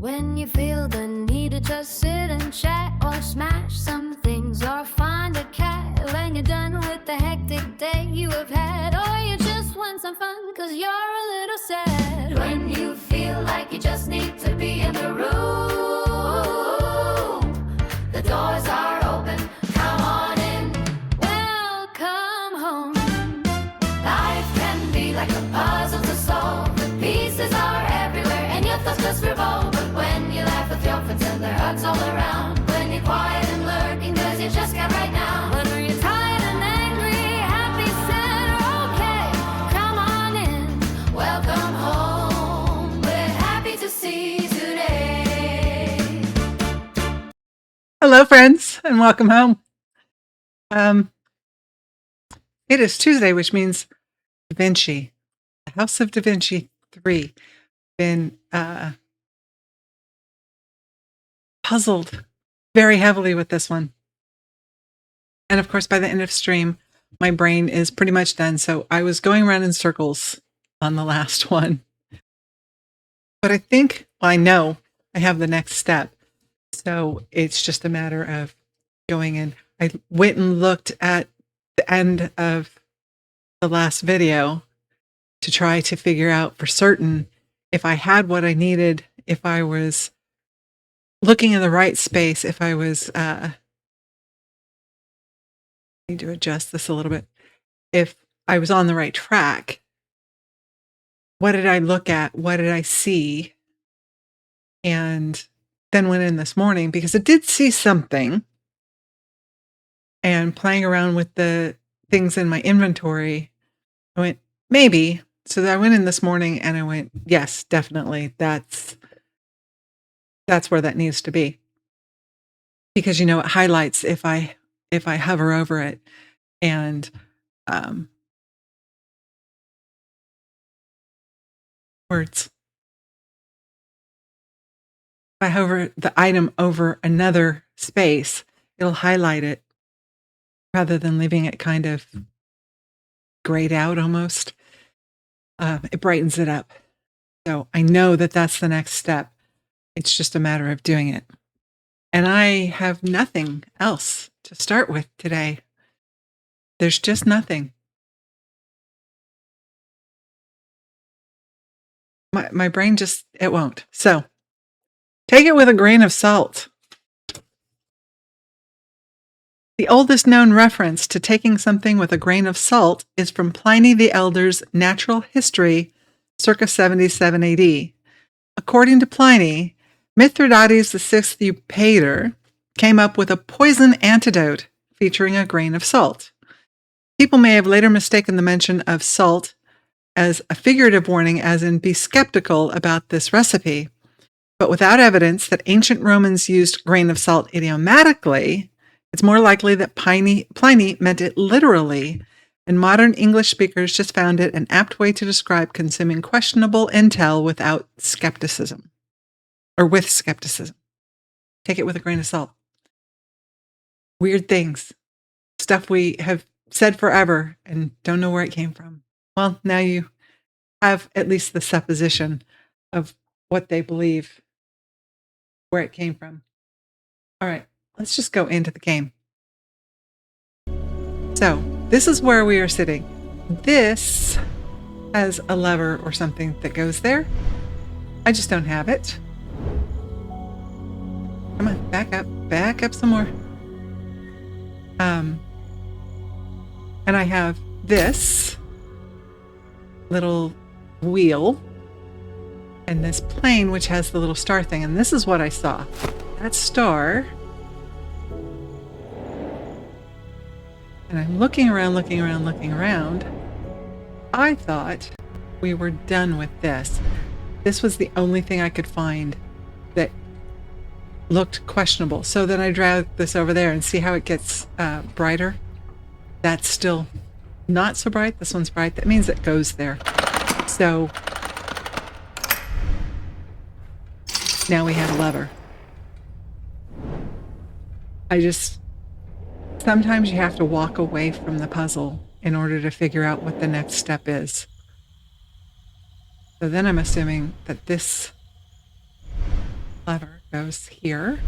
When you feel the need to just sit and chat or smash some things or find a cat when you're done with the hectic day you have had, or you just want some fun cause you're a little sad. When you feel like you just need to be in the room, the doors are open, come on in, welcome home. Life can be like a puzzle to solve, the pieces are everywhere and your thoughts just revolve. But when you laugh with your friends and there are hugs all around, when you're quiet and lurking cause you just can't right now, whether you're tired and angry, happy, sad, or okay, come on in, welcome home, we're happy to see you today. Hello, friends, and welcome home. It is Tuesday, which means DaVinci, the House of DaVinci 3. Been puzzled very heavily with this one. And of course, by the end of stream, my brain is pretty much done. So I was going around in circles on the last one. But I think, well, I know I have the next step. So it's just a matter of going in. I went and looked at the end of the last video to try to figure out for certain if I had what I needed, if I was looking in the right space, if I was, I need to adjust this a little bit, if I was on the right track. What did I look at? What did I see? And then went in this morning because I did see something, and playing around with the things in my inventory, I went, maybe. So I went in this morning and I went, yes, definitely. That's where that needs to be. Because, you know, it highlights if I hover over it and words. If I hover the item over another space, it'll highlight it rather than leaving it kind of grayed out almost. It brightens it up. So I know that that's the next step. It's just a matter of doing it. And I have nothing else to start with today. There's just nothing. My brain just, it won't. So take it with a grain of salt. The oldest known reference to taking something with a grain of salt is from Pliny the Elder's Natural History, circa 77 AD. According to Pliny, Mithridates VI Eupator came up with a poison antidote featuring a grain of salt. People may have later mistaken the mention of salt as a figurative warning, as in be skeptical about this recipe, but without evidence that ancient Romans used grain of salt idiomatically, it's more likely that Pliny meant it literally, and modern English speakers just found it an apt way to describe consuming questionable intel without skepticism, or with skepticism. Take it with a grain of salt. Weird things, stuff we have said forever and don't know where it came from. Well, now you have at least the supposition of what they believe, where it came from. All right, let's just go into the game. So this is where we are sitting. This has a lever or something that goes there. I just don't have it. Come on, back up some more. And I have this little wheel and this plane, which has the little star thing. And this is what I saw. That star. And I'm looking around. I thought we were done with this. This was the only thing I could find that looked questionable. So then I dragged this over there and see how it gets brighter. That's still not so bright. This one's bright. That means it goes there. So now we have a lever. Sometimes you have to walk away from the puzzle in order to figure out what the next step is. So then I'm assuming that this lever goes here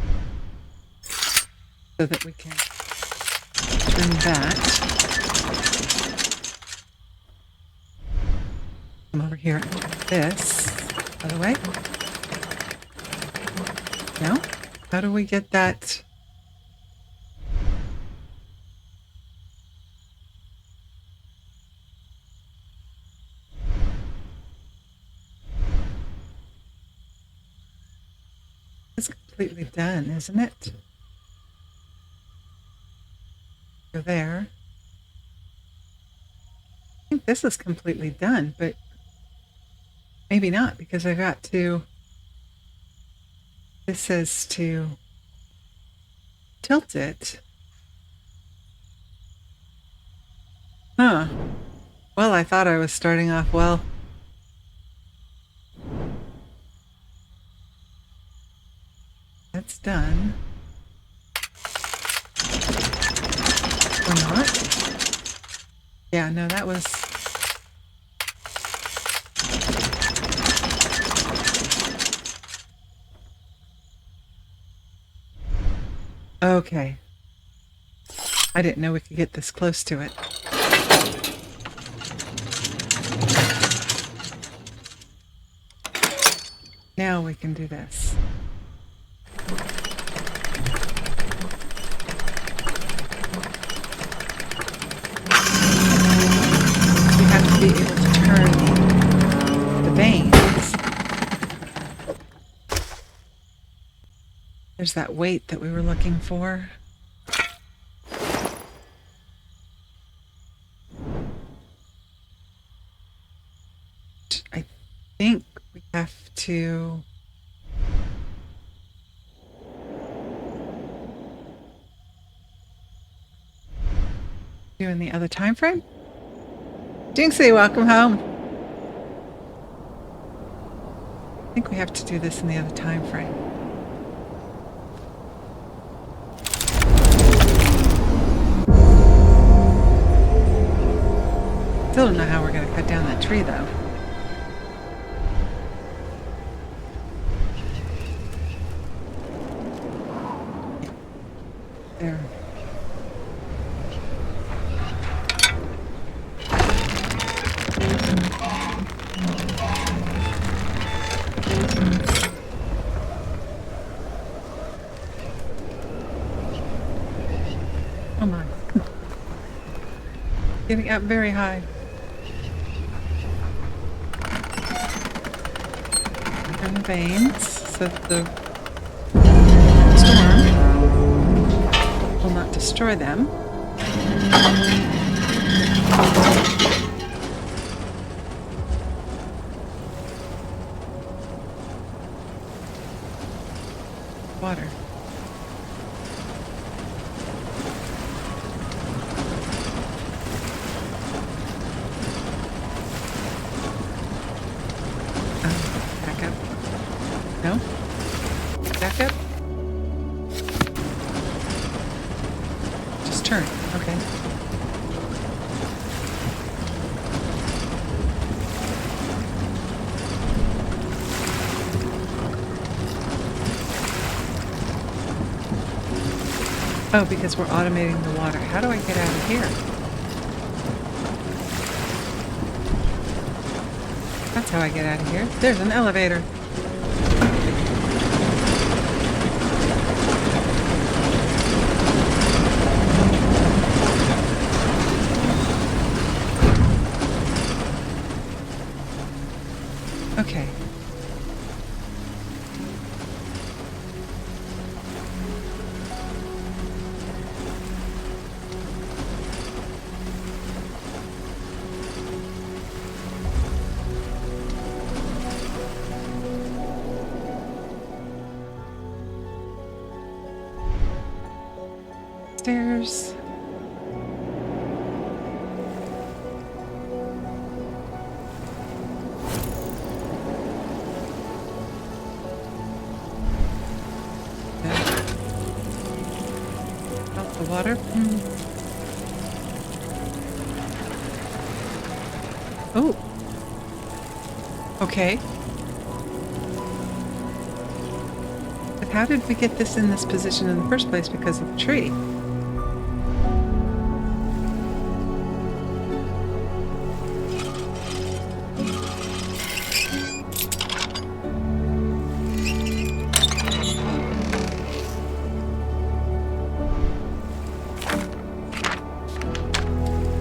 so that we can turn that. Come over here and do this. By the way. No? How do we get that? It's completely done, isn't it? Go there. I think this is completely done, but maybe not, because I got to, this says to tilt it. Huh. Well, I thought I was starting off well. That's done. Or not. Yeah, no, that was... Okay. I didn't know we could get this close to it. Now we can do this. We have to be able to turn the vanes. There's that weight that we were looking for. I think we have to... do in the other time frame? Jinxie, welcome home. I think we have to do this in the other time frame. Still don't know how we're going to cut down that tree, though. There. Oh my. Getting up very high. Turn the vanes so that the storm will not destroy them. Water. Back up. No? Back up? Just turn. Okay. Oh, because we're automating the water. How do I get out of here? That's how I get out of here. There's an elevator. Okay. Stairs. Out the water. Oh. Okay. But how did we get this in this position in the first place because of the tree?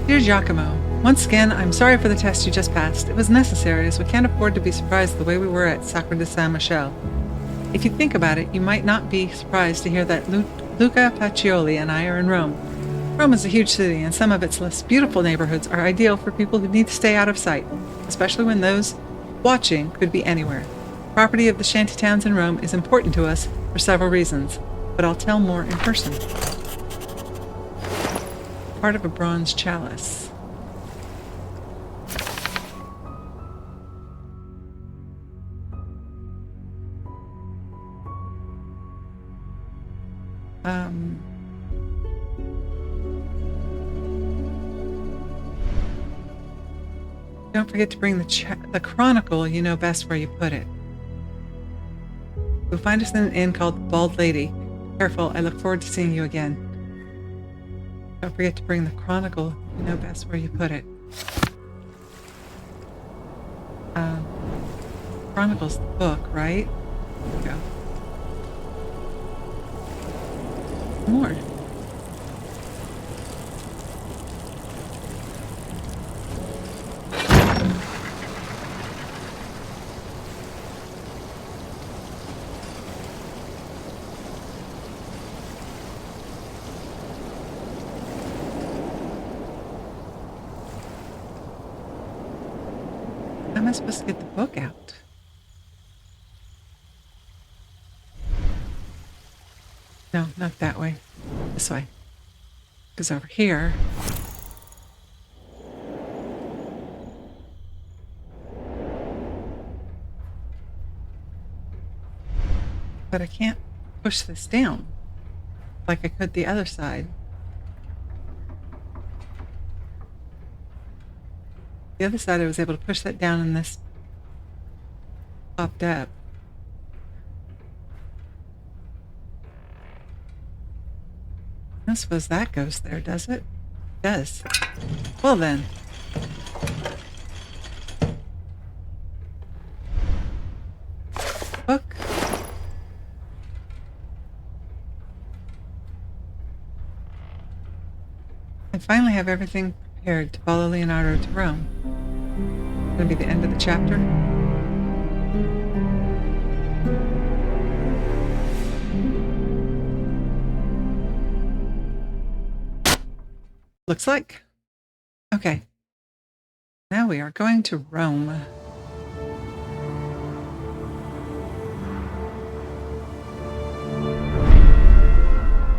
Dear Giacomo, once again, I'm sorry for the test you just passed. It was necessary, as we can't afford to be surprised the way we were at Sacre de Saint-Michel. If you think about it, you might not be surprised to hear that Luca Pacioli and I are in Rome. Rome is a huge city, and some of its less beautiful neighborhoods are ideal for people who need to stay out of sight, especially when those watching could be anywhere. Property of the shanty towns in Rome is important to us for several reasons, but I'll tell more in person. Part of a bronze chalice. Don't forget to bring the chronicle. You know best where you put it. You'll find us in an inn called the Bald Lady. Careful, I look forward to seeing you again. Don't forget to bring the chronicle. You know best where you put it. Chronicle's the book, right? There we go. More. How am I supposed to get the book out? No, not that way. This way. Because over here... But I can't push this down like I could the other side. The other side I was able to push that down and this popped up. I don't suppose that goes there, does it? It does. Well then. Book. I finally have everything prepared to follow Leonardo to Rome. It's going to be the end of the chapter. Looks like. Okay. Now we are going to Rome.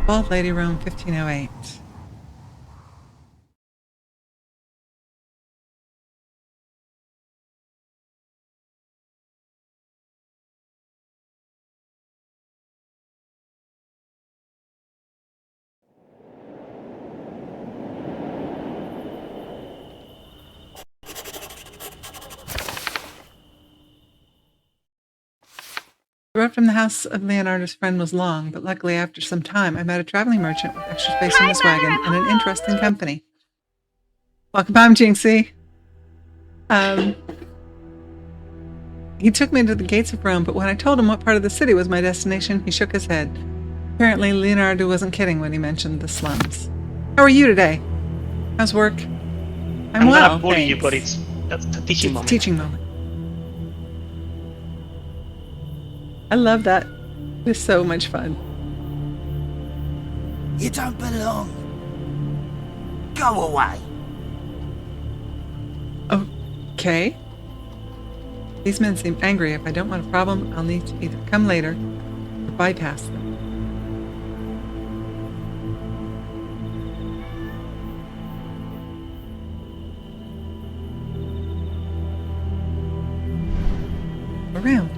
Bald Lady, Rome, 1508. The road from the house of Leonardo's friend was long, but luckily after some time I met a traveling merchant with extra space in his wagon and an interesting company. Welcome home, Jinxie. He took me to the gates of Rome, but when I told him what part of the city was my destination, he shook his head. Apparently, Leonardo wasn't kidding when he mentioned the slums. How are you today? How's work? I'm well, gonna bully you, but that's a teaching moment. Teaching moment. I love that. It's so much fun. You don't belong. Go away. Okay. These men seem angry. If I don't want a problem, I'll need to either come later or bypass them. Around.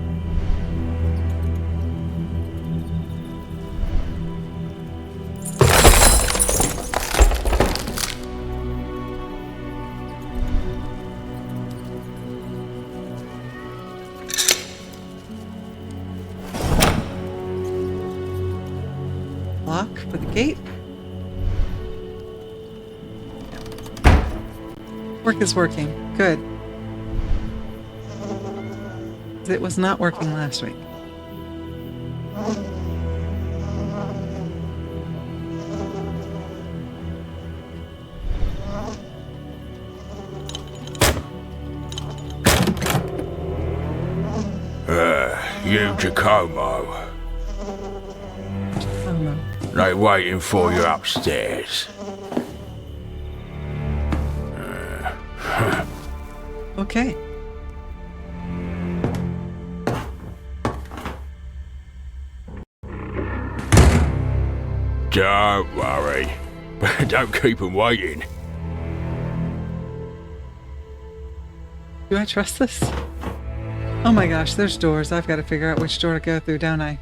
for the gate. Work is working. Good. It was not working last week. You, Giacomo. Oh no. They waiting for you upstairs. Okay. Don't worry. Don't keep them waiting. Do I trust this? Oh my gosh, there's doors. I've got to figure out which door to go through, don't I?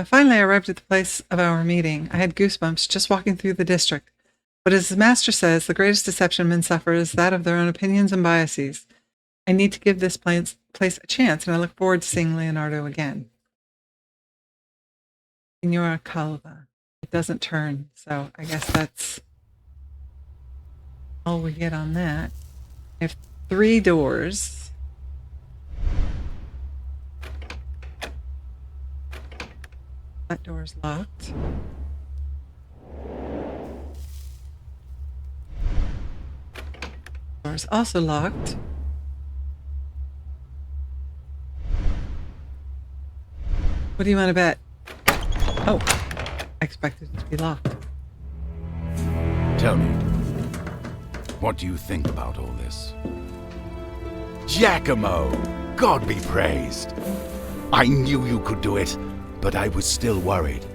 Finally, I arrived at the place of our meeting. I had goosebumps just walking through the district. But as the master says, the greatest deception men suffer is that of their own opinions and biases. I need to give this place a chance, and I look forward to seeing Leonardo again. Signora Calva. It doesn't turn, so I guess that's all we get on that. I have 3 doors. That door's locked. Door's also locked. What do you want to bet? Oh, I expected it to be locked. Tell me, what do you think about all this? Giacomo! God be praised! I knew you could do it, but I was still worried.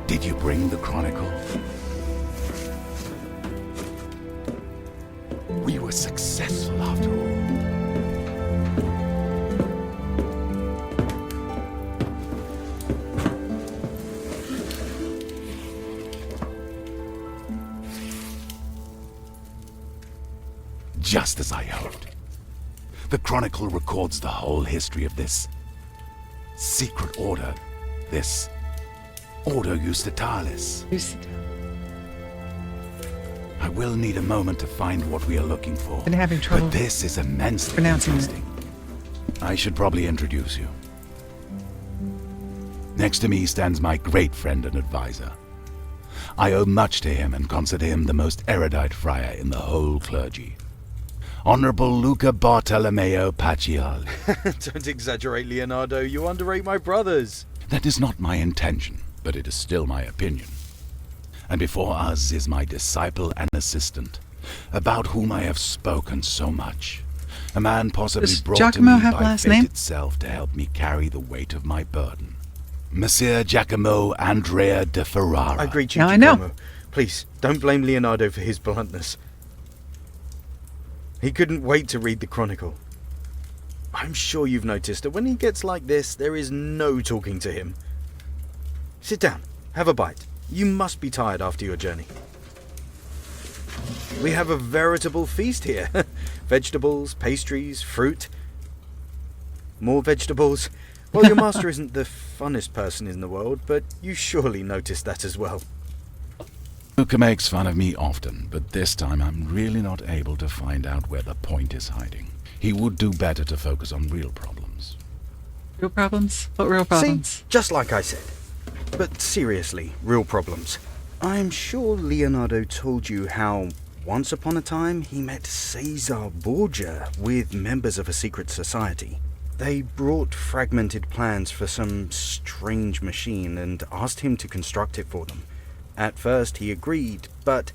Did you bring the Chronicle? We were successful after all. Just as I hoped. The Chronicle records the whole history of this secret order, this Ordo Justitalis. I will need a moment to find what we are looking for. Been having trouble but this is immensely pronouncing it. interesting. I should probably introduce you. Next to me stands my great friend and advisor. I owe much to him and consider him the most erudite friar in the whole clergy. Honorable Luca Bartolomeo Paciali. Don't exaggerate, Leonardo. You underrate my brothers. That is not my intention, but it is still my opinion. And before us is my disciple and assistant, about whom I have spoken so much. A man possibly Does brought Giacomo to me have by last fate name? itself to help me carry the weight of my burden. Messer Giacomo Andrea de Ferrara. I greet you, Now I know. Giacomo. Please, don't blame Leonardo for his bluntness. He couldn't wait to read the Chronicle. I'm sure you've noticed that when he gets like this, there is no talking to him. Sit down, have a bite. You must be tired after your journey. We have a veritable feast here. Vegetables, pastries, fruit. More vegetables. Well, your master isn't the funnest person in the world, but you surely noticed that as well. Luca makes fun of me often, but this time I'm really not able to find out where the point is hiding. He would do better to focus on real problems. Real problems? What real problems? See, just like I said. But seriously, real problems. I'm sure Leonardo told you how, once upon a time, he met Caesar Borgia with members of a secret society. They brought fragmented plans for some strange machine and asked him to construct it for them. At first he agreed, but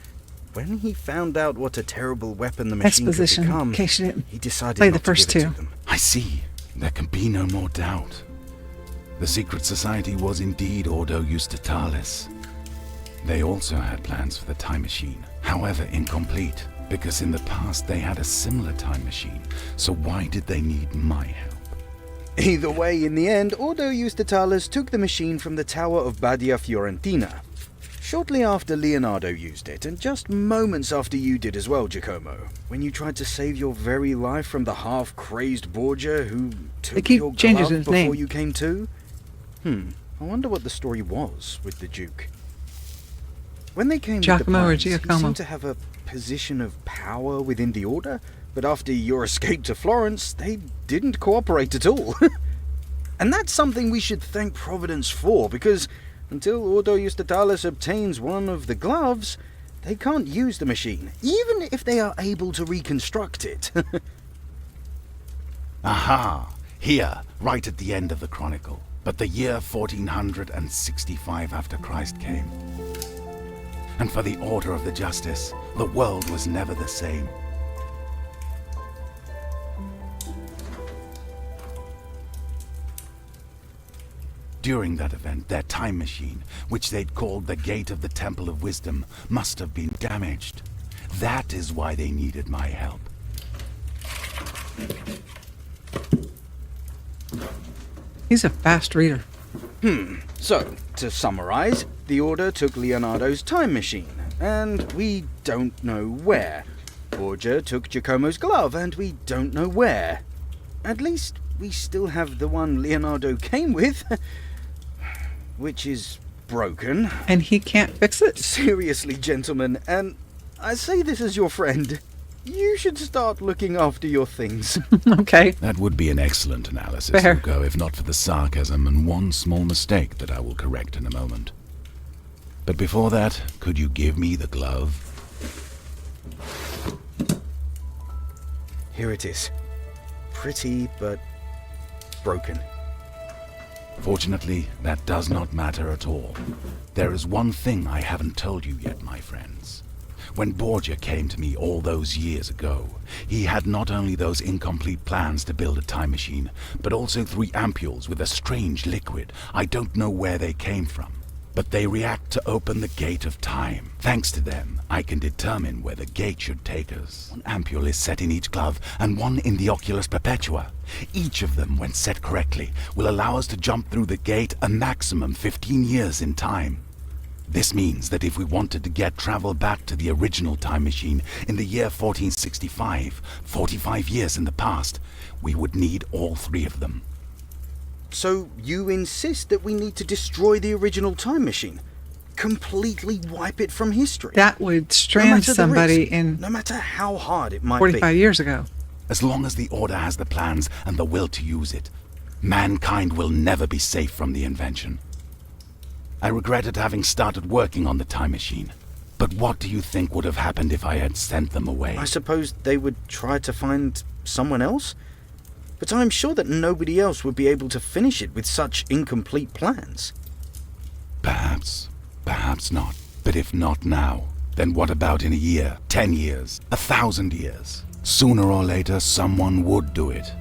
when he found out what a terrible weapon the machine Exposition, could become, in case you didn't he decided play not the first to give it two. to them. I see. There can be no more doubt. The secret society was indeed Ordo Justitalis. They also had plans for the time machine, however incomplete, because in the past they had a similar time machine. So why did they need my help? Either way, in the end, Ordo Justitalis took the machine from the Tower of Badia Fiorentina. Shortly after Leonardo used it, and just moments after you did as well, Giacomo, when you tried to save your very life from the half-crazed Borgia who took keep your changing glove his before name. you came to? I wonder what the story was with the Duke. When they came Giacomo or with the plans, he Giacomo? seemed to have a position of power within the Order, but after your escape to Florence, they didn't cooperate at all. And that's something we should thank Providence for, because until Ordo Justitalis obtains one of the gloves, they can't use the machine, even if they are able to reconstruct it. Aha! Here, right at the end of the chronicle. But the year 1465 after Christ came. And for the order of the justice, the world was never the same. During that event, their time machine, which they'd called the Gate of the Temple of Wisdom, must have been damaged. That is why they needed my help. He's a fast reader. So, to summarize, the Order took Leonardo's time machine, and we don't know where. Borgia took Giacomo's glove, and we don't know where. At least, we still have the one Leonardo came with, which is broken. And he can't fix it? Seriously, gentlemen, and I say this as your friend, you should start looking after your things. Okay. That would be an excellent analysis, Fair. Hugo, if not for the sarcasm and one small mistake that I will correct in a moment. But before that, could you give me the glove? Here it is. Pretty, but broken. Fortunately, that does not matter at all. There is one thing I haven't told you yet, my friends. When Borgia came to me all those years ago, he had not only those incomplete plans to build a time machine, but also 3 ampules with a strange liquid. I don't know where they came from, but they react to open the gate of time. Thanks to them, I can determine where the gate should take us. 1 ampule is set in each glove, and 1 in the Oculus Perpetua. Each of them, when set correctly, will allow us to jump through the gate a maximum 15 years in time. This means that if we wanted to get travel back to the original time machine in the year 1465, 45 years in the past, we would need all 3 of them. So you insist that we need to destroy the original time machine? Completely wipe it from history? That would No strand matter the somebody risk, in no matter how hard it might 45 be. years ago. As long as the Order has the plans and the will to use it, mankind will never be safe from the invention. I regretted having started working on the time machine. But what do you think would have happened if I had sent them away? I suppose they would try to find someone else? But I'm sure that nobody else would be able to finish it with such incomplete plans. Perhaps. Perhaps not. But if not now, then what about in a year, 10 years, 1,000 years? Sooner or later, someone would do it.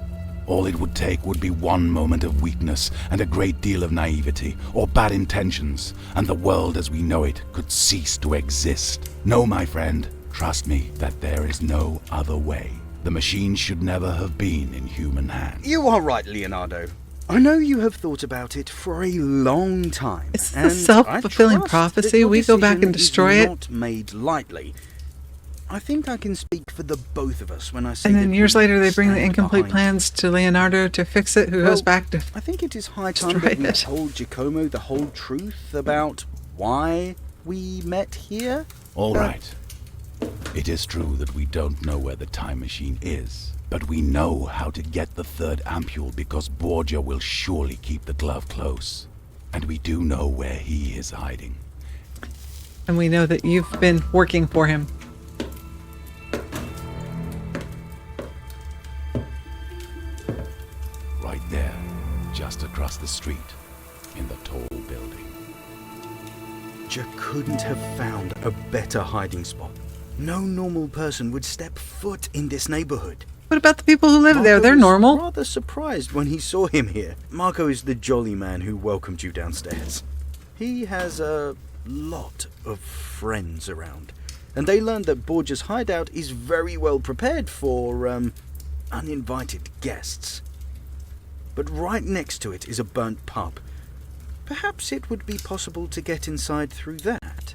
All it would take would be one moment of weakness and a great deal of naivety or bad intentions, and the world as we know it could cease to exist. No, my friend, trust me that there is no other way. The machine should never have been in human hands. You are right, Leonardo. I know you have thought about it for a long time. It's the and self-fulfilling I trust prophecy. that your We go back and decision is destroy it. Not made lightly. I think I can speak for the both of us when I say And then that years we later they bring the stand incomplete behind plans to Leonardo to fix it, who goes back to... I think it is high time destroy that we it. told Giacomo the whole truth about why we met here. All right. It is true that we don't know where the time machine is, but we know how to get the 3rd ampule because Borgia will surely keep the glove close. And we do know where he is hiding. And we know that you've been working for him. Right there, just across the street, in the tall building. Borgia couldn't have found a better hiding spot. No normal person would step foot in this neighborhood. What about the people who live there? Marco They're was normal. rather surprised when he saw him here. Marco is the jolly man who welcomed you downstairs. He has a lot of friends around, and they learned that Borgia's hideout is very well prepared for, uninvited guests. But right next to it is a burnt pub. Perhaps it would be possible to get inside through that.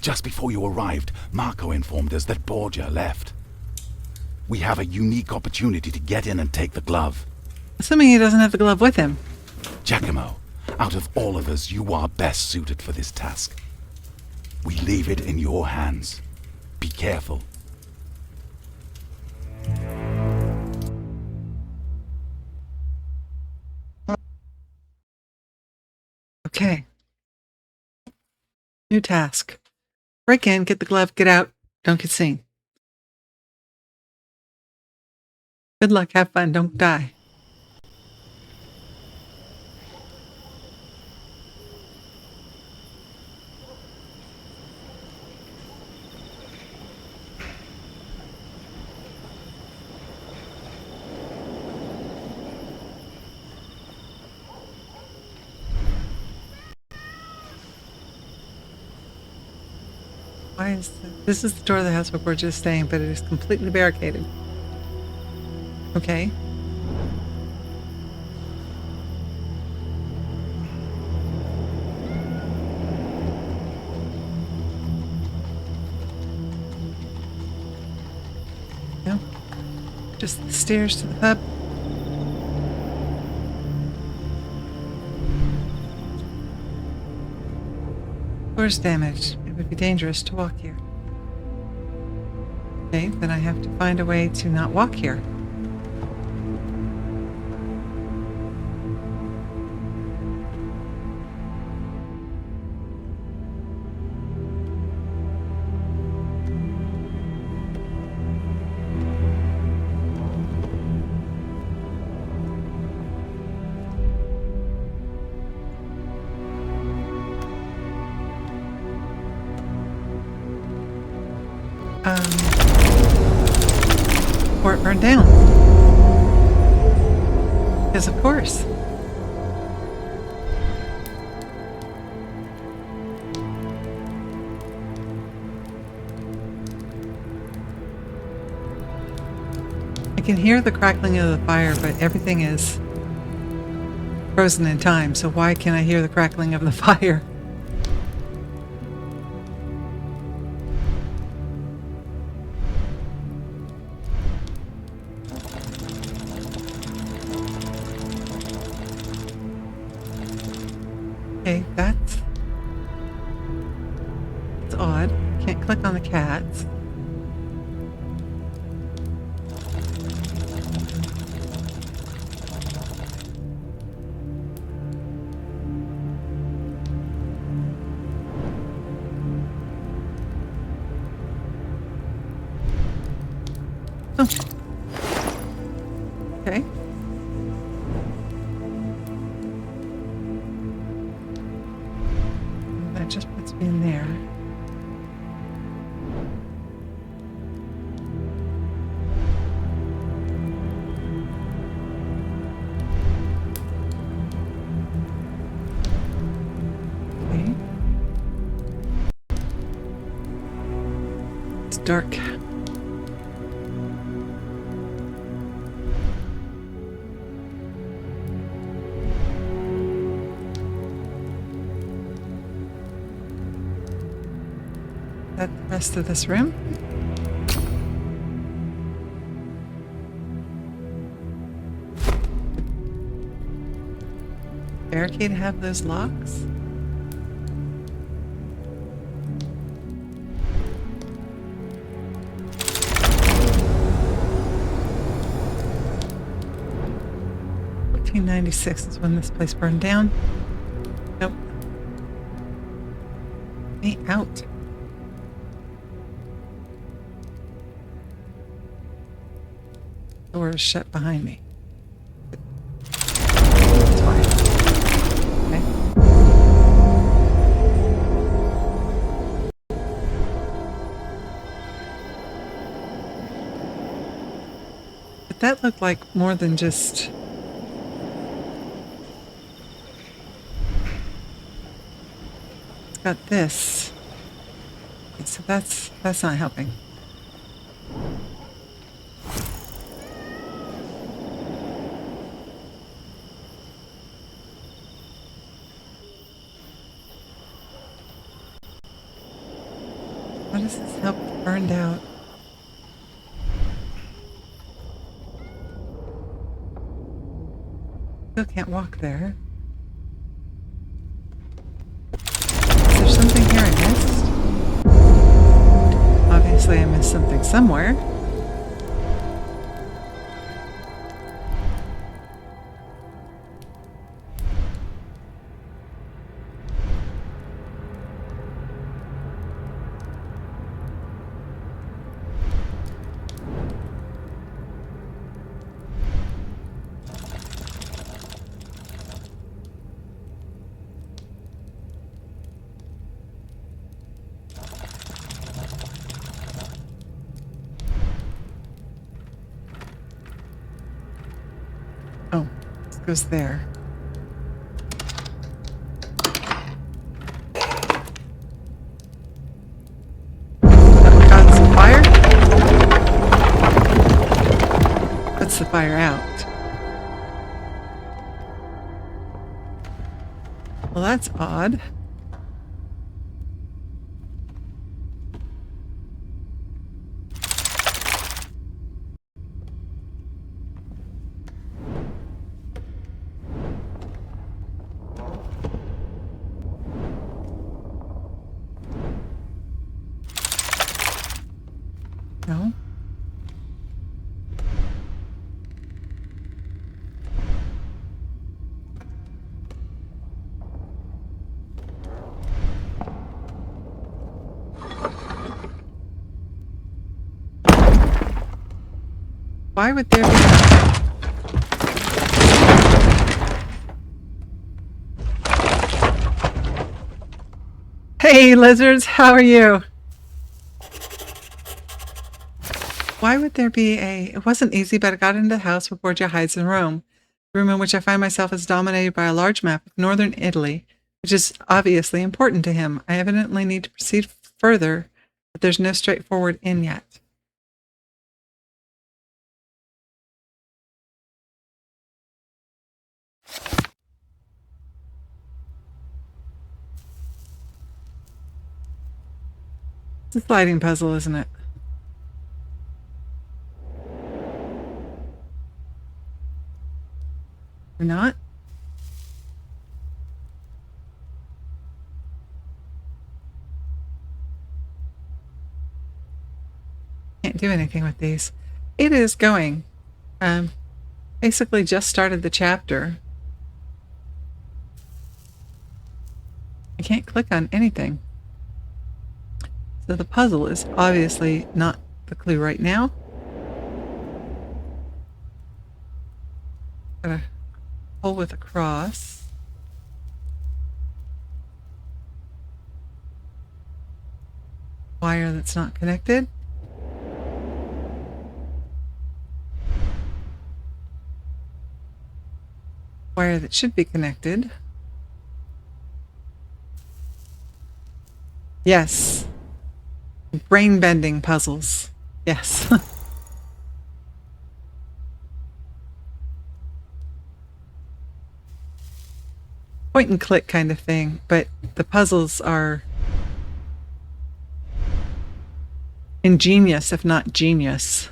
Just before you arrived, Marco informed us that Borgia left. We have a unique opportunity to get in and take the glove. Assuming he doesn't have the glove with him. Giacomo, out of all of us, you are best suited for this task. We leave it in your hands. Be careful. Okay. New task. Break in, get the glove, get out, don't get seen. Good luck, have fun, don't die. Why is this is the door of the house where we're just staying, but it is completely barricaded. Okay. No. Just the stairs to the pub. Door's damaged. It would be dangerous to walk here. Okay, then I have to find a way to not walk here. Or it burned down. Because of course. I can hear the crackling of the fire, but everything is frozen in time, so why can't I hear the crackling of the fire? Okay, that's odd. Can't click on the cats. Oh. Okay. That just puts me in there. Okay. It's dark. That the rest of this room? Barricade have those locks? (1496) is when this place burned down. Nope. Me out. Door is shut behind me. That's why. Okay. But that looked like more than just... It's got this. So that's not helping. How does this help burned out? Still can't walk there. Is there something here I missed? Obviously I missed something somewhere. Oh, this goes there. That caught some fire? Puts the fire out. Well, that's odd. No. Why would there be... Hey, lizards, how are you? Why would there be a... It wasn't easy, but I got into the house where Borgia hides in Rome. The room in which I find myself is dominated by a large map of northern Italy, which is obviously important to him. I evidently need to proceed further, but there's no straightforward in yet. It's a sliding puzzle, isn't it? Or not? Can't do anything with these. It is going. Basically just started the chapter. I can't click on anything. So the puzzle is obviously not the clue right now. Got a hole with a cross. Wire that's not connected. Wire that should be connected. Yes. Brain bending puzzles. Yes. Point and click kind of thing, but the puzzles are ingenious, if not genius.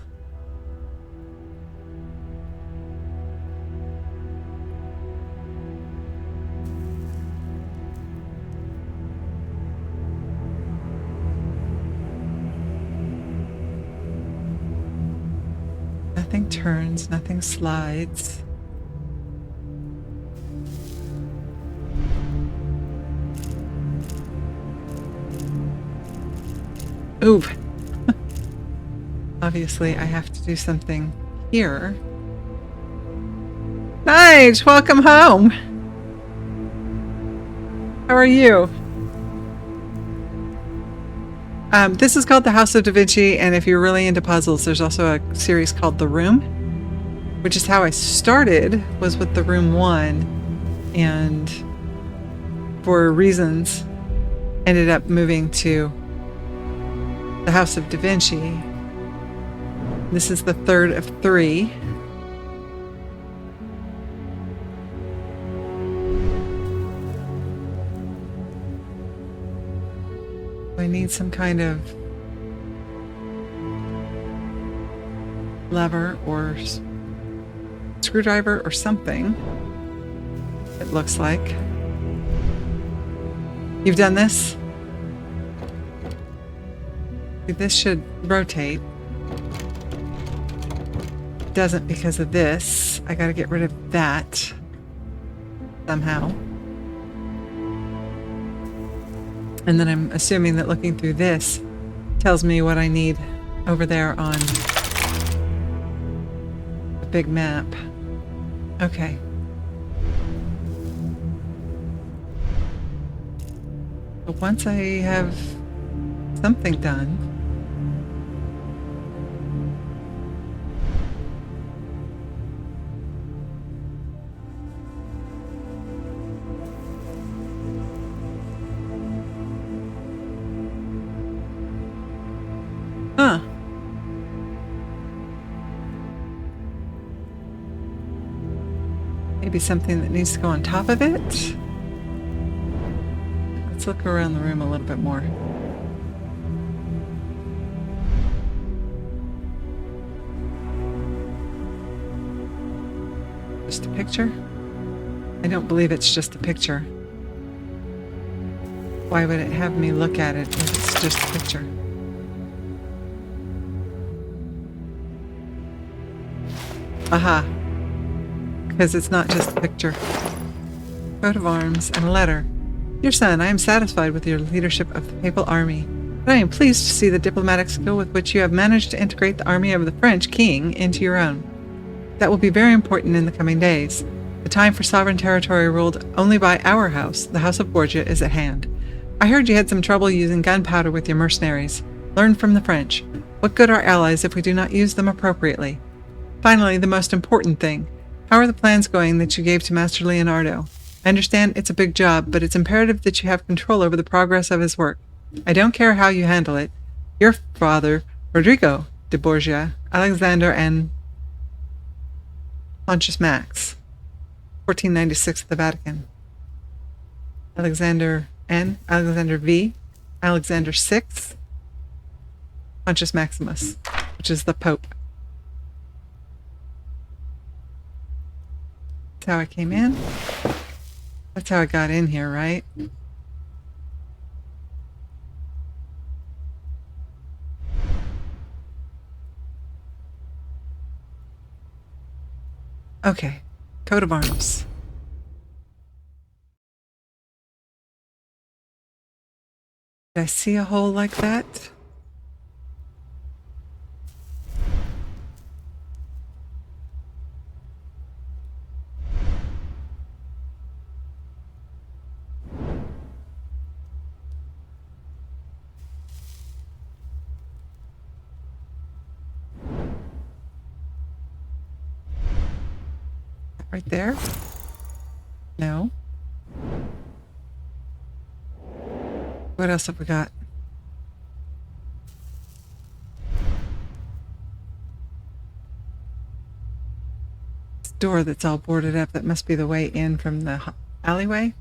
Nothing turns, nothing slides. Ooh. Obviously, I have to do something here. Nige, welcome home. How are you? This is called The House of DaVinci, and if you're really into puzzles, there's also a series called The Room, which is how I started, was with The Room 1, and for reasons ended up moving to The House of DaVinci. This is the third of 3. I need some kind of lever or screwdriver or something. It looks like. You've done this? This should rotate. It doesn't because of this. I gotta get rid of that somehow. And then I'm assuming that looking through this tells me what I need over there on the big map. Okay. But once I have something done, huh. Maybe something that needs to go on top of it? Let's look around the room a little bit more. Just a picture? I don't believe it's just a picture. Why would it have me look at it if it's just a picture? Aha. Because it's not just a picture. Coat of arms and a letter. Dear son, I am satisfied with your leadership of the Papal Army, but I am pleased to see the diplomatic skill with which you have managed to integrate the army of the French king into your own. That will be very important in the coming days. The time for sovereign territory ruled only by our house, the House of Borgia, is at hand. I heard you had some trouble using gunpowder with your mercenaries. Learn from the French. What good are allies if we do not use them appropriately? Finally, the most important thing. How are the plans going that you gave to Master Leonardo? I understand it's a big job, but it's imperative that you have control over the progress of his work. I don't care how you handle it. Your father, Rodrigo de Borgia, Alexander, and Pontius Max, 1496 at the Vatican. Alexander N, Alexander V, Alexander VI, Pontius Maximus, which is the Pope. That's how I came in. That's how I got in here, right? Okay, coat of arms. Did I see a hole like that? Right there? No. What else have we got? This door that's all boarded up, that must be the way in from the alleyway.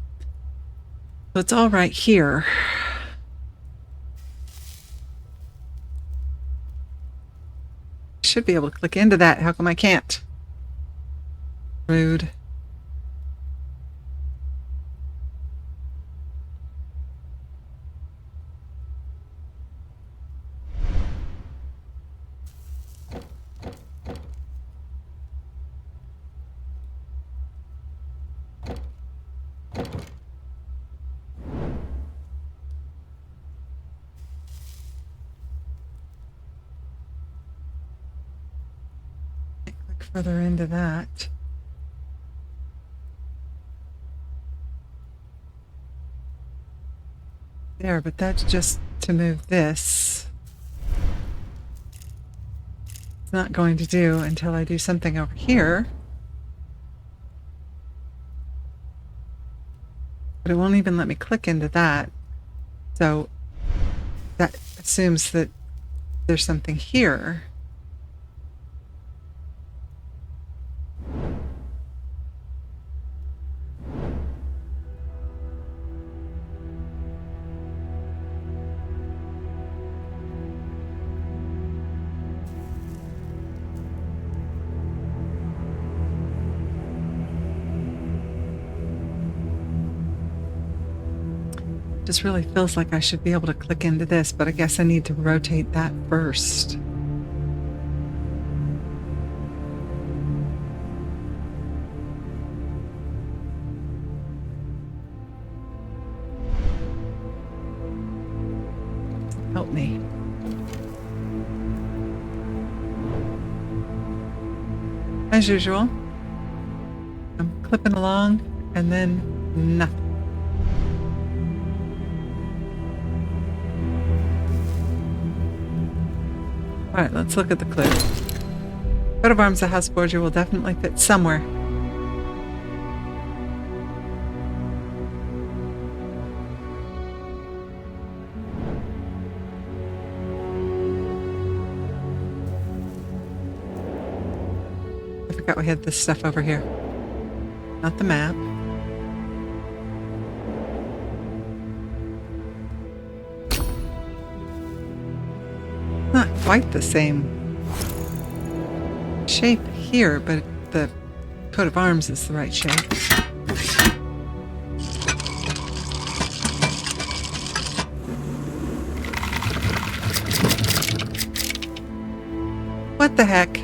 So it's all right here. I should be able to click into that. How come I can't? Rude. Click further into that. There, but that's just to move this. It's not going to do until I do something over here. But it won't even let me click into that. So that assumes that there's something here. This really feels like I should be able to click into this, but I guess I need to rotate that first. Help me. As usual, I'm clipping along and then nothing. All right, let's look at the clue. Coat of arms, the house border will definitely fit somewhere. I forgot we had this stuff over here. Not the map. Not quite the same shape here, but the coat of arms is the right shape. What the heck?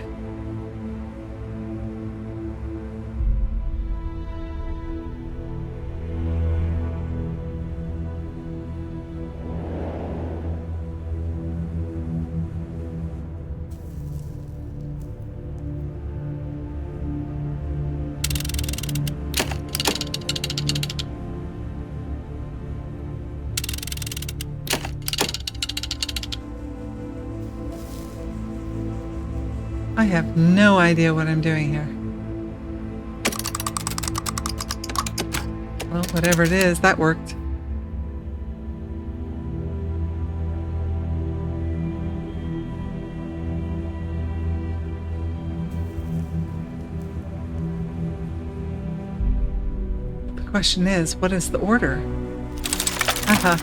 I have no idea what I'm doing here. Well, whatever it is, that worked. The question is, what is the order? Aha.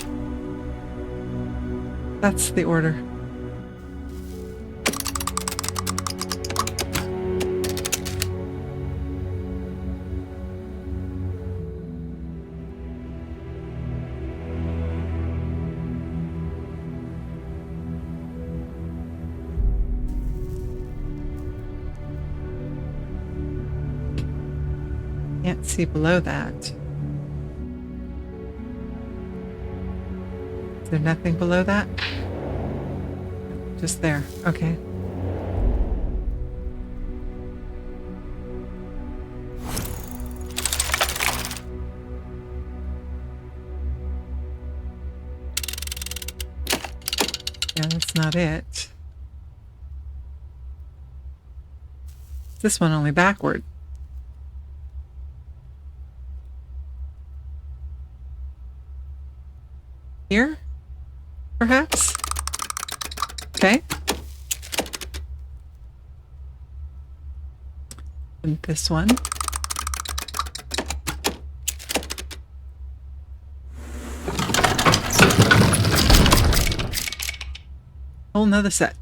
That's the order. Can't see below that. Is there nothing below that? Just there. Okay. Yeah, that's not it. This one only backward. Here? Perhaps? Okay. And this one. Whole nother set.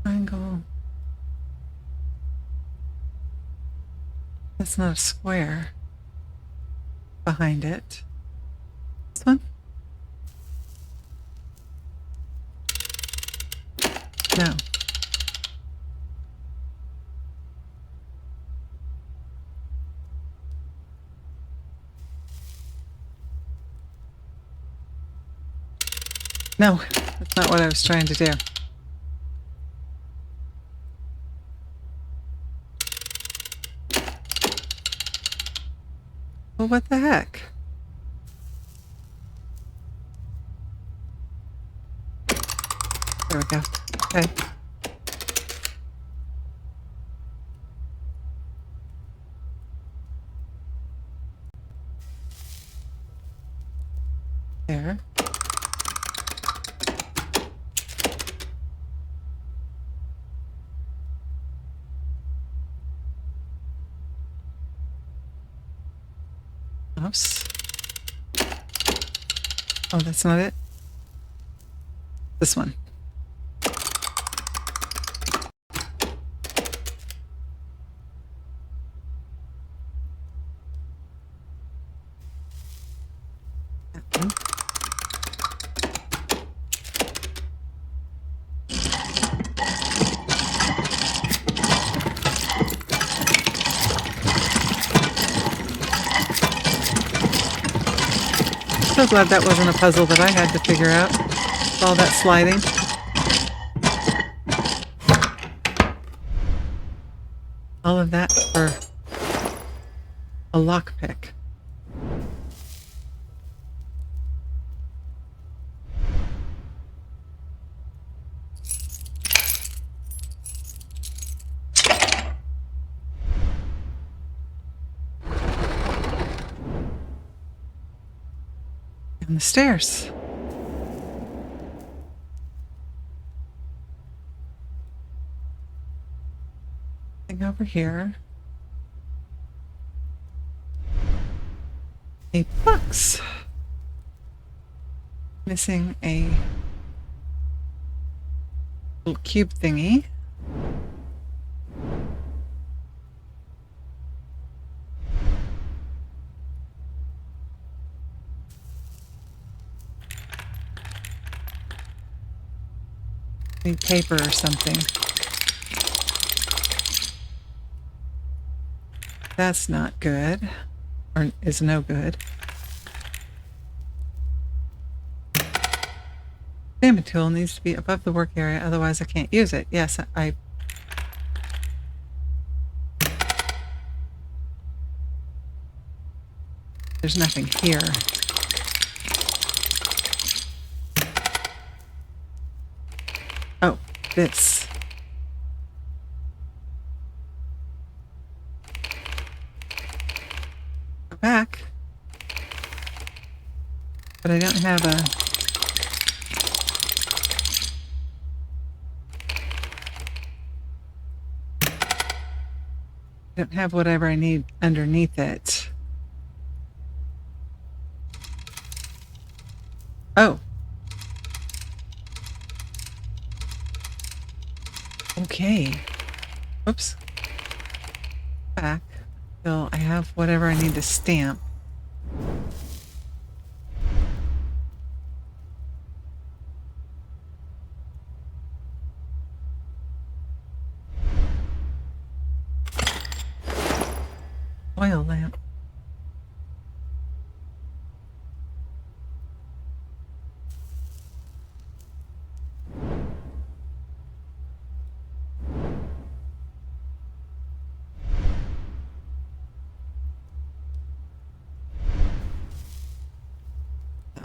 Triangle. That's not a square. Behind it. This one? No. No, that's not what I was trying to do. Well, what the heck? There we go. Okay. There. house. Oh, that's not it? This one. That one. So glad that wasn't a puzzle that I had to figure out. All that sliding. All of that for a lockpick. And the stairs. Thing over here. A box. Missing a little cube thingy. Need paper or something. That's not good. Or is no good. Stamping tool needs to be above the work area, otherwise I can't use it. Yes, there's nothing here. Oh, this. Go back. But I don't have a... I don't have whatever I need underneath it. Oh. Okay. Oops. Back. So I have whatever I need to stamp. Oil lamp.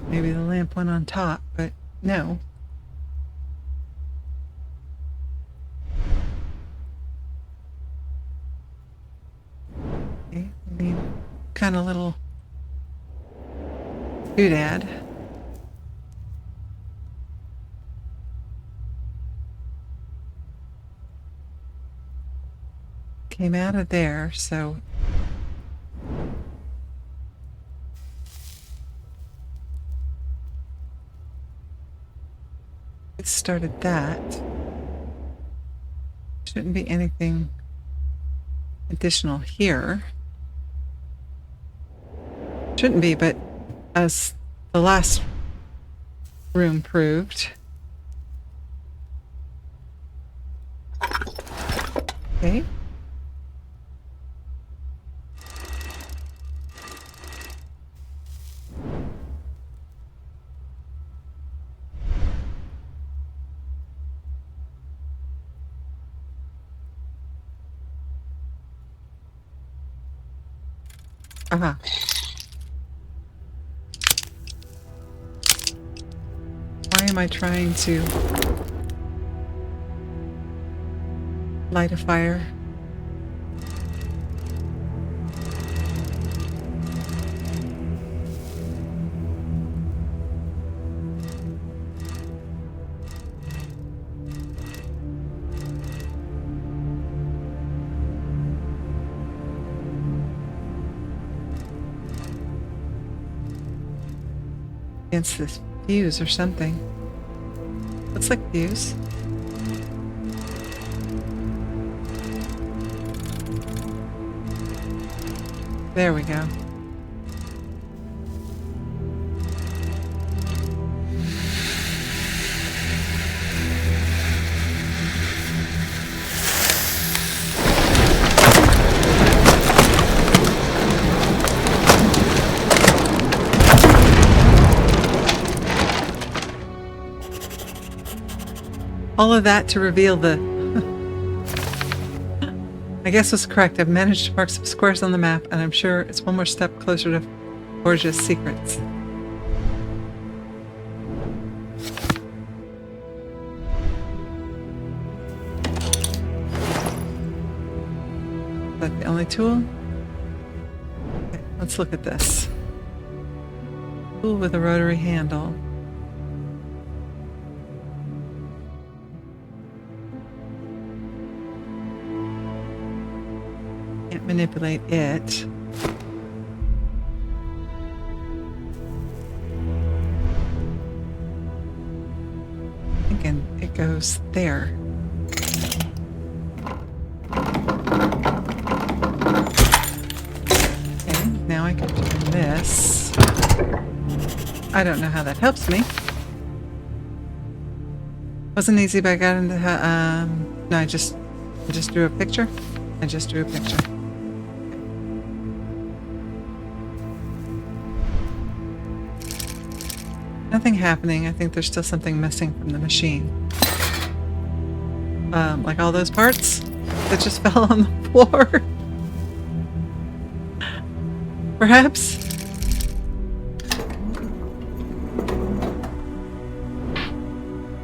Maybe the lamp went on top, but no. Okay, I need kind of little doodad. Came out of there, so it started that. Shouldn't be anything additional here. Shouldn't be, but as the last room proved. Okay. Aha. Why am I trying to light a fire? against this fuse or something. Looks like fuse. There we go. All of that to reveal the... I guess was correct. I've managed to mark some squares on the map, and I'm sure it's one more step closer to Borgia's secrets. Is that the only tool? Okay, let's look at this. Tool with a rotary handle. Can't manipulate it. Thinking it goes there. Okay, now I can turn this. I don't know how that helps me. Wasn't easy, but I got into no, I just drew a picture. I just drew a picture. Nothing happening. I think there's still something missing from the machine. Like all those parts that just fell on the floor. Perhaps?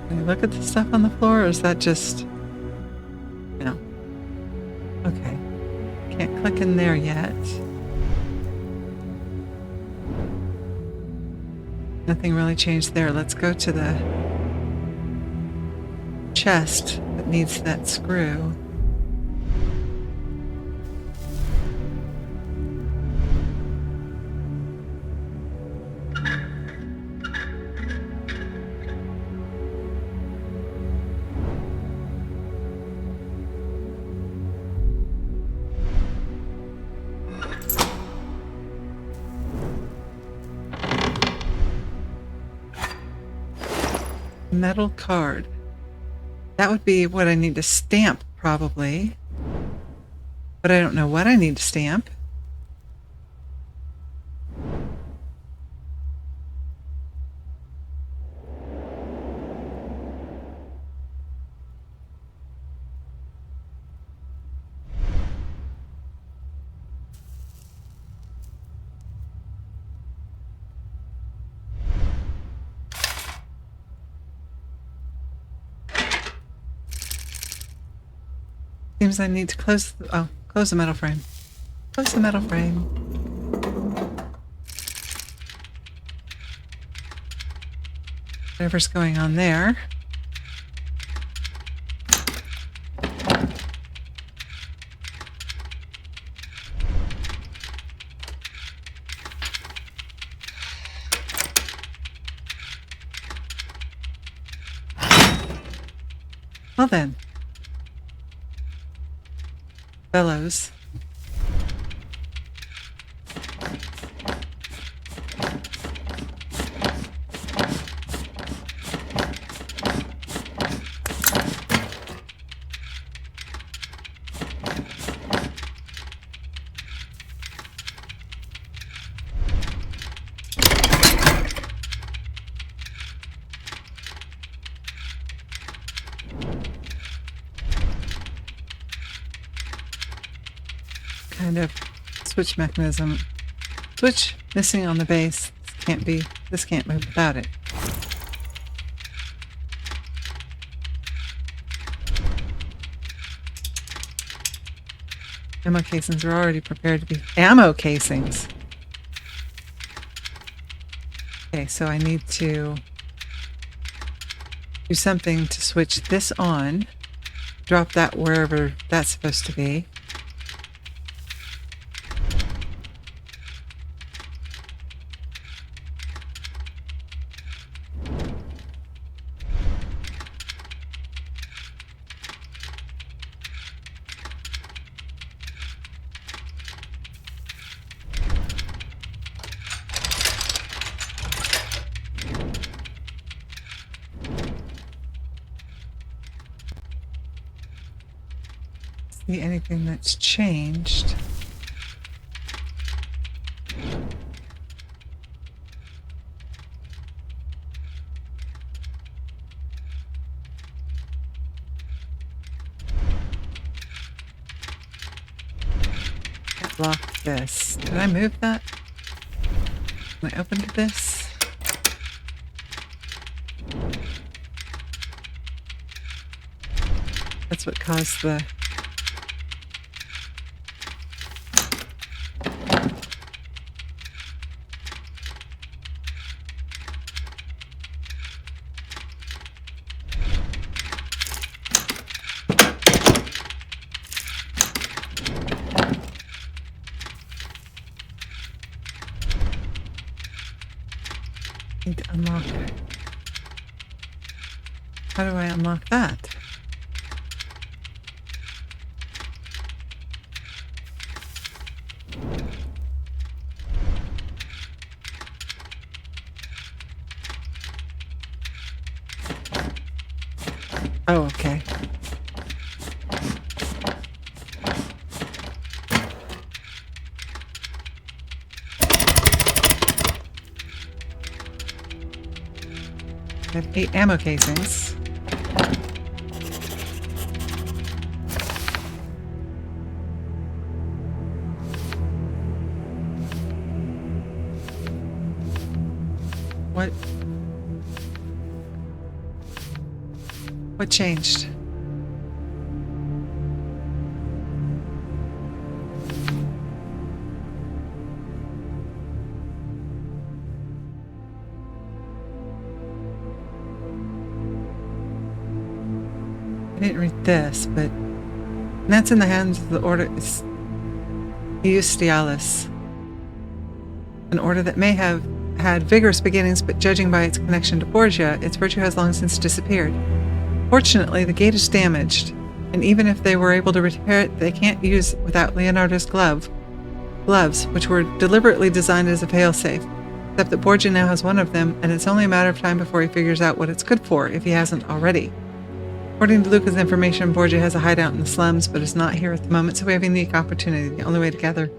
Can I look at the stuff on the floor, or is that just... No. Okay. Can't click in there yet. Nothing really changed there. Let's go to the chest that needs that screw. Metal card. That would be what I need to stamp, probably. But I don't know what I need to stamp. Seems I need to close the metal frame. Close the metal frame. Whatever's going on there. Well then. Bellows. Kind of switch mechanism. Switch missing on the base. This can't move without it. Ammo casings are already prepared to be ammo casings. Okay, so I need to do something to switch this on. Drop that wherever that's supposed to be. see anything that's changed. Can't lock this. Did I move that? Can I open this? That's what caused the... Need to unlock. How do I unlock that? Oh, okay. I have 8 ammo casings. What changed? I didn't read this, but that's in the hands of the order Eustialis. An order that may have had vigorous beginnings, but judging by its connection to Borgia, its virtue has long since disappeared. Fortunately, the gate is damaged, and even if they were able to repair it, they can't use it without Leonardo's gloves, which were deliberately designed as a failsafe. Except that Borgia now has one of them, and it's only a matter of time before he figures out what it's good for, if he hasn't already. According to Luca's information, Borgia has a hideout in the slums, but is not here at the moment, so we have a unique opportunity. The only way to gather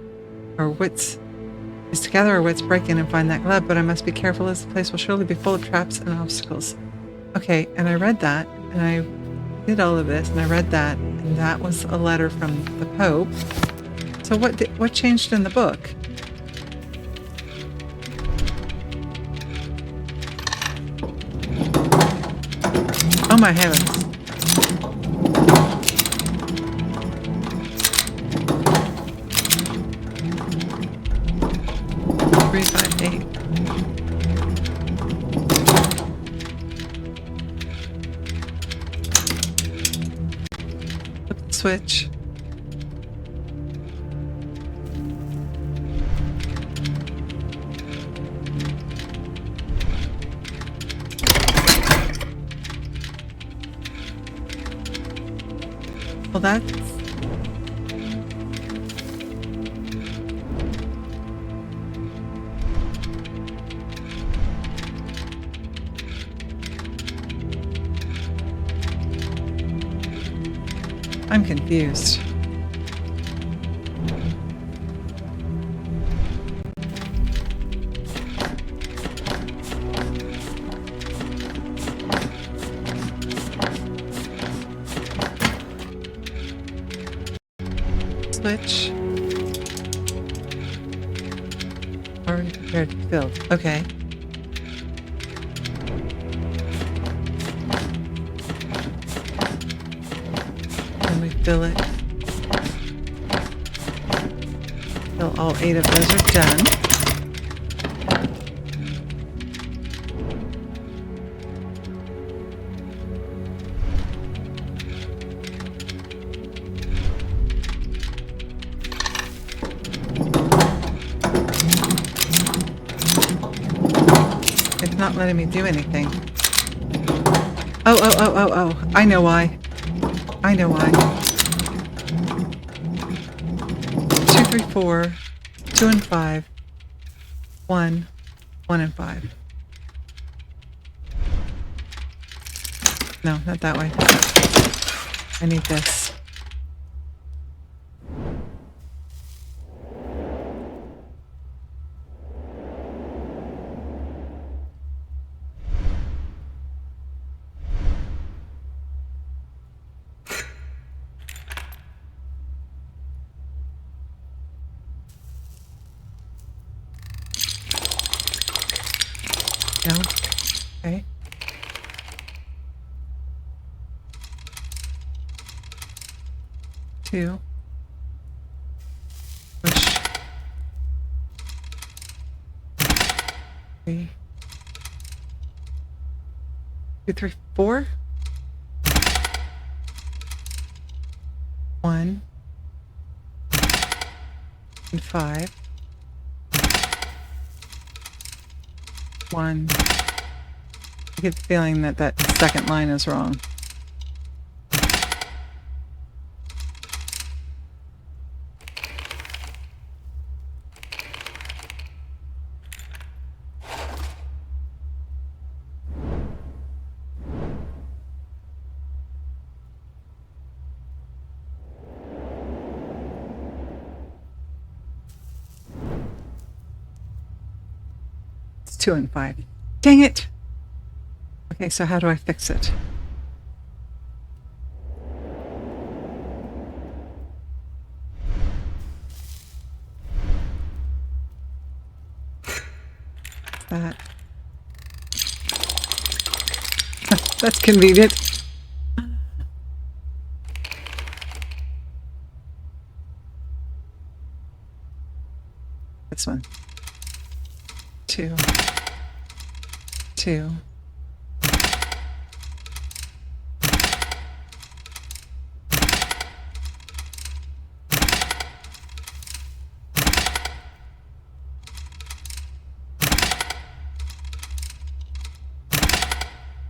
our wits is to gather our wits, break in, and find that glove, but I must be careful as the place will surely be full of traps and obstacles. Okay, and I read that, and I did all of this, and I read that, and that was a letter from the Pope. So what changed in the book? Oh my heavens. Three, 5, 8. Flip the switch. Well, that's... I'm confused. Switch. Already prepared to fill. Okay. And we fill it. Till all 8 of those are done. It's not letting me do anything. Oh. I know why. 2, 3, 4, 2 and 5, 1, 1 and 5. No, not that way. I need this. No? Okay. Two. Push. Three. 2, 3, 4. 1. And 5. 1. I get the feeling that that second line is wrong. It's 2 and 5. Dang it! Okay, so how do I fix it? That. That's convenient. This one. 2. 2.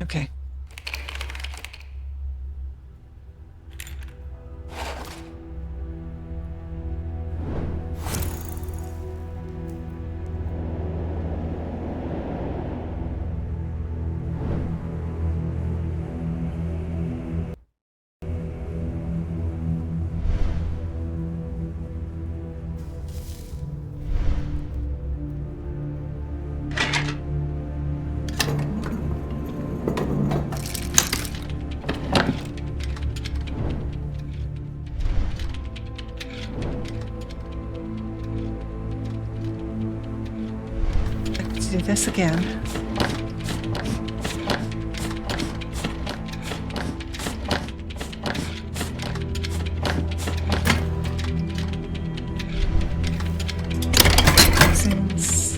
Okay. Let's do this again. Since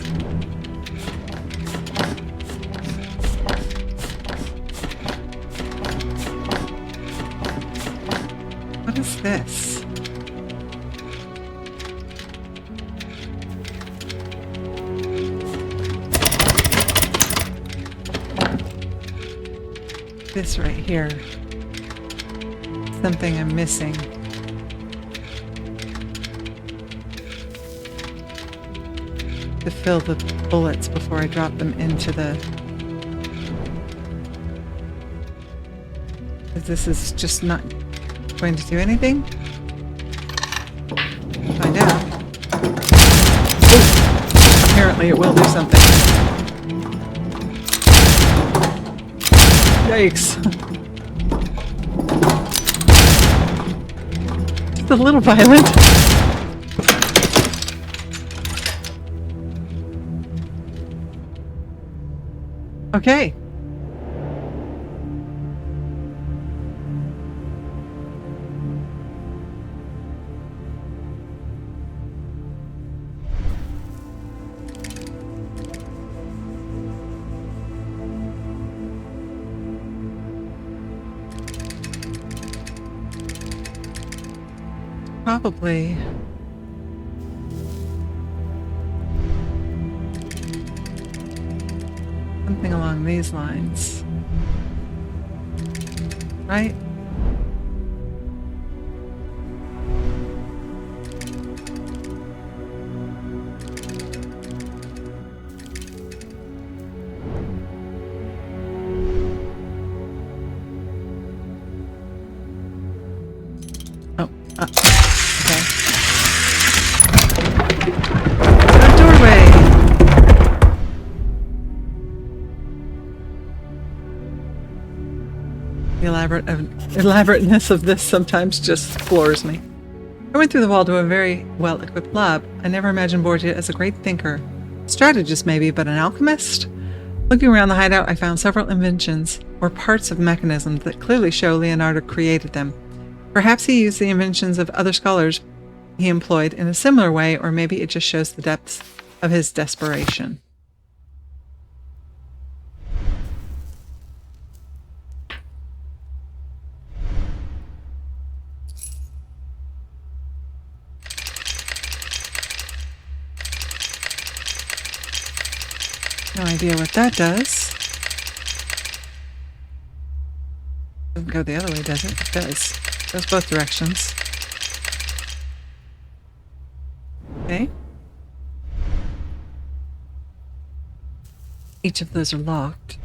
what is this? This right here. Something I'm missing. To fill the bullets before I drop them into the... This is just not going to do anything? Find out. Ooh. Apparently it will do something. Yikes. Just a little violent. Okay. Probably. Something along these lines. Right? Oh, okay. A doorway! The elaborateness of this sometimes just floors me. I went through the wall to a very well-equipped lab. I never imagined Borgia as a great thinker. Strategist maybe, but an alchemist? Looking around the hideout, I found several inventions or parts of mechanisms that clearly show Leonardo created them. Perhaps he used the inventions of other scholars he employed in a similar way, or maybe it just shows the depths of his desperation. No idea what that does. Doesn't go the other way, does it? It does. It goes both directions. Okay. Each of those are locked.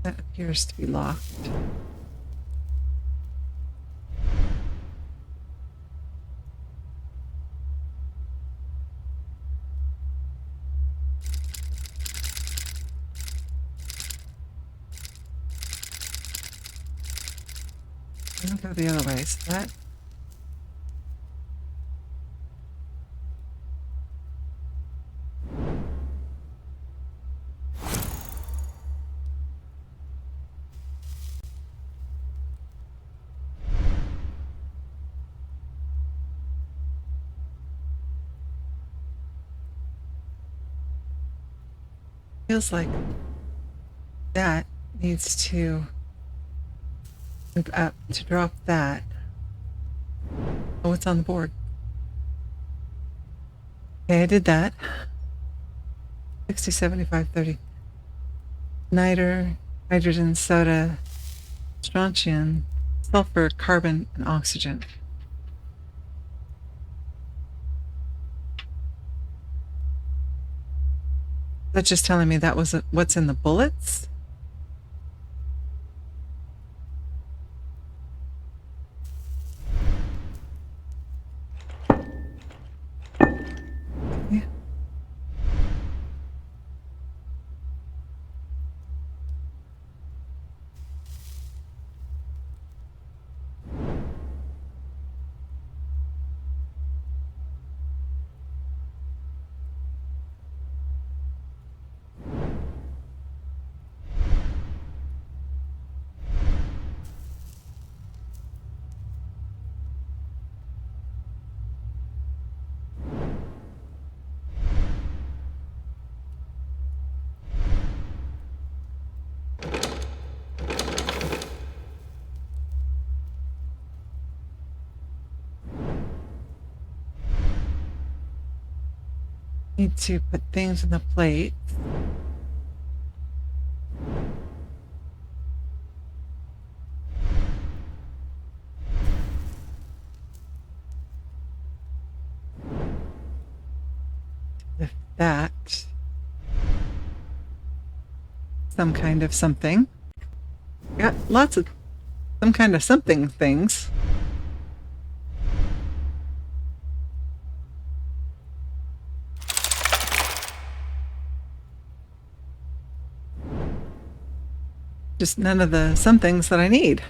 That appears to be locked. I'm gonna go the other way. So that feels like that needs to move up to drop that. Oh, it's on the board. Okay, I did that. 60, 75, 30. Niter, hydrogen, soda, strontium, sulfur, carbon, and oxygen. That's just telling me that was what's in the bullets? Yeah. Need to put things in the plate. Lift that. Some kind of something. Got lots of some kind of something things. Just none of the some things that I need.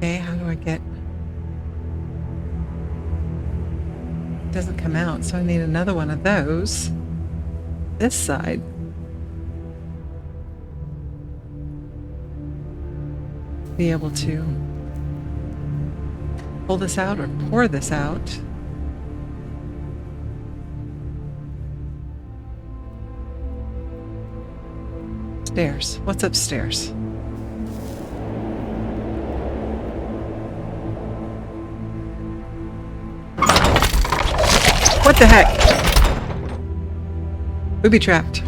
Okay, how do I get... It doesn't come out, so I need another one of those. This side. Be able to pull this out or pour this out. Stairs. What's upstairs? the heck? Booby trapped.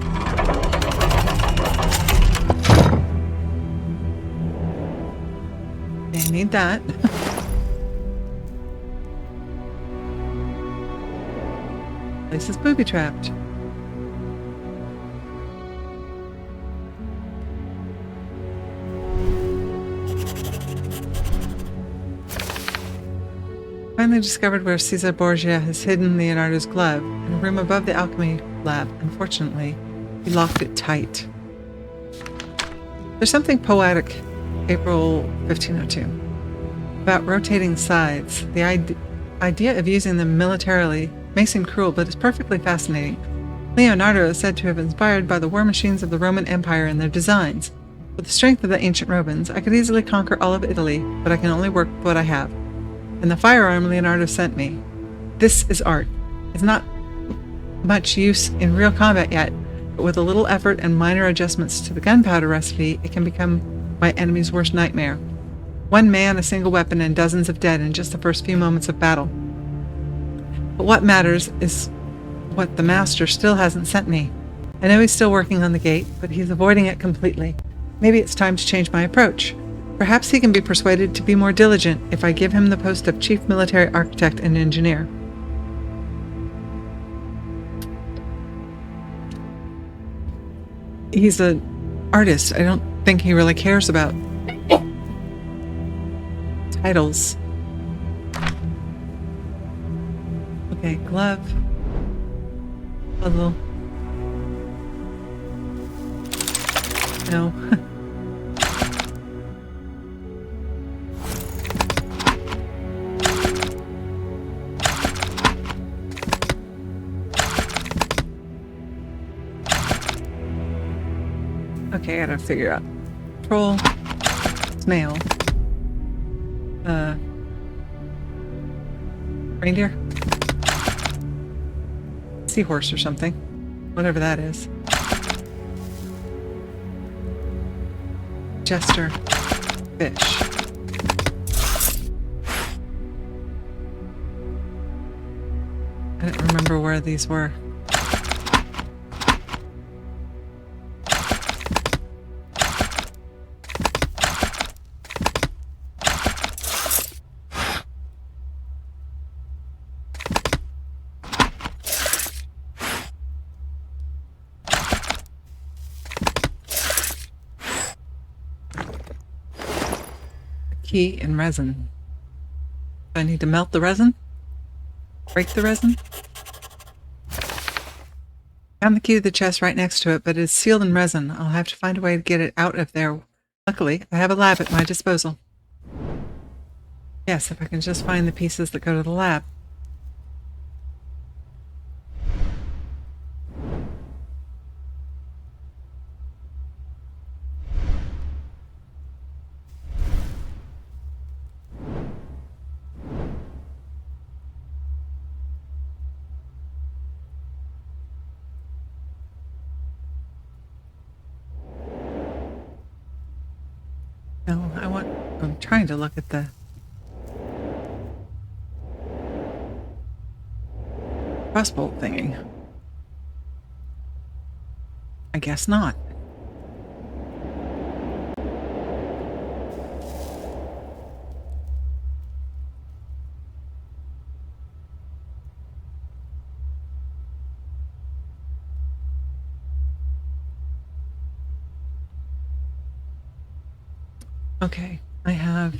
Okay, I need that. Place is booby trapped. Finally discovered where Cesar Borgia has hidden Leonardo's glove in a room above the alchemy lab. Unfortunately, he locked it tight. There's something poetic, April 1502, about rotating sides. The idea of using them militarily may seem cruel, but it's perfectly fascinating. Leonardo is said to have inspired by the war machines of the Roman Empire and their designs. With the strength of the ancient Romans, I could easily conquer all of Italy, but I can only work with what I have. And the firearm Leonardo sent me. This is art. It's not much use in real combat yet, but with a little effort and minor adjustments to the gunpowder recipe, it can become my enemy's worst nightmare. One man, a single weapon, and dozens of dead in just the first few moments of battle. But what matters is what the master still hasn't sent me. I know he's still working on the gate, but he's avoiding it completely. Maybe it's time to change my approach. Perhaps he can be persuaded to be more diligent if I give him the post of chief military architect and engineer. He's an artist. I don't think he really cares about titles. Okay, glove. Puzzle. No. Okay, I gotta figure out. Troll. Snail. Reindeer? Seahorse or something. Whatever that is. Jester. Fish. I don't remember where these were. Key and resin. Do I need to melt the resin? Break the resin? Found the key to the chest right next to it, but it's sealed in resin. I'll have to find a way to get it out of there. Luckily, I have a lab at my disposal. Yes, if I can just find the pieces that go to the lab. No, I'm trying to look at the crossbolt thingy. I guess not. Okay, I have...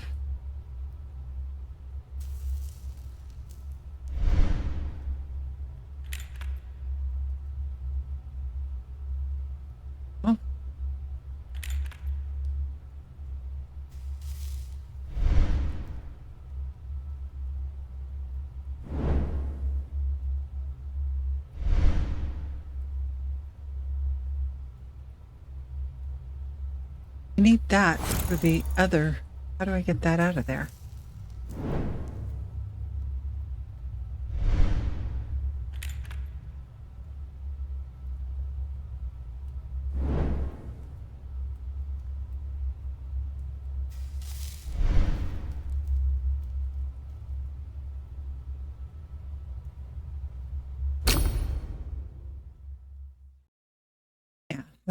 Oh. I need that for the other... How do I get that out of there?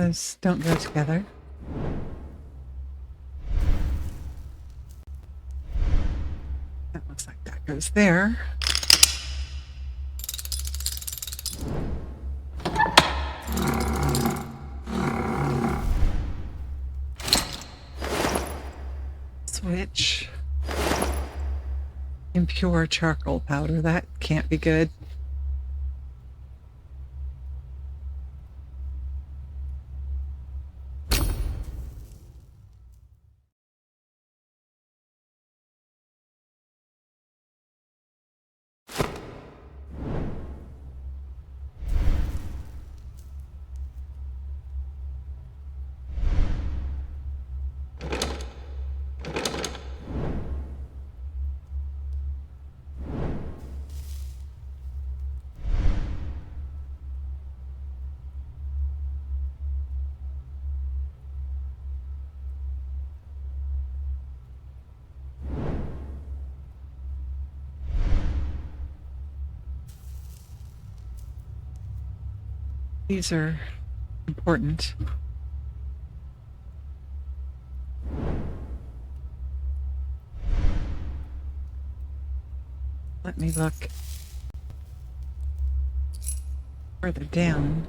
Those don't go together. That looks like that goes there. Switch. Impure charcoal powder. That can't be good. These are important. Let me look further down.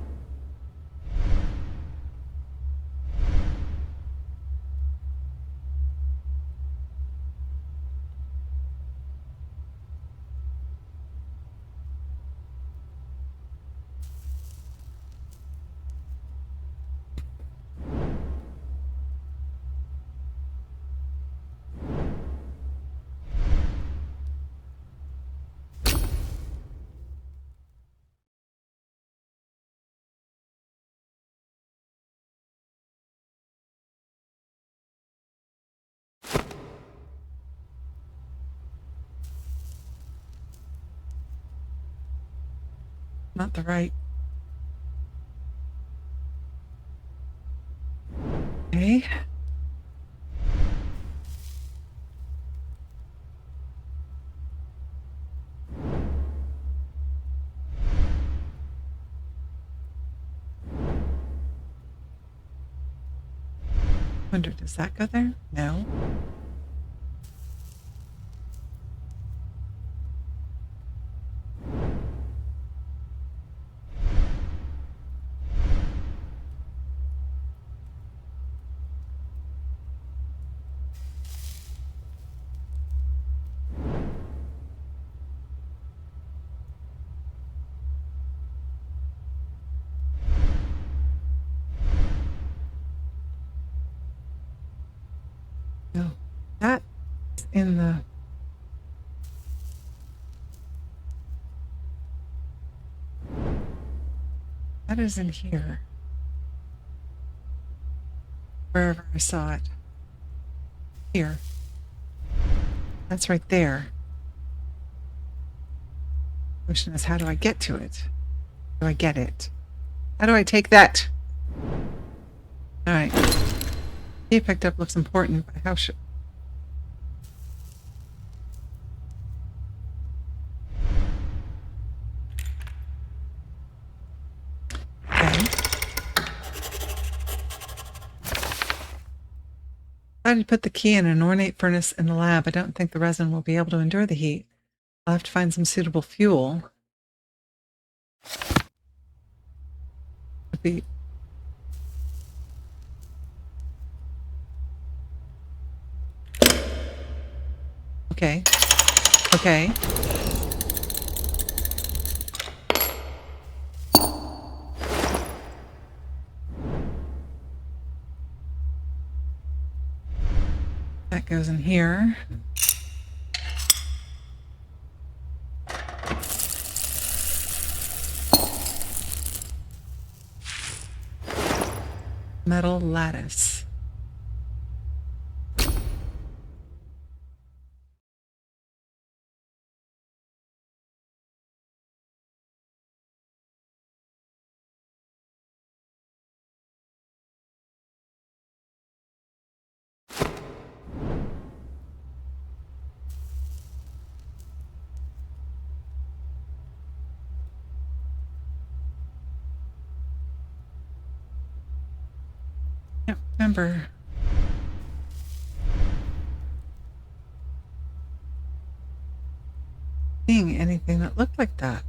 Not the right. Okay. Wonder, does that go there? No. No. That's in the... That is in here. Wherever I saw it. Here. That's right there. Question is, how do I get to it? Do I get it? How do I take that? Alright. Key picked up looks important, but how should... Okay. I decided to put the key in an ornate furnace in the lab. I don't think the resin will be able to endure the heat. I'll have to find some suitable fuel. Would be... Okay. Okay. That goes in here. Metal lattice. can't remember. Seeing anything that looked like that.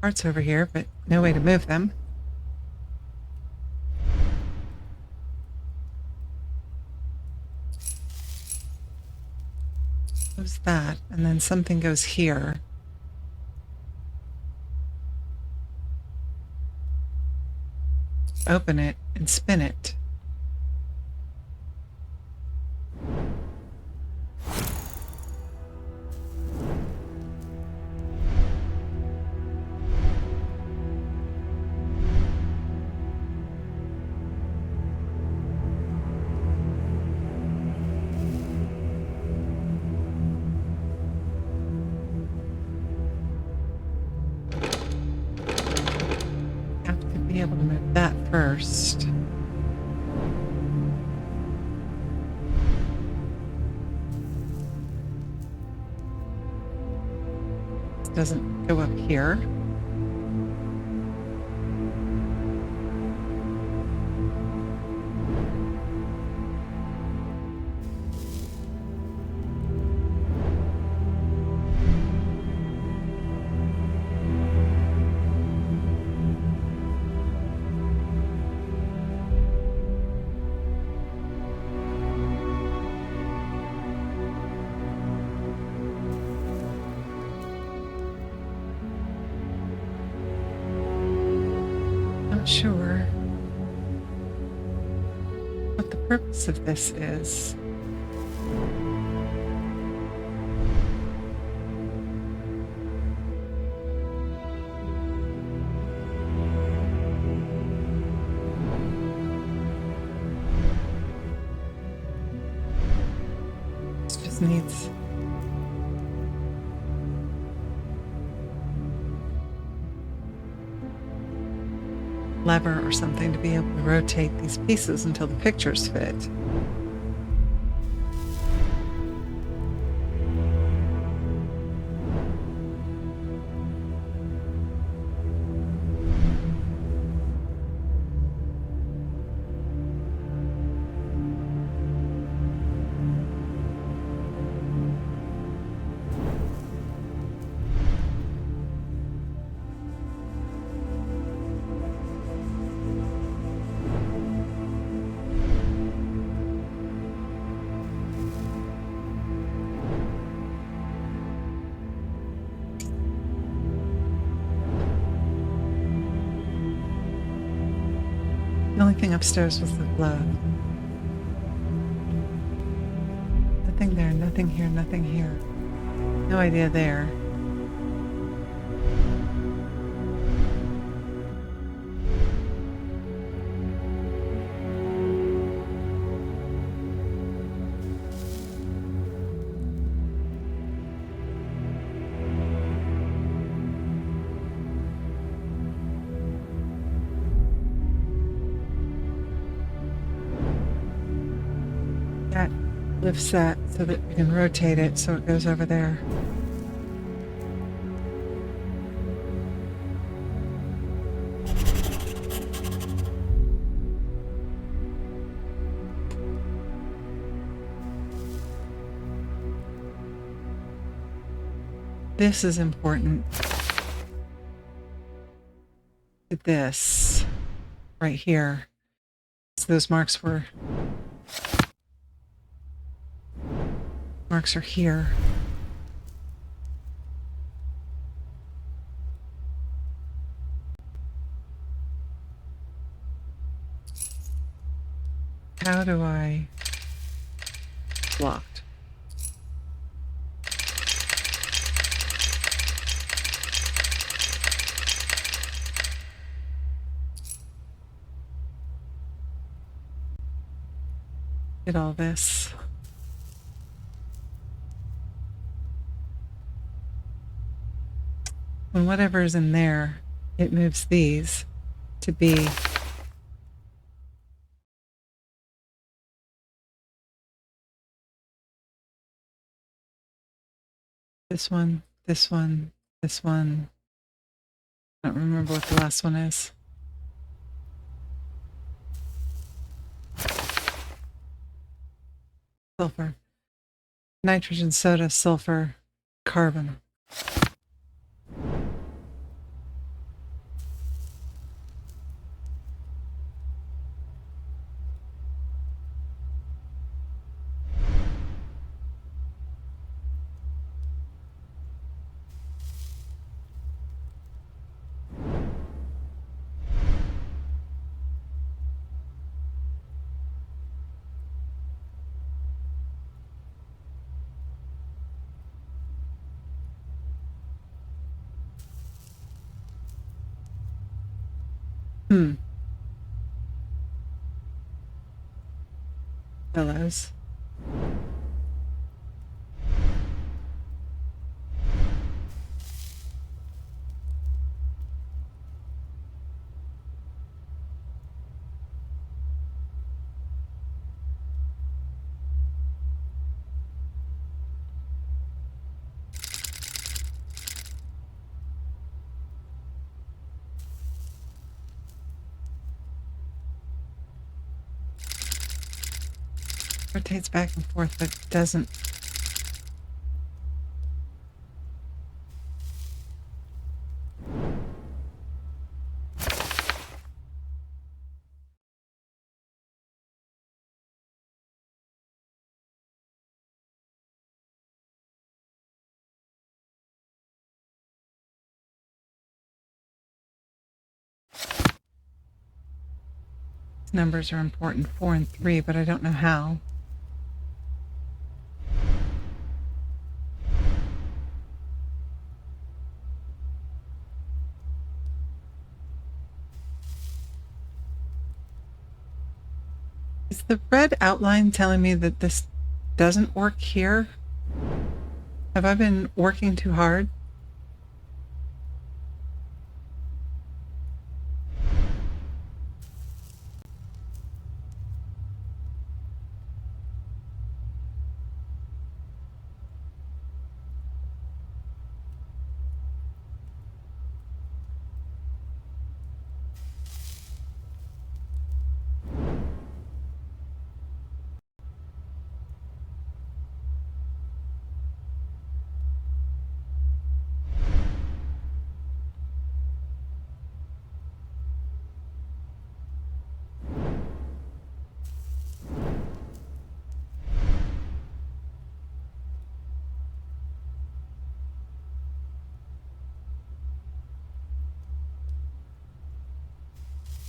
Parts over here, but no way to move them. What's that? And then something goes here. Open it and spin it. Have to be able to move that first. This doesn't go up here. Not sure what the purpose of this is. This just needs lever or something to be able to rotate these pieces until the pictures fit. The only thing upstairs was the glove. Nothing there, nothing here, nothing here. No idea there. That lifts that so that we can rotate it so it goes over there. This is important. This right here. So those marks are here. How do I blocked? Did all this. When whatever is in there, it moves these to be This one, this one, this one. I don't remember what the last one is. Sulfur. Nitrogen, soda, sulfur, carbon. Pillows. Rotates back and forth, but doesn't. These numbers are important, 4 and 3, but I don't know how. Is the red outline telling me that this doesn't work here? Have I been working too hard?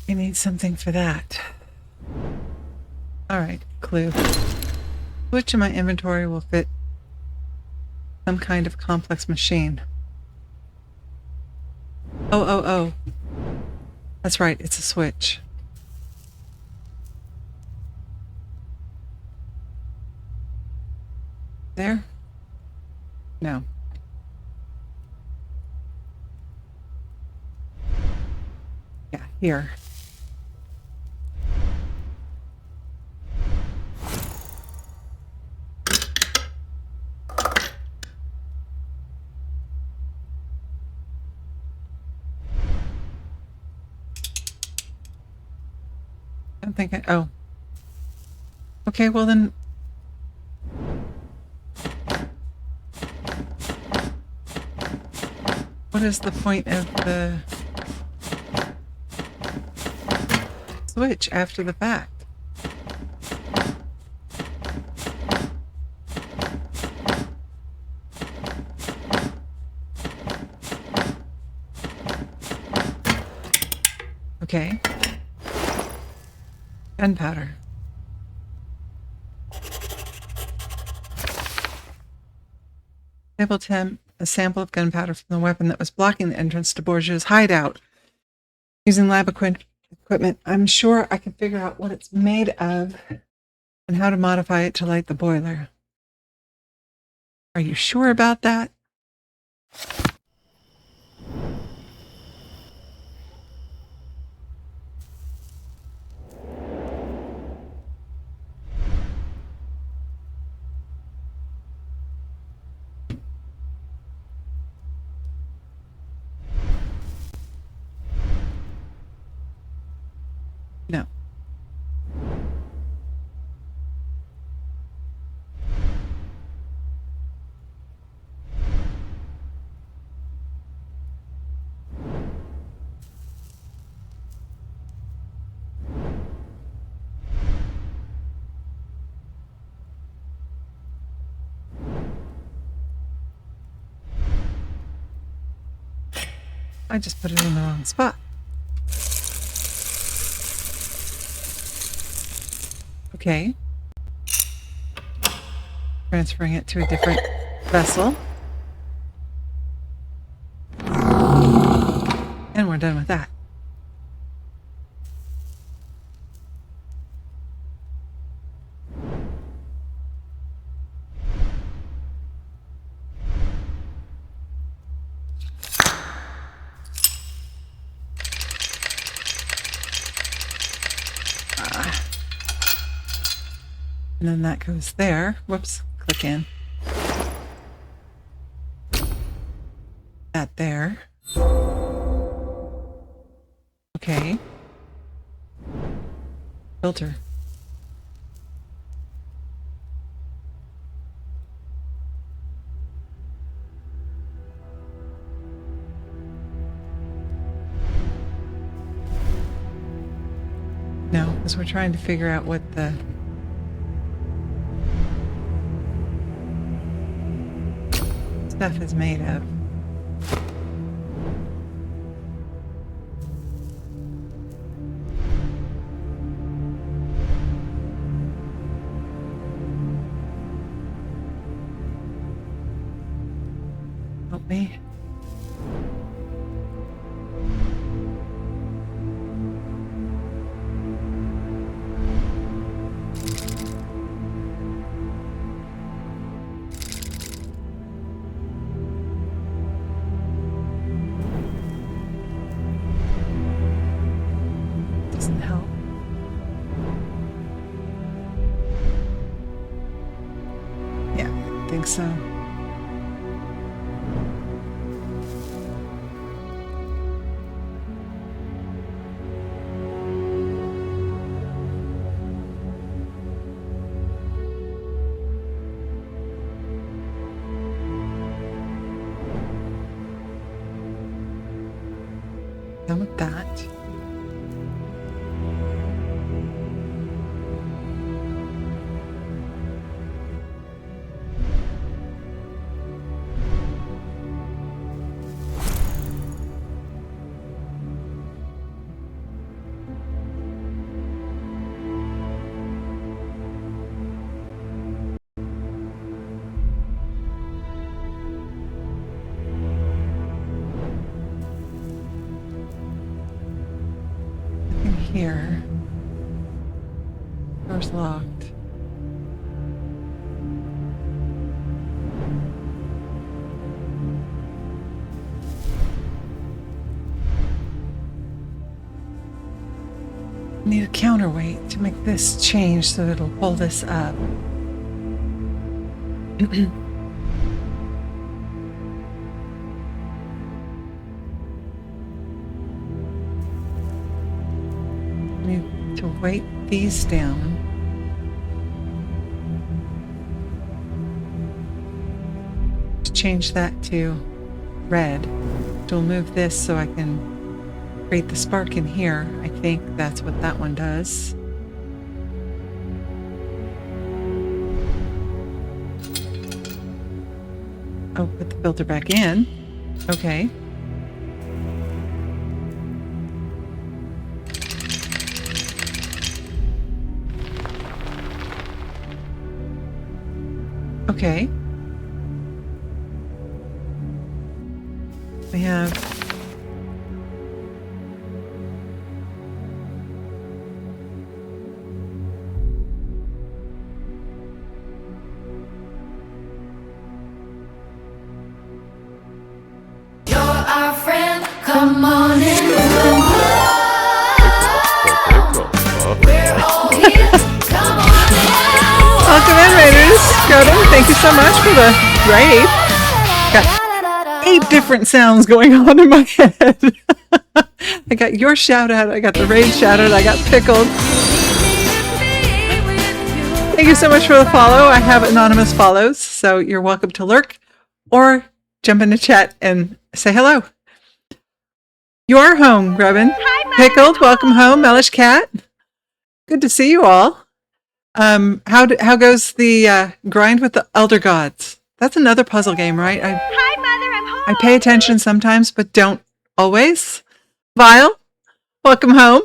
I need something for that. All right, clue. Which in my inventory will fit some kind of complex machine? Oh. That's right, it's a switch. There? No. Yeah, here. I don't think oh. Okay, well then. What is the point of the switch after the fact? Okay. Gunpowder. Table 10, a sample of gunpowder from the weapon that was blocking the entrance to Borgia's hideout. Using lab equipment, I'm sure I can figure out what it's made of and how to modify it to light the boiler. Are you sure about that? I just put it in the wrong spot. Okay. Transferring it to a different vessel. And we're done with that. And then that goes there. Whoops, click in. That there. Okay. Filter. No, because we're trying to figure out what the stuff is made of. Help me. Doesn't help. Yeah, I think so. Done with that. Here. Door's locked. Need a counterweight to make this change so it'll pull this up. Need to weight these down. To change that to red. To move this so I can create the spark in here. I think that's what that one does. Oh, put the filter back in. Okay. Okay. We have You're our friend, come on in. We're all here, come on in. welcome in, Raiders. Scrotum, thank you so much for the raid. Got 8 different sounds going on in my head. I got your shout out, I got the raid shout out, I got pickled. Thank you so much for the follow. I have anonymous follows, so you're welcome to lurk or jump into chat and say hello. You are home, Grubbin. Pickled, welcome home. Mellish Cat. Good to see you all. How goes the grind with the Elder Gods? That's another puzzle game, right? Hi, Mother, I'm home. I pay attention sometimes, but don't always. Vile, welcome home.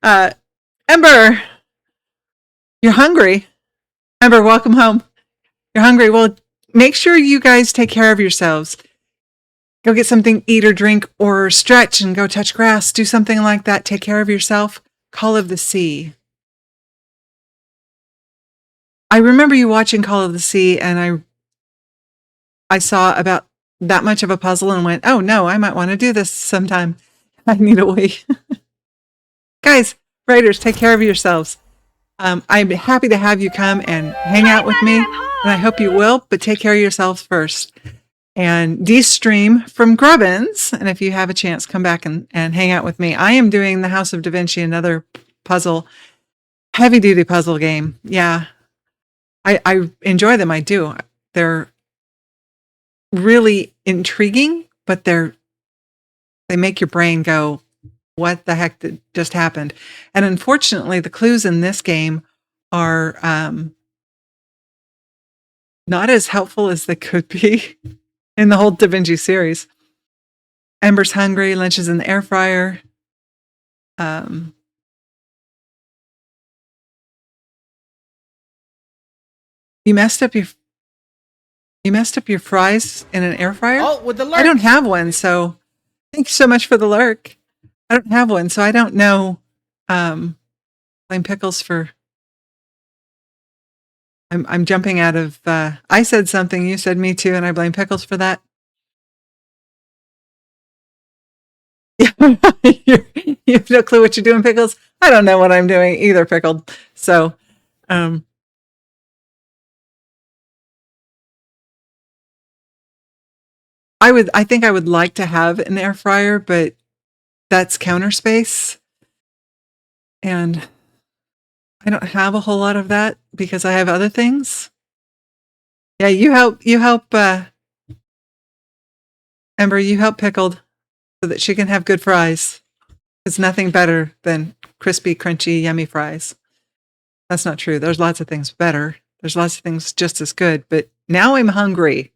Ember, you're hungry. Ember, welcome home. You're hungry. Well, make sure you guys take care of yourselves. Go get something to eat or drink, or stretch and go touch grass. Do something like that. Take care of yourself. Call of the Sea. I remember you watching Call of the Sea, and I saw about that much of a puzzle and went, oh no, I might want to do this sometime. I need a way. Guys, writers, take care of yourselves. I'm happy to have you come and hang out with me, and I hope you will, but take care of yourselves first. And de-stream from Grubbins, and if you have a chance, come back and hang out with me. I am doing the House of DaVinci, another puzzle, heavy-duty puzzle game. Yeah, I enjoy them. I do. They're really intriguing, but they make your brain go, what the heck just happened? And unfortunately, the clues in this game are not as helpful as they could be in the whole DaVinci series. Ember's hungry, lunch is in the air fryer. You messed up your fries in an air fryer? Oh, with the lurk. I don't have one, so thank you so much for the lurk. I don't have one, so I don't know. Blame Pickles for. I'm jumping out of. I said something, you said me too, and I blame Pickles for that. You have no clue what you're doing, Pickles. I don't know what I'm doing either, Pickled. So, I think I would like to have an air fryer, but that's counter space, and I don't have a whole lot of that because I have other things. Yeah, you help, Ember, you help Pickled so that she can have good fries. It's nothing better than crispy, crunchy, yummy fries. That's not true. There's lots of things better. There's lots of things just as good, but now I'm hungry.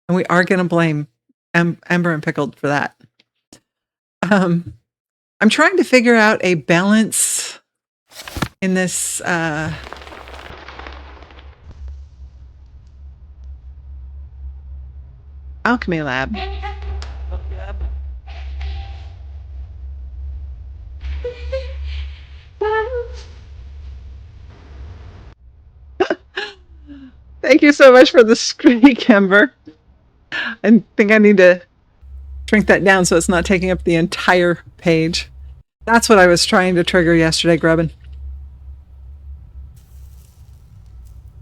And we are going to blame Ember and Pickled for that. I'm trying to figure out a balance in this alchemy lab. Thank you so much for the squeak, Ember. I think I need to shrink that down so it's not taking up the entire page. That's what I was trying to trigger yesterday, Grubbin.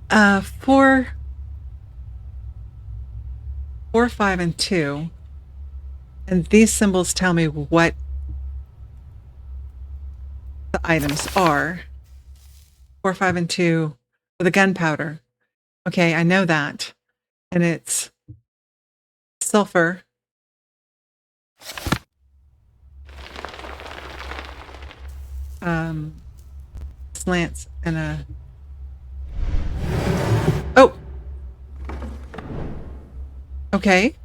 4, 5, and 2. And these symbols tell me what the items are. 4, 5, and 2 for the gunpowder. Okay, I know that. And it's sulfur. Slants and a... Oh! Okay.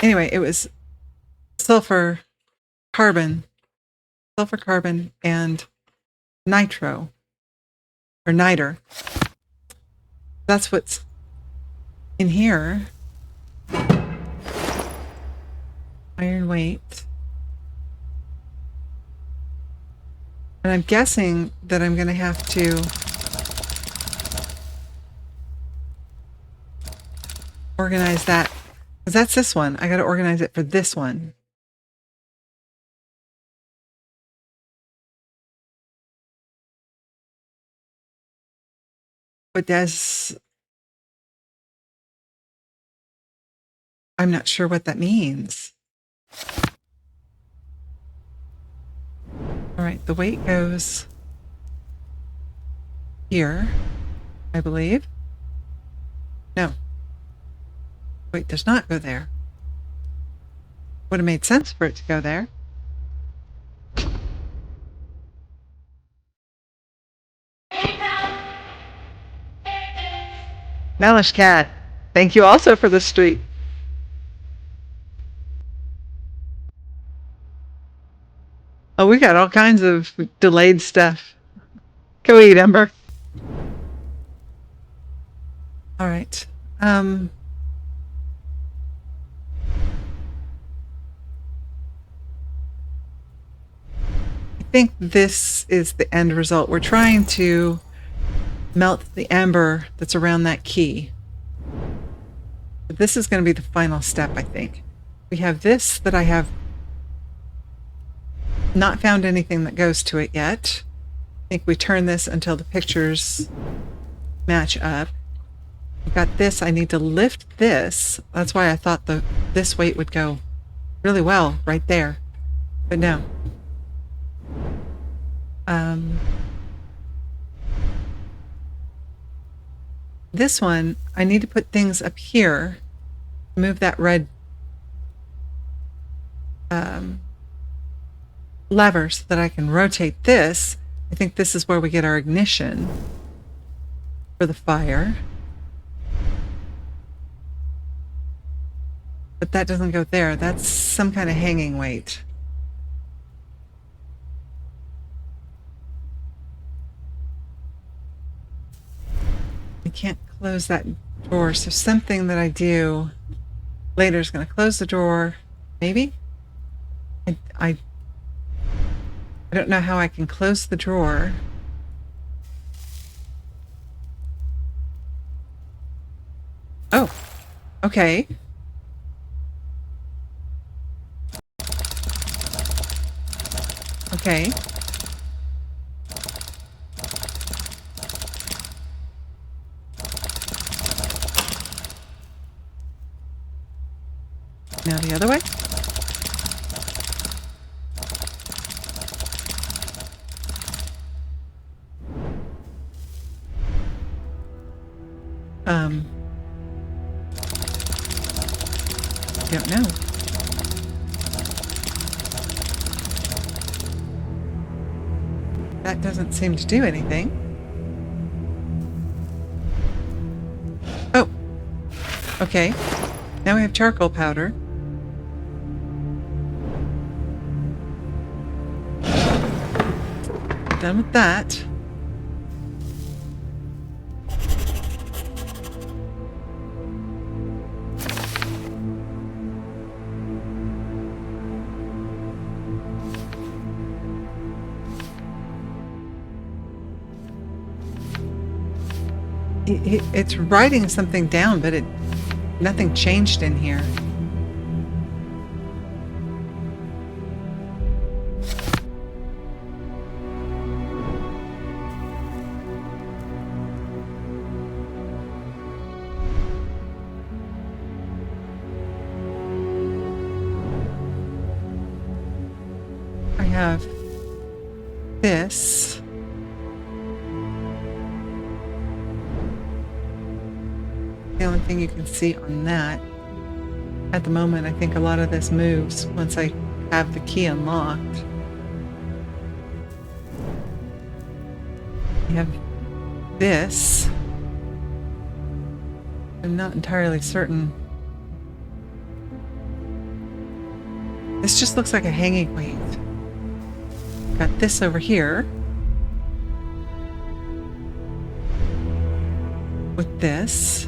Anyway, it was sulfur, carbon, and nitro, or niter. That's what's in here. Iron weight. And I'm guessing that I'm going to have to organize that. Because that's this one. I got to organize it for this one. But I'm not sure what that means. All right, the weight goes here, I believe. No. Weight does not go there. Would have made sense for it to go there. Mellish Cat, thank you also for the street. Oh, we got all kinds of delayed stuff. Go eat, Ember. All right. I think this is the end result. We're trying to melt the amber that's around that key. But this is going to be the final step, I think. We have this that I have not found anything that goes to it yet. I think we turn this until the pictures match up. We've got this. I need to lift this. That's why I thought this weight would go really well right there. But no. This one, I need to put things up here. Move that red lever so that I can rotate this. I think this is where we get our ignition for the fire. But that doesn't go there. That's some kind of hanging weight. I can't close that door, so something that I do later is going to close the door. Maybe? I don't know how I can close the drawer. Oh, okay. Okay. Now the other way. Don't know. That doesn't seem to do anything. Oh. Okay. Now we have charcoal powder. Done with that. It's writing something down, but nothing changed in here. I have this. The only thing you can see on that. At the moment, I think a lot of this moves once I have the key unlocked. We have this. I'm not entirely certain. This just looks like a hanging weight. Got this over here. With this.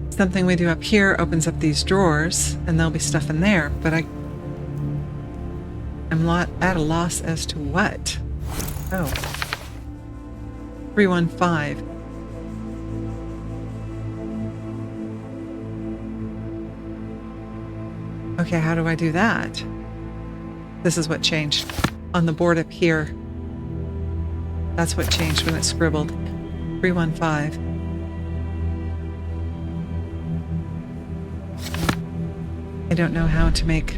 Something we do up here opens up these drawers, and there'll be stuff in there, but I'm at a loss as to what. Oh. 315. Okay, how do I do that? This is what changed on the board up here. That's what changed when it scribbled. 315. I don't know how to make...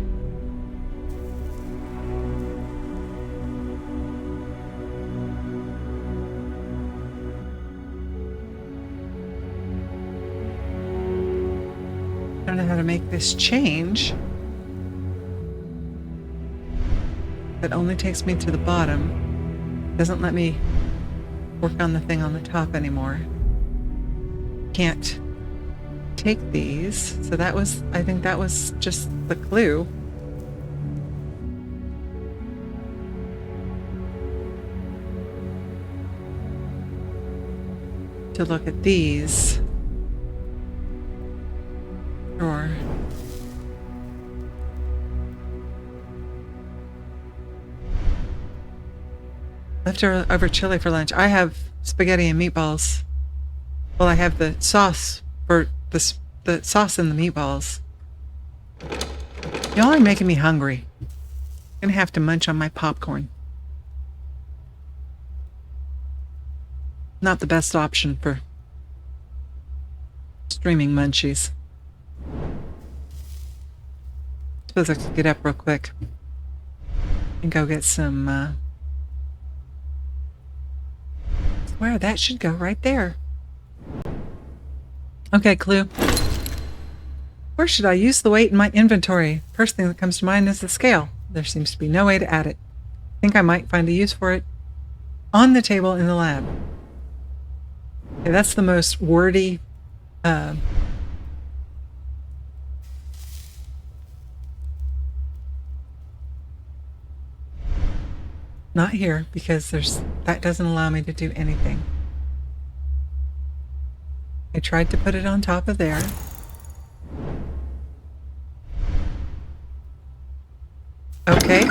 I don't know how to make this change. that only takes me to the bottom. Doesn't let me work on the thing on the top anymore. Can't take these. So that was, I think that was just the clue. To look at these. Sure. Leftover chili for lunch. I have spaghetti and meatballs. Well, I have the sauce for the sauce and the meatballs. Y'all are making me hungry. I'm gonna have to munch on my popcorn. Not the best option for streaming munchies. Suppose I could get up real quick and go get some. Where that should go right there. Okay, clue. Where should I use the weight in my inventory? First thing that comes to mind is the scale. There seems to be no way to add it. I think I might find a use for it on the table in the lab. Okay, that's the most wordy. Not here, because that doesn't allow me to do anything. I tried to put it on top of there. Okay.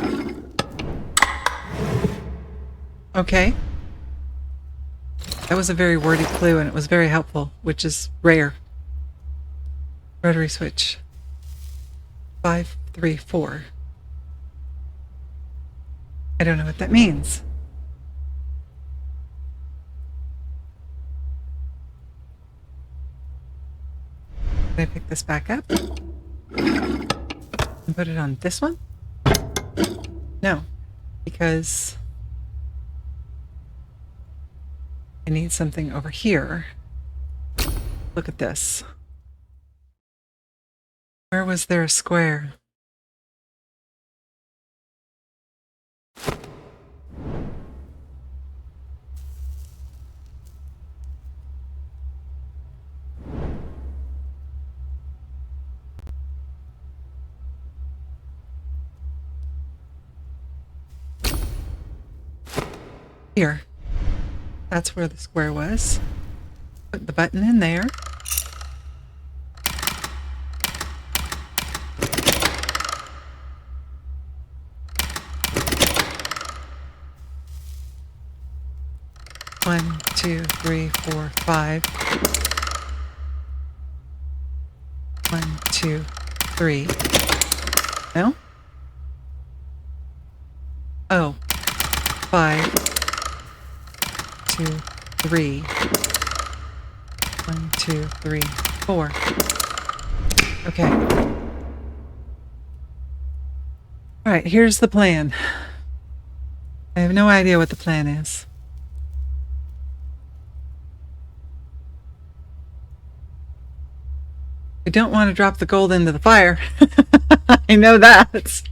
Okay. That was a very wordy clue, and it was very helpful, which is rare. Rotary switch. 5, 3, 4. I don't know what that means. Can I pick this back up? And put it on this one? No, because I need something over here. Look at this. Where was there a square? Here. That's where the square was. Put the button in there. One, 2, 3, 4, 5. 1, 2, 3. No? Oh. 5, 2, 3. 1, 2, 3, 4. Okay. All right, here's the plan. I have no idea what the plan is. I don't want to drop the gold into the fire. I know that.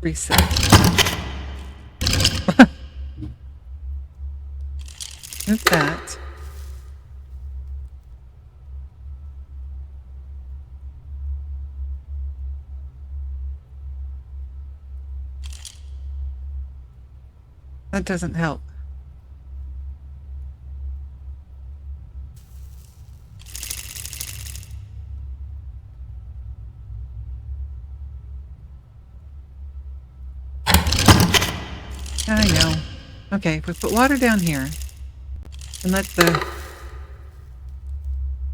Reset. Move that. That doesn't help. I know. Okay, if we put water down here and let the...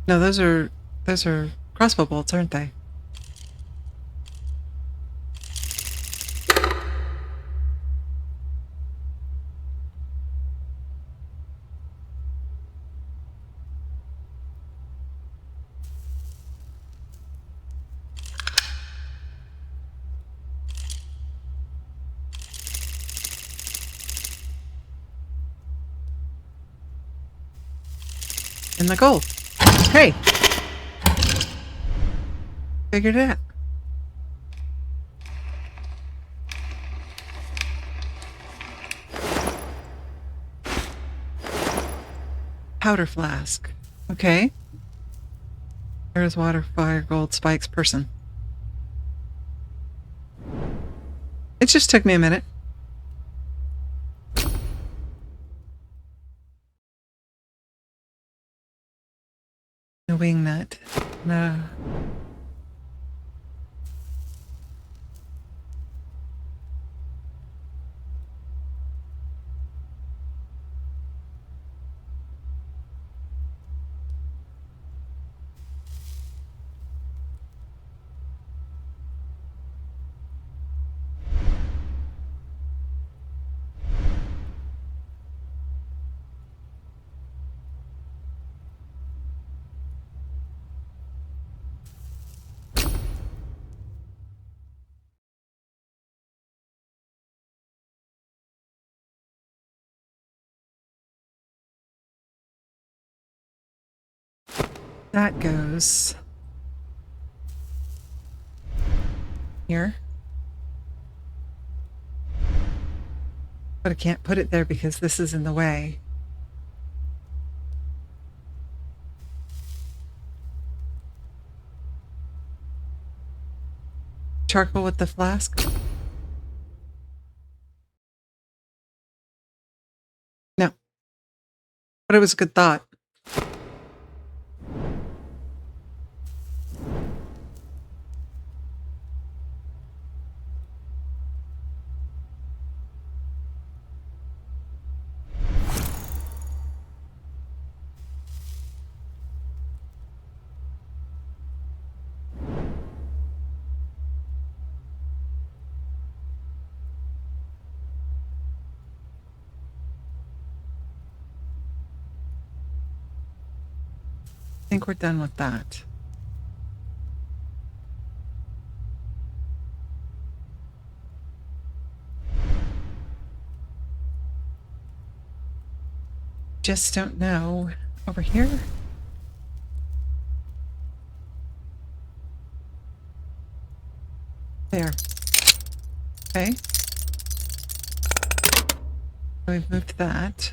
No, those are crossbow bolts, aren't they? in the gold. Hey! Figured it out. Powder flask. Okay. There's water, fire, gold, spikes, person. It just took me a minute. The wing nut. No. That goes here. But I can't put it there because this is in the way. Charcoal with the flask? No. But it was a good thought. I think we're done with that. Just don't know. Over here? There. Okay. So we've moved that.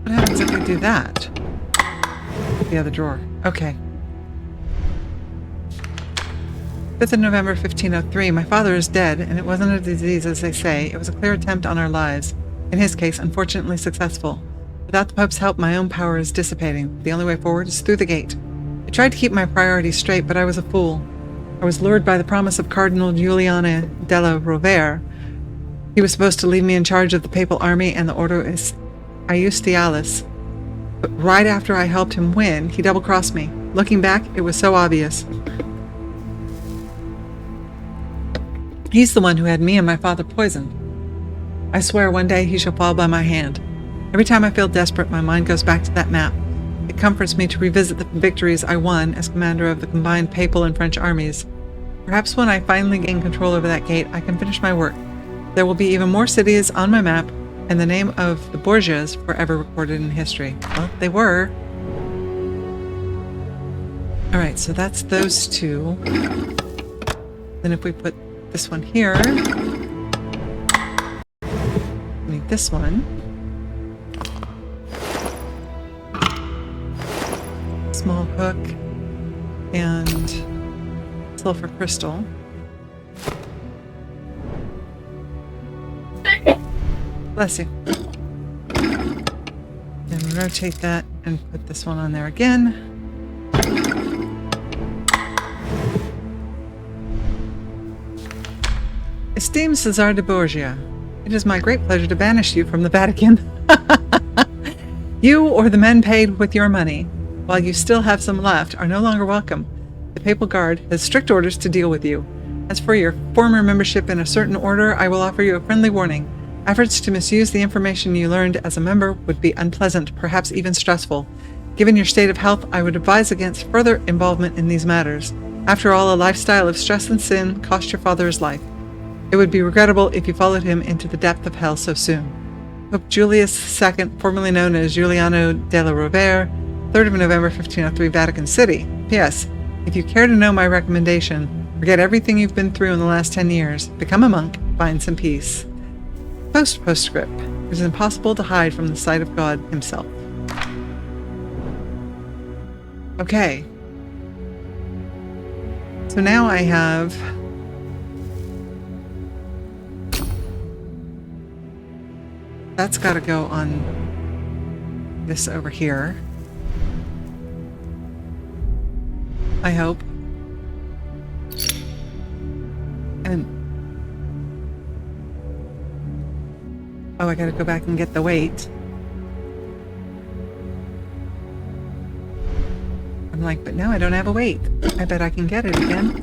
What happens if we do that? The other drawer. Okay. 5th of November, 1503. My father is dead, and it wasn't a disease, as they say. It was a clear attempt on our lives. In his case, unfortunately successful. Without the Pope's help, my own power is dissipating. The only way forward is through the gate. I tried to keep my priorities straight, but I was a fool. I was lured by the promise of Cardinal Giuliano della Rovere. He was supposed to leave me in charge of the papal army and the Ordo Iustialis. But right after I helped him win, he double-crossed me. Looking back, it was so obvious. He's the one who had me and my father poisoned. I swear one day he shall fall by my hand. Every time I feel desperate, my mind goes back to that map. It comforts me to revisit the victories I won as commander of the combined papal and French armies. Perhaps when I finally gain control over that gate, I can finish my work. There will be even more cities on my map, and the name of the Borgias forever recorded in history. Well, they were. Alright, so that's those two. Then if we put this one here, need this one. Small hook and sulfur crystal. Bless you. And rotate that and put this one on there again. Esteemed Cesar de Borgia, it is my great pleasure to banish you from the Vatican. You or the men paid with your money, while you still have some left, are no longer welcome. The Papal Guard has strict orders to deal with you. As for your former membership in a certain order, I will offer you a friendly warning. Efforts to misuse the information you learned as a member would be unpleasant, perhaps even stressful. Given your state of health, I would advise against further involvement in these matters. After all, a lifestyle of stress and sin cost your father his life. It would be regrettable if you followed him into the depth of hell so soon. Pope Julius II, formerly known as Giuliano della Rovere, 3rd of November 1503, Vatican City. P.S. If you care to know my recommendation, forget everything you've been through in the last 10 years, become a monk, find some peace. Postscript. It is impossible to hide from the sight of God himself. Okay. So now I have that's got to go on this over here. I hope. And oh, I got to go back and get the weight. I'm like, but no, I don't have a weight. I bet I can get it again.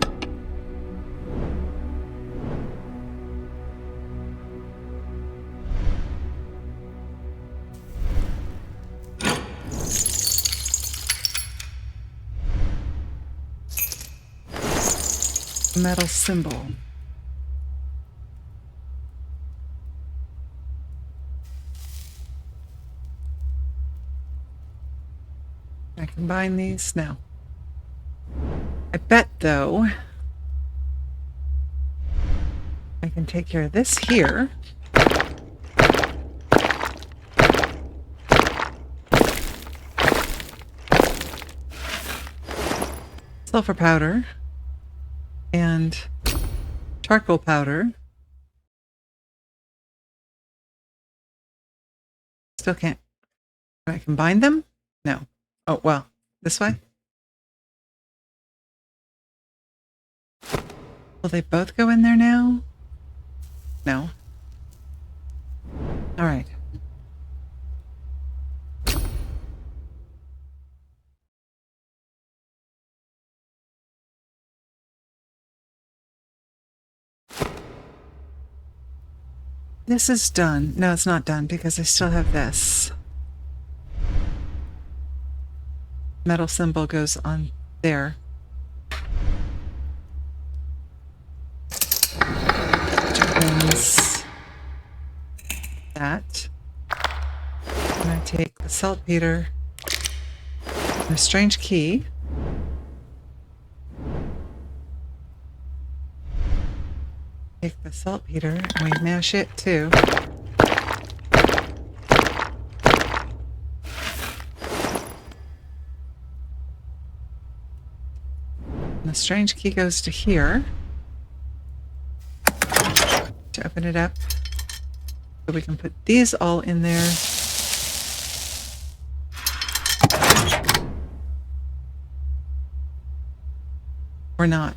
Metal symbol. Can I combine these? No. I bet, though, I can take care of this here. Sulfur powder. And charcoal powder. Still can't. Can I combine them? No. Oh, well, this way? Will they both go in there now? No. All right. This is done. No, it's not done because I still have this. Metal symbol goes on there. Which opens that. And I take the saltpeter and a strange key. Take the saltpeter and we mash it too. And the strange key goes to here to open it up. So we can put these all in there. Or not.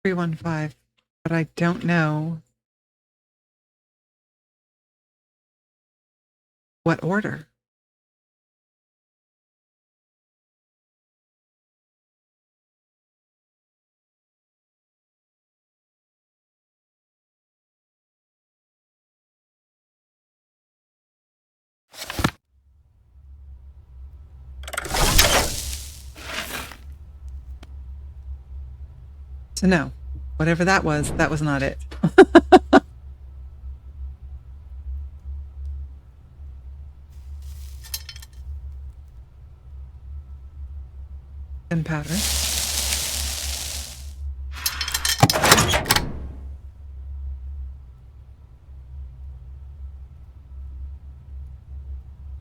$315, but I don't know what order. So no, whatever that was not it. Gunpowder.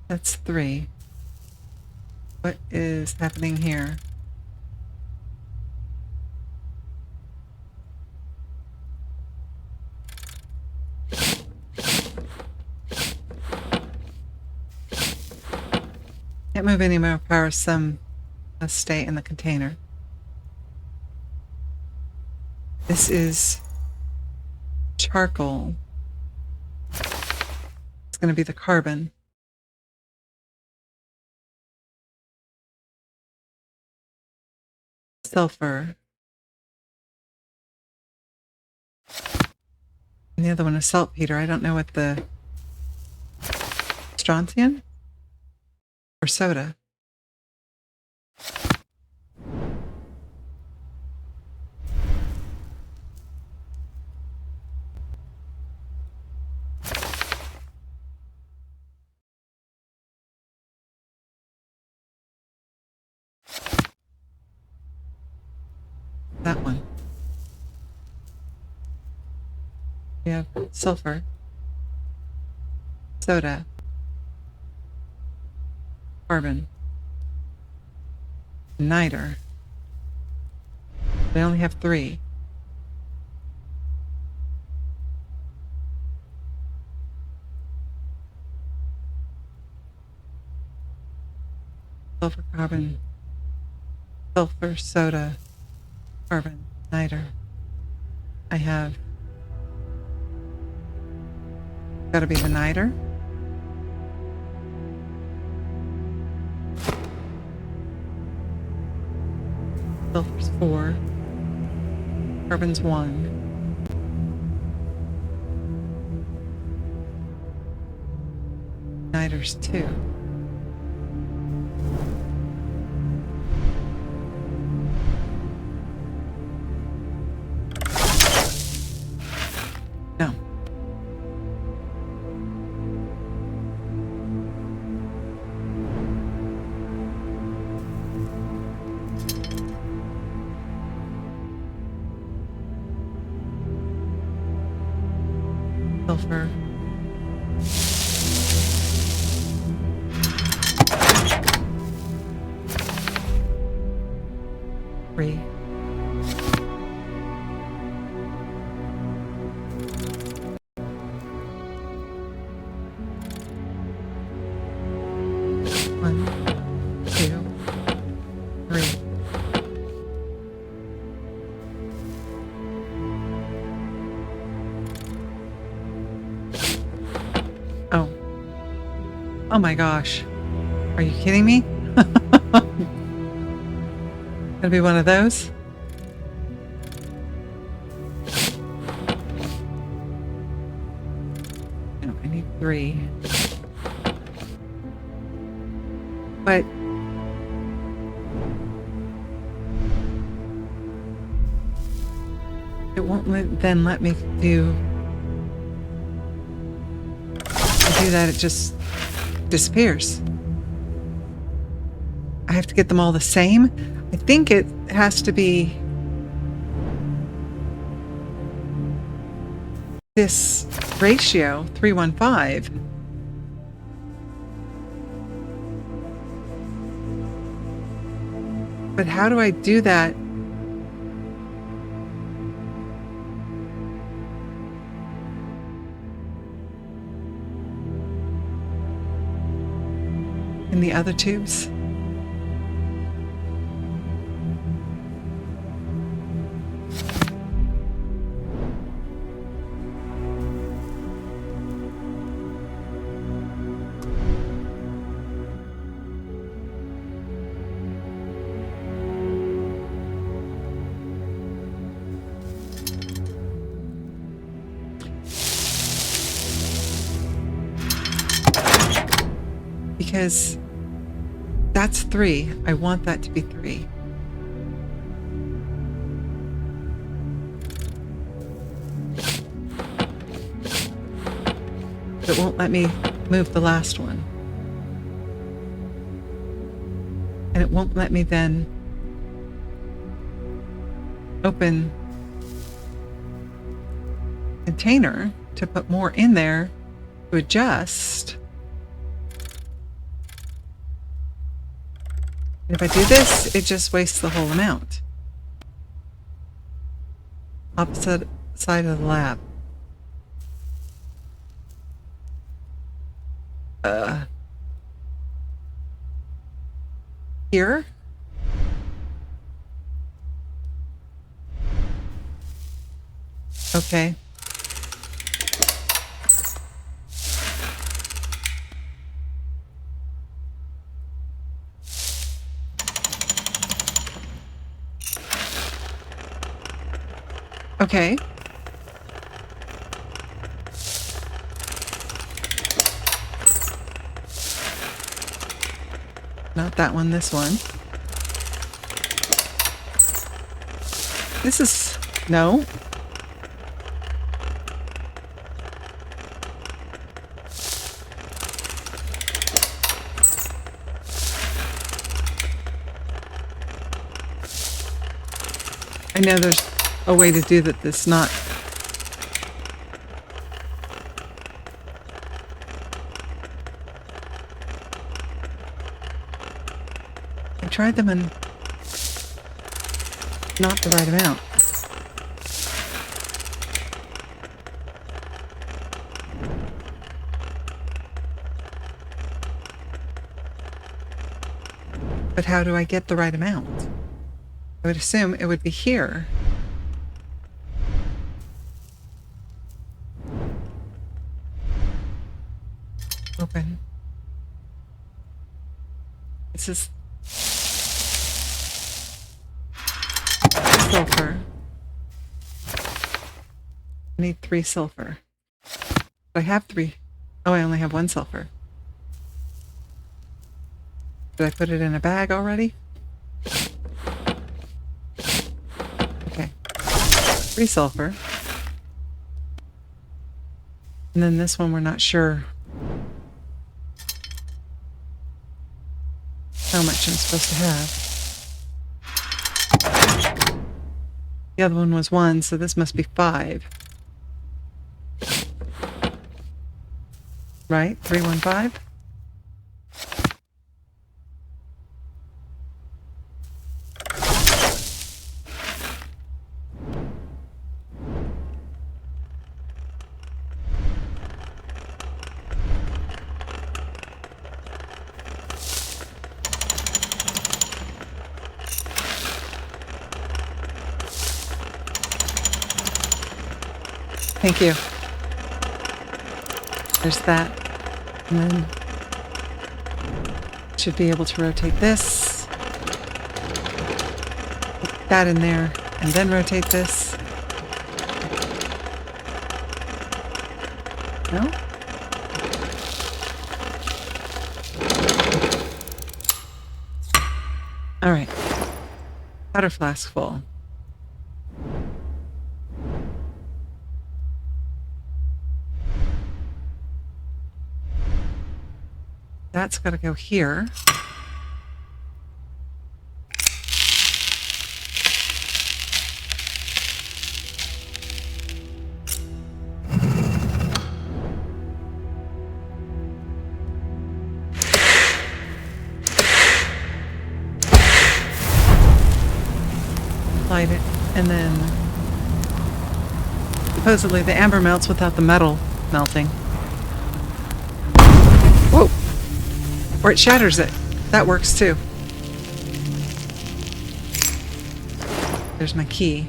That's 3. What is happening here? Can't move any more power. Some must stay in the container. This is charcoal. It's going to be the carbon. sulfur. And the other one is saltpeter. I don't know what the strontium or soda. That one. We have sulfur, soda, carbon, niter. We only have 3. Sulfur, carbon, sulfur, soda, carbon, niter. I have gotta be the niter. Sulfur's 4. Carbon's 1. Niter's 2. No. Sulfur. Three. One, 2, 3. Oh. Oh my gosh. Are you kidding me? Gonna be one of those? No, I need 3. But it won't then let me do that. It just disappears. I have to get them all the same. I think it has to be this ratio, 315. But how do I do that? In the other tubes? Because that's 3. I want that to be 3. But it won't let me move the last one. And it won't let me then open container to put more in there to adjust. If I do this, it just wastes the whole amount. Opposite side of the lab. Here? Okay. Okay. Not that one, this one. This is... no. I know there's a way to do that that's not... I tried them and not the right amount. But how do I get the right amount? I would assume it would be here. Open. This is sulfur. I need 3 sulfur. I have 3. Oh, I only have 1 sulfur. Did I put it in a bag already? Okay. 3 sulfur. And then this one we're not sure how much I'm supposed to have. The other one was 1, so this must be 5. Right? 315? Thank you. There's that. And then should be able to rotate this. Put that in there and then rotate this. No? All right. Powder flask full. That's got to go here. Light it, and then supposedly the amber melts without the metal melting. Whoa! Or it shatters it. That works too. There's my key.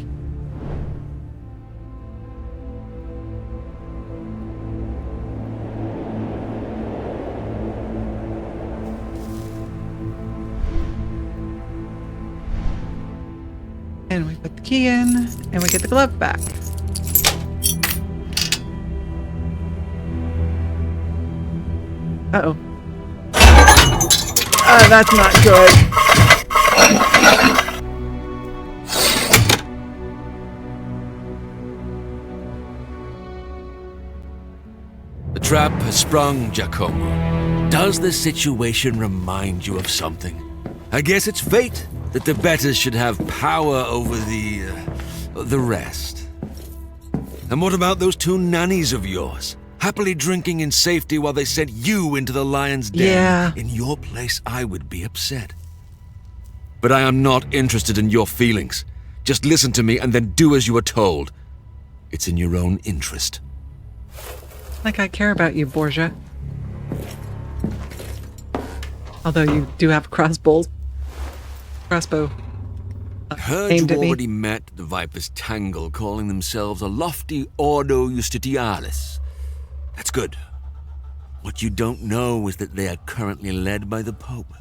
And we put the key in, and we get the glove back. Uh-oh. That's not good. The trap has sprung, Giacomo. Does the situation remind you of something? I guess it's fate that the betters should have power over the rest. And what about those 2 nannies of yours? Happily drinking in safety while they sent you into the lion's den. Yeah. In your place, I would be upset. But I am not interested in your feelings. Just listen to me and then do as you are told. It's in your own interest. Like I care about you, Borgia. Although you do have a crossbow Heard aimed you at me. already met the Viper's Tangle, calling themselves a lofty Ordo Justitialis. That's good. What you don't know is that they are currently led by the Pope.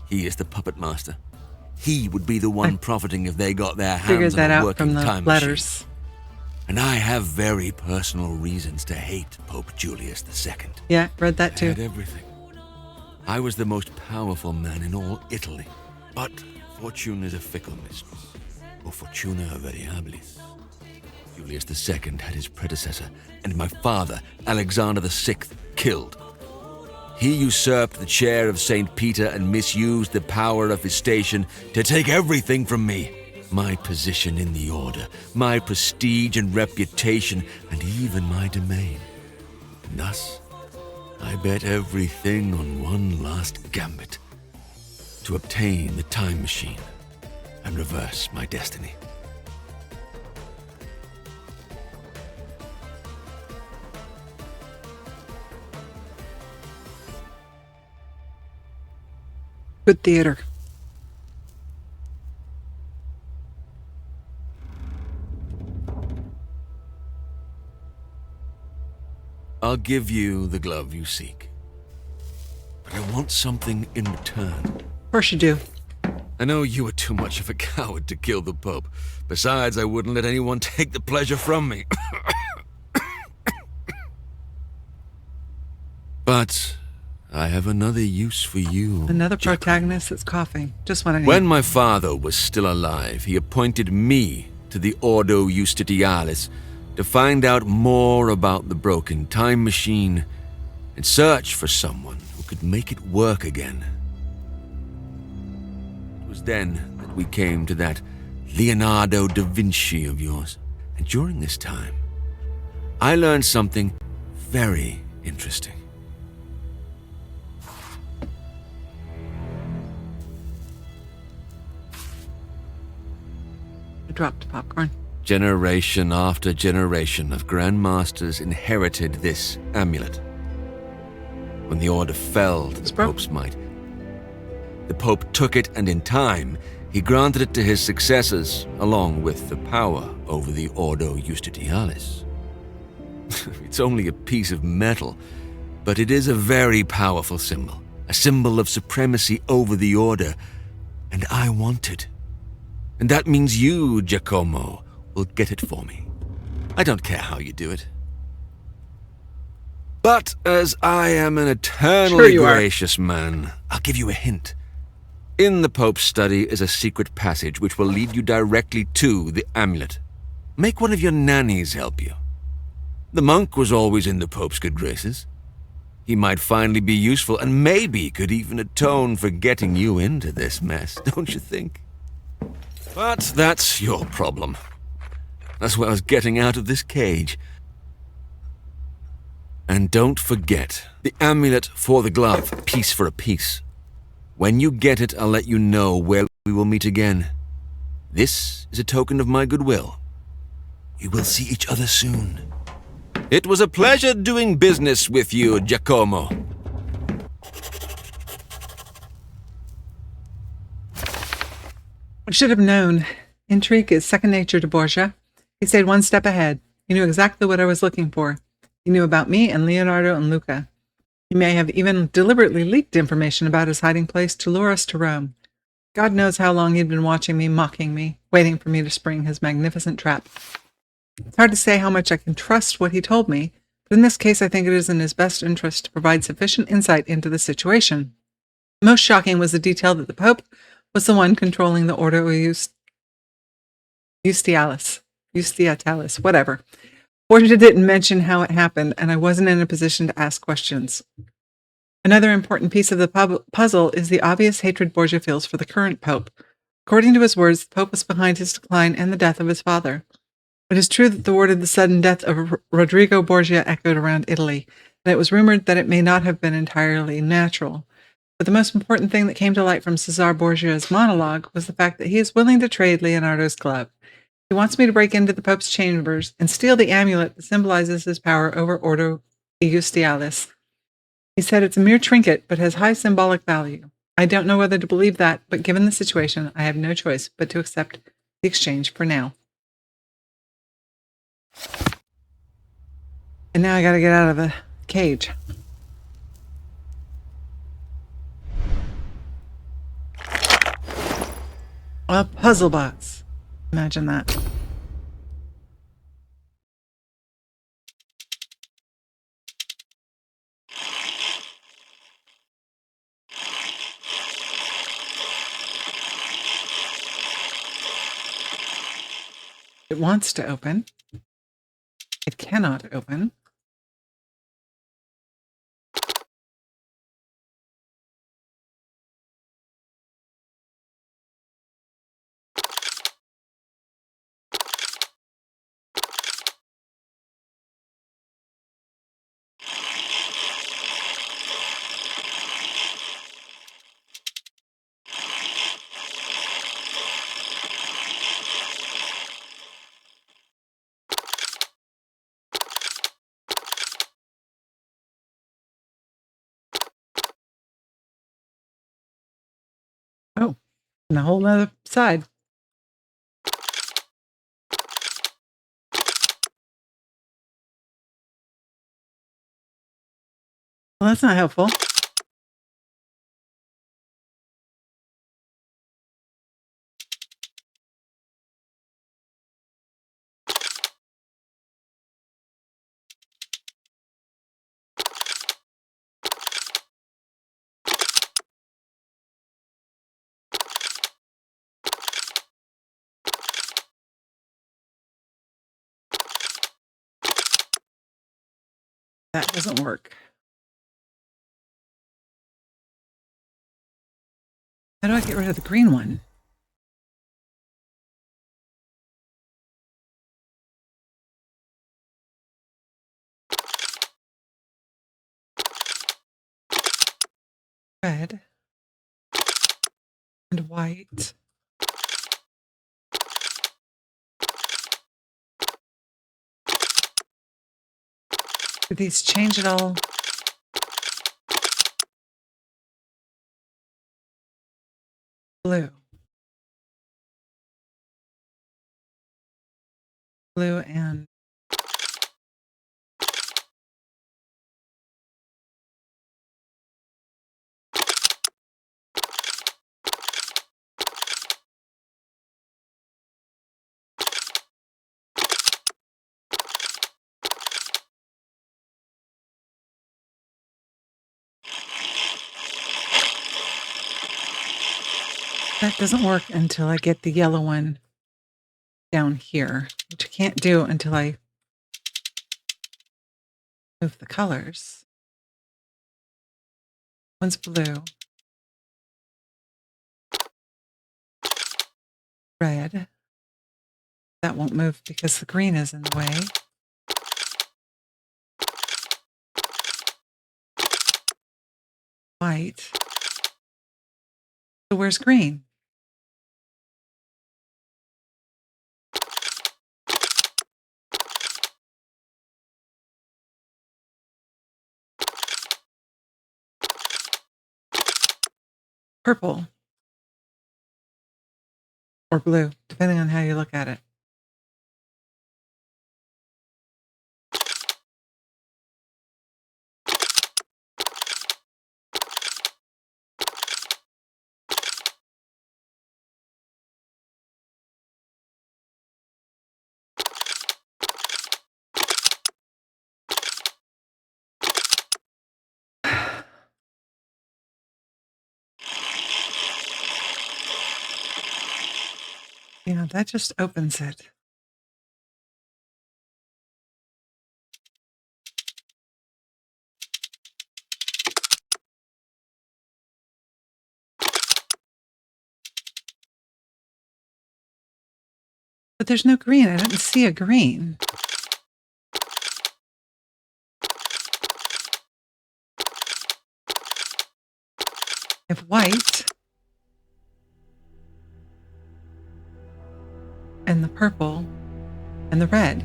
He is the puppet master. He would be the one profiting if they got their Figured hands that on a out working from the time letters. machine. And I have very personal reasons to hate Pope Julius II. Yeah, read that I too. had everything. I was the most powerful man in all Italy. But fortune is a fickle mistress. O fortuna variabilis. Julius II had his predecessor, and my father, Alexander VI, killed. He usurped the chair of St. Peter and misused the power of his station to take everything from me. My position in the order, my prestige and reputation, and even my domain. And thus, I bet everything on one last gambit. To obtain the time machine and reverse my destiny. Good theater. I'll give you the glove you seek. But I want something in return. Of course you do. I know you are too much of a coward to kill the Pope. Besides, I wouldn't let anyone take the pleasure from me. But I have another use for you. Another Giacomo. protagonist that's coughing. Just what I need. When my father was still alive, he appointed me to the Ordo Justitialis to find out more about the broken time machine and search for someone who could make it work again. It was then that we came to that Leonardo da Vinci of yours. And during this time, I learned something very interesting. I dropped popcorn. Generation after generation of grandmasters inherited this amulet. When the order fell to the Pope's might, the Pope took it, and in time, he granted it to his successors, along with the power over the Ordo Justitialis. It's only a piece of metal, but it is a very powerful symbol, a symbol of supremacy over the order, and I want it. And that means you, Giacomo, will get it for me. I don't care how you do it. But as I am an eternally gracious man, I'll give you a hint. In the Pope's study is a secret passage which will lead you directly to the amulet. Make one of your nannies help you. The monk was always in the Pope's good graces. He might finally be useful and maybe could even atone for getting you into this mess, don't you think? But that's your problem. As well as getting out of this cage. And don't forget, the amulet for the glove, piece for a piece. When you get it, I'll let you know where we will meet again. This is a token of my goodwill. We will see each other soon. It was a pleasure doing business with you, Giacomo. I should have known. Intrigue is second nature to Borgia. He stayed one step ahead. He knew exactly what I was looking for. He knew about me and Leonardo and Luca. He may have even deliberately leaked information about his hiding place to lure us to Rome. God knows how long he'd been watching me, mocking me, waiting for me to spring his magnificent trap. It's hard to say how much I can trust what he told me, but in this case I think it is in his best interest to provide sufficient insight into the situation. Most shocking was the detail that the Pope was the one controlling the Ordo Justitialis, whatever. Borgia didn't mention how it happened, and I wasn't in a position to ask questions. Another important piece of the puzzle is the obvious hatred Borgia feels for the current Pope. According to his words, the Pope was behind his decline and the death of his father. It is true that the word of the sudden death of Rodrigo Borgia echoed around Italy, and it was rumored that it may not have been entirely natural. But the most important thing that came to light from Cesar Borgia's monologue was the fact that he is willing to trade Leonardo's glove. He wants me to break into the Pope's chambers and steal the amulet that symbolizes his power over Ordo Justitialis. He said it's a mere trinket, but has high symbolic value. I don't know whether to believe that, but given the situation, I have no choice but to accept the exchange for now. And now I gotta get out of the cage. A puzzle box. Imagine that. It wants to open. It cannot open. Oh, and a whole other side. Well, that's not helpful. That doesn't work. How do I get rid of the green one? Red and white. Do these change at all? Blue. Blue and that doesn't work until I get the yellow one down here, which I can't do until I move the colors. One's blue, red. That won't move because the green is in the way. White. So where's green? Purple. Or blue, depending on how you look at it. Yeah, that just opens it. But there's no green. I didn't see a green. If white and the purple and the red.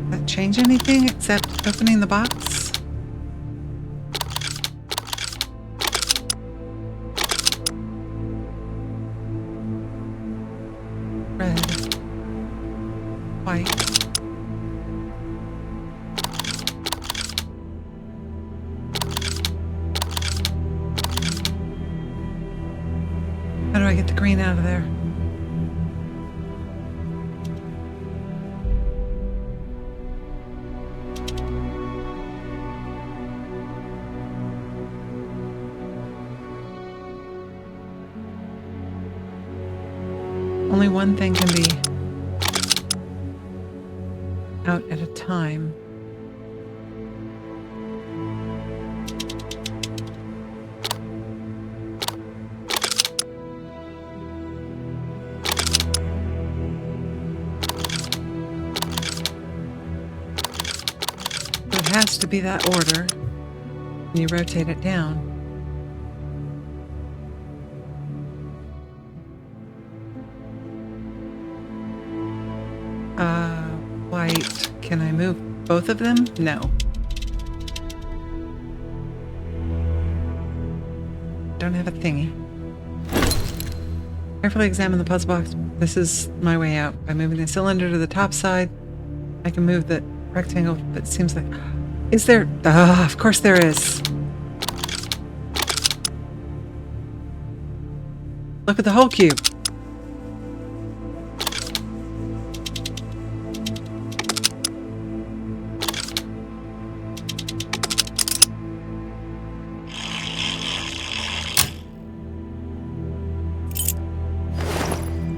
Does that change anything except opening the box? Red, white. green out of there. Only one thing can be out at a time. So it has to be that order. And you rotate it down. White. Can I move both of them? No. Don't have a thingy. Carefully examine the puzzle box. This is my way out. By moving the cylinder to the top side, I can move the rectangle, but it seems like... Is there... of course there is. Look at the whole cube.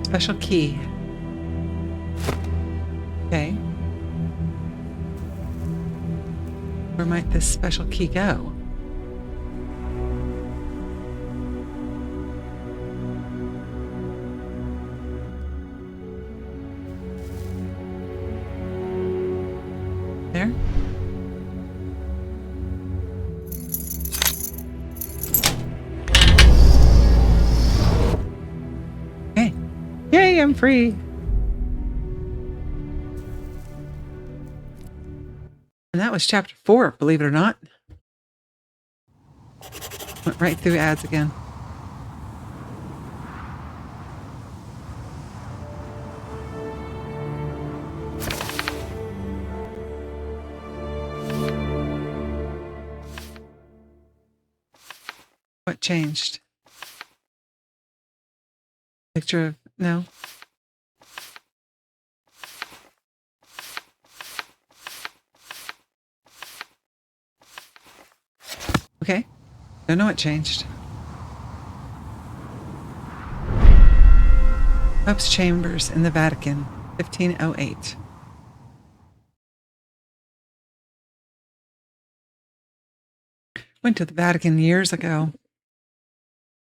Special key. Okay. Where might this special key go? There? Okay. Yay, I'm free. And that was chapter 4, believe it or not. Went right through ads again. What changed? Picture of... No. Okay. Don't know what changed. Pope's Chambers in the Vatican, 1508. Went to the Vatican years ago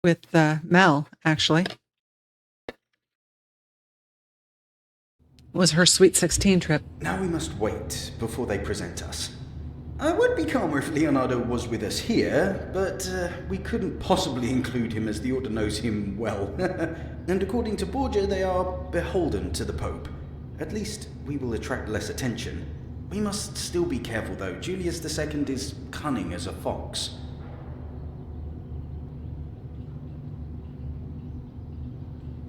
with Mel, actually. It was her Sweet 16 trip. Now we must wait before they present us. I would be calmer if Leonardo was with us here, but we couldn't possibly include him as the Order knows him well. And according to Borgia, they are beholden to the Pope. At least we will attract less attention. We must still be careful though. Julius II is cunning as a fox.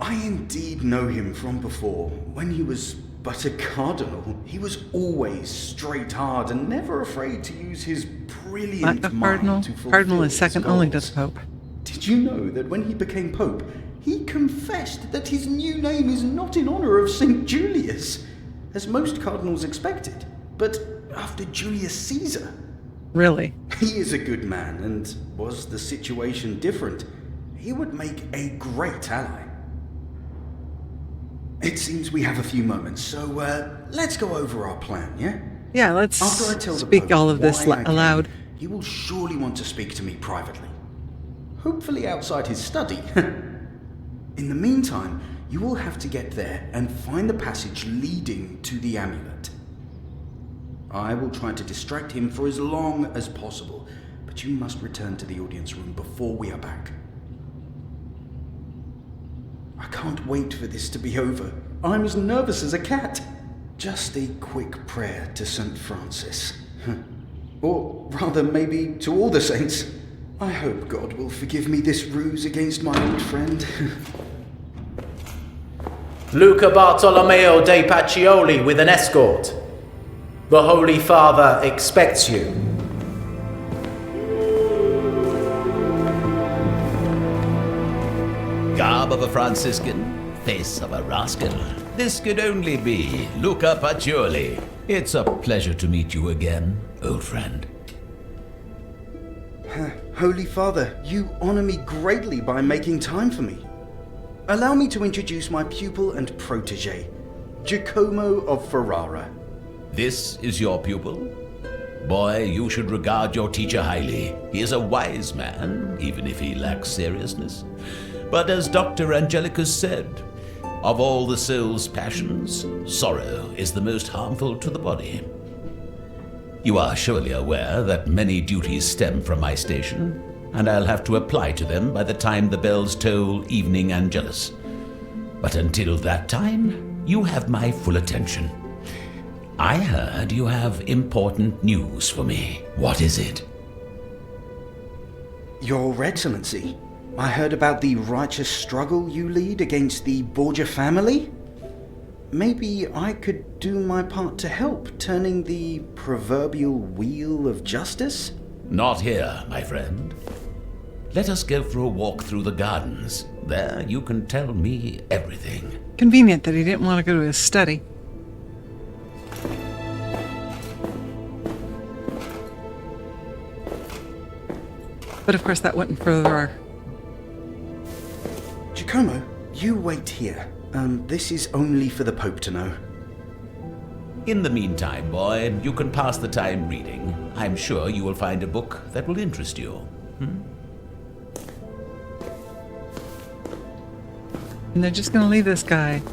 I indeed know him from before, when he was but a cardinal. He was always straight hard and never afraid to use his brilliant Not a mind cardinal. to fulfill Cardinal is his second only to goals. the Pope. Did you know that when he became Pope, he confessed that his new name is not in honor of St. Julius, as most cardinals expected, but after Julius Caesar? Really? He is a good man, and was the situation different, he would make a great ally. It seems we have a few moments, so let's go over our plan, yeah? Yeah, let's After I tell the speak Pope all of this why I came, aloud. he will surely want to speak to me privately. Hopefully outside his study. In the meantime, you will have to get there and find the passage leading to the amulet. I will try to distract him for as long as possible, but you must return to the audience room before we are back. I can't wait for this to be over. I'm as nervous as a cat. Just a quick prayer to St. Francis. Or rather, maybe to all the saints. I hope God will forgive me this ruse against my old friend. Luca Bartolomeo de Pacioli with an escort. The Holy Father expects you. Garb of a Franciscan, face of a rascal. This could only be Luca Pacioli. It's a pleasure to meet you again, old friend. Holy Father, you honor me greatly by making time for me. Allow me to introduce my pupil and protege, Giacomo of Ferrara. This is your pupil? Boy, you should regard your teacher highly. He is a wise man, even if he lacks seriousness. But as Dr. Angelicus said, of all the soul's passions, sorrow is the most harmful to the body. You are surely aware that many duties stem from my station, and I'll have to apply to them by the time the bells toll Evening Angelus. But until that time, you have my full attention. I heard you have important news for me. What is it? Your Excellency, I heard about the righteous struggle you lead against the Borgia family. Maybe I could do my part to help, turning the proverbial wheel of justice? Not here, my friend. Let us go for a walk through the gardens. There you can tell me everything. Convenient that he didn't want to go to his study. But of course that wouldn't further our... Giacomo, you wait here. This is only for the Pope to know. In the meantime, boy, you can pass the time reading. I'm sure you will find a book that will interest you. And they're just going to leave this guy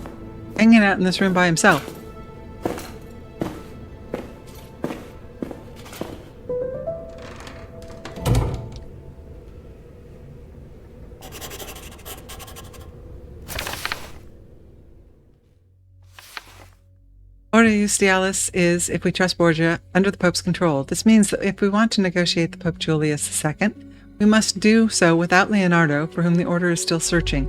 hanging out in this room by himself. Ordo Justialis is, if we trust Borgia, under the Pope's control. This means that if we want to negotiate the Pope Julius II, we must do so without Leonardo, for whom the order is still searching.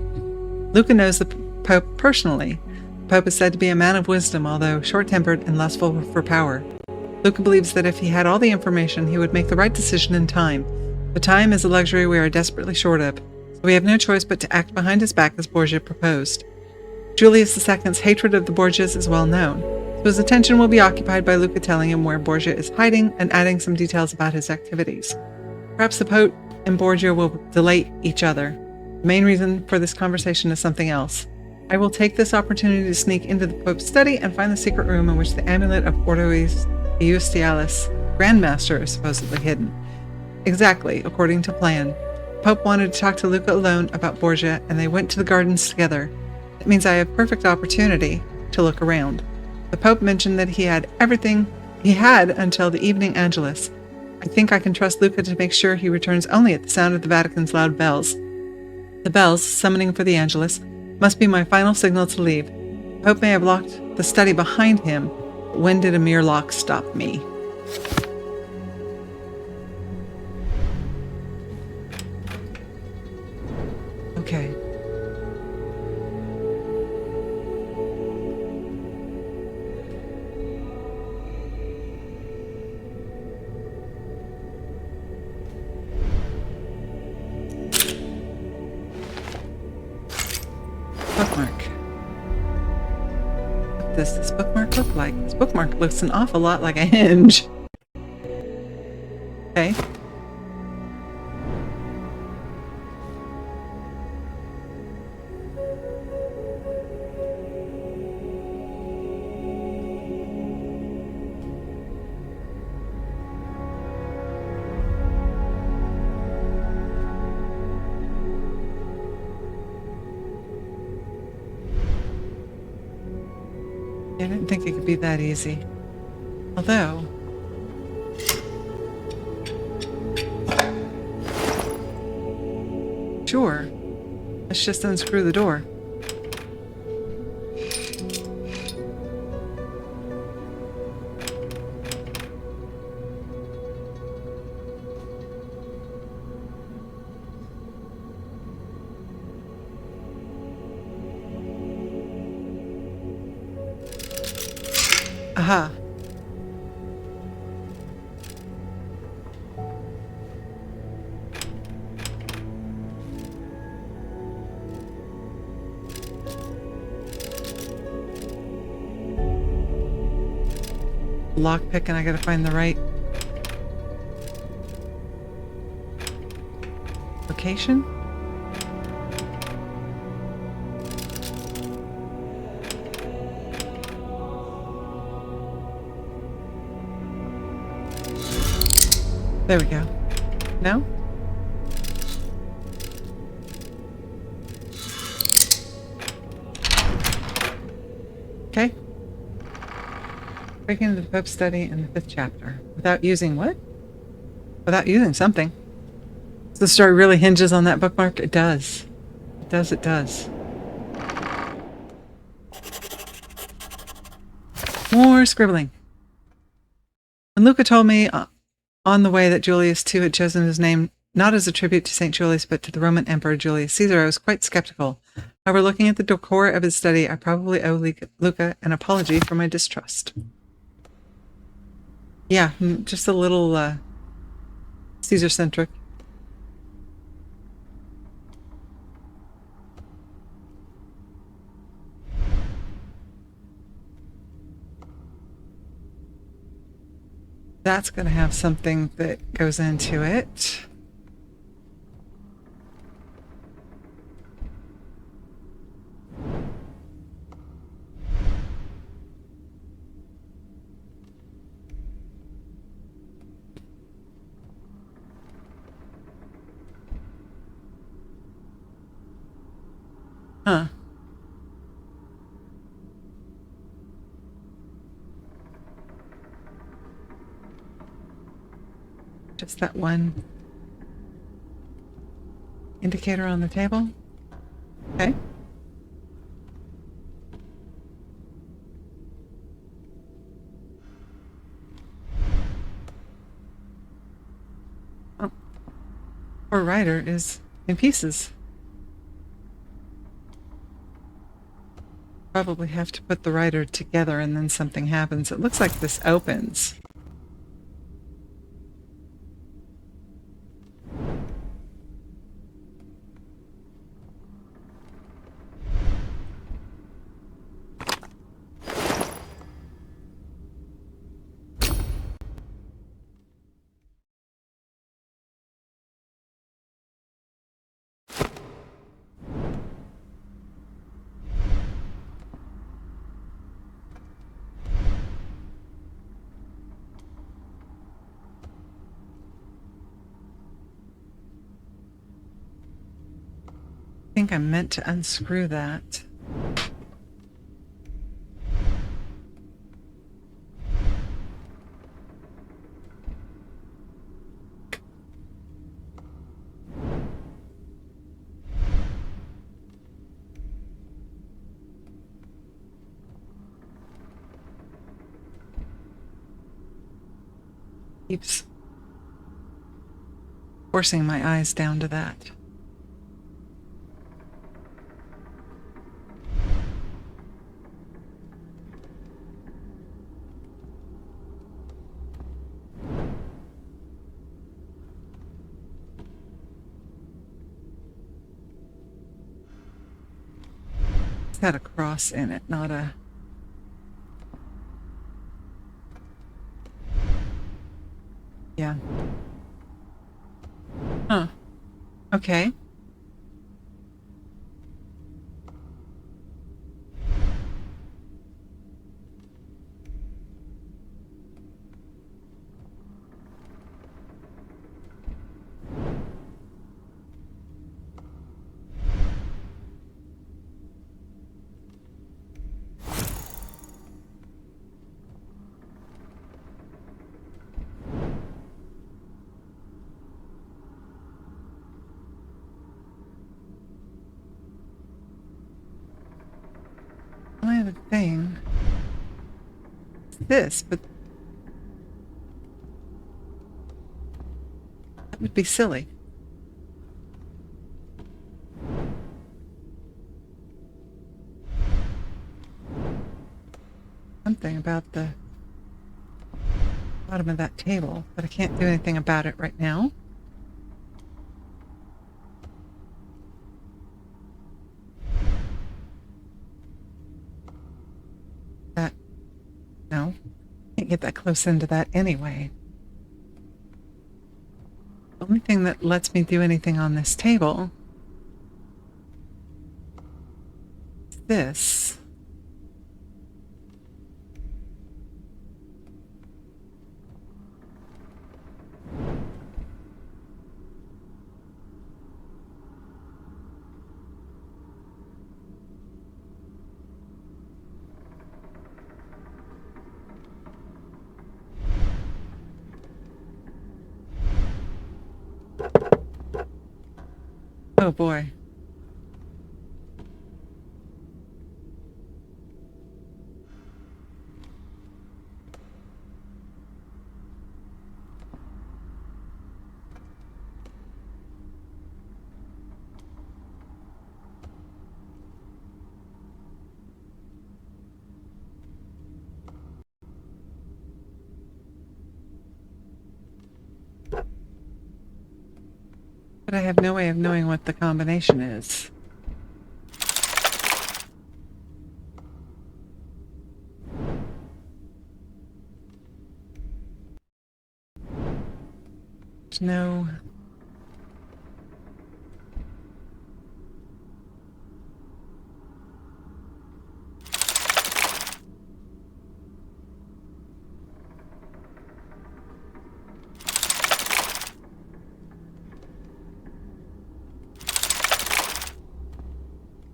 Luca knows the Pope personally. The Pope is said to be a man of wisdom, although short-tempered and lustful for power. Luca believes that if he had all the information, he would make the right decision in time. But time is a luxury we are desperately short of, so we have no choice but to act behind his back as Borgia proposed. Julius II's hatred of the Borgias is well known, so his attention will be occupied by Luca telling him where Borgia is hiding and adding some details about his activities. Perhaps the Pope and Borgia will delay each other. The main reason for this conversation is something else. I will take this opportunity to sneak into the Pope's study and find the secret room in which the amulet of Ordo Justialis, Grandmaster, is supposedly hidden. Exactly, according to plan. The Pope wanted to talk to Luca alone about Borgia, and they went to the gardens together. That means I have perfect opportunity to look around. The Pope mentioned that he had everything he had until the Evening Angelus. I think I can trust Luca to make sure he returns only at the sound of the Vatican's loud bells. The bells, summoning for the Angelus, must be my final signal to leave. The Pope may have locked the study behind him, but when did a mere lock stop me? Okay. Bookmark. What does this bookmark look like? This bookmark looks an awful lot like a hinge. Okay. I didn't think it could be that easy. Although... Sure. Let's just unscrew the door. Aha. lockpick and I gotta find the right location. There we go. No? Okay. Breaking into the Pope's study in the 5th chapter. Without using what? Without using something. So the story really hinges on that bookmark? It does. It does, it does. More scribbling. When Luca told me on the way that Julius II had chosen his name not as a tribute to St. Julius, but to the Roman Emperor Julius Caesar, I was quite skeptical. However, looking at the decor of his study, I probably owe Luca an apology for my distrust. Yeah, just a little Caesar-centric. That's going to have something that goes into it. Huh. Just that one indicator on the table. Okay. Oh. Poor Ryder is in pieces. Probably have to put the Ryder together and then something happens. It looks like this opens. I think I meant to unscrew that. Keeps forcing my eyes down to that. It's got a cross in it, not a... Yeah. Huh. Okay. Only other thing is this, but that would be silly. Something about the bottom of that table, but I can't do anything about it right now. That, no. Can't get that close into that anyway. The only thing that lets me do anything on this table is this. Oh boy. But I have no way of knowing what the combination is. There's no...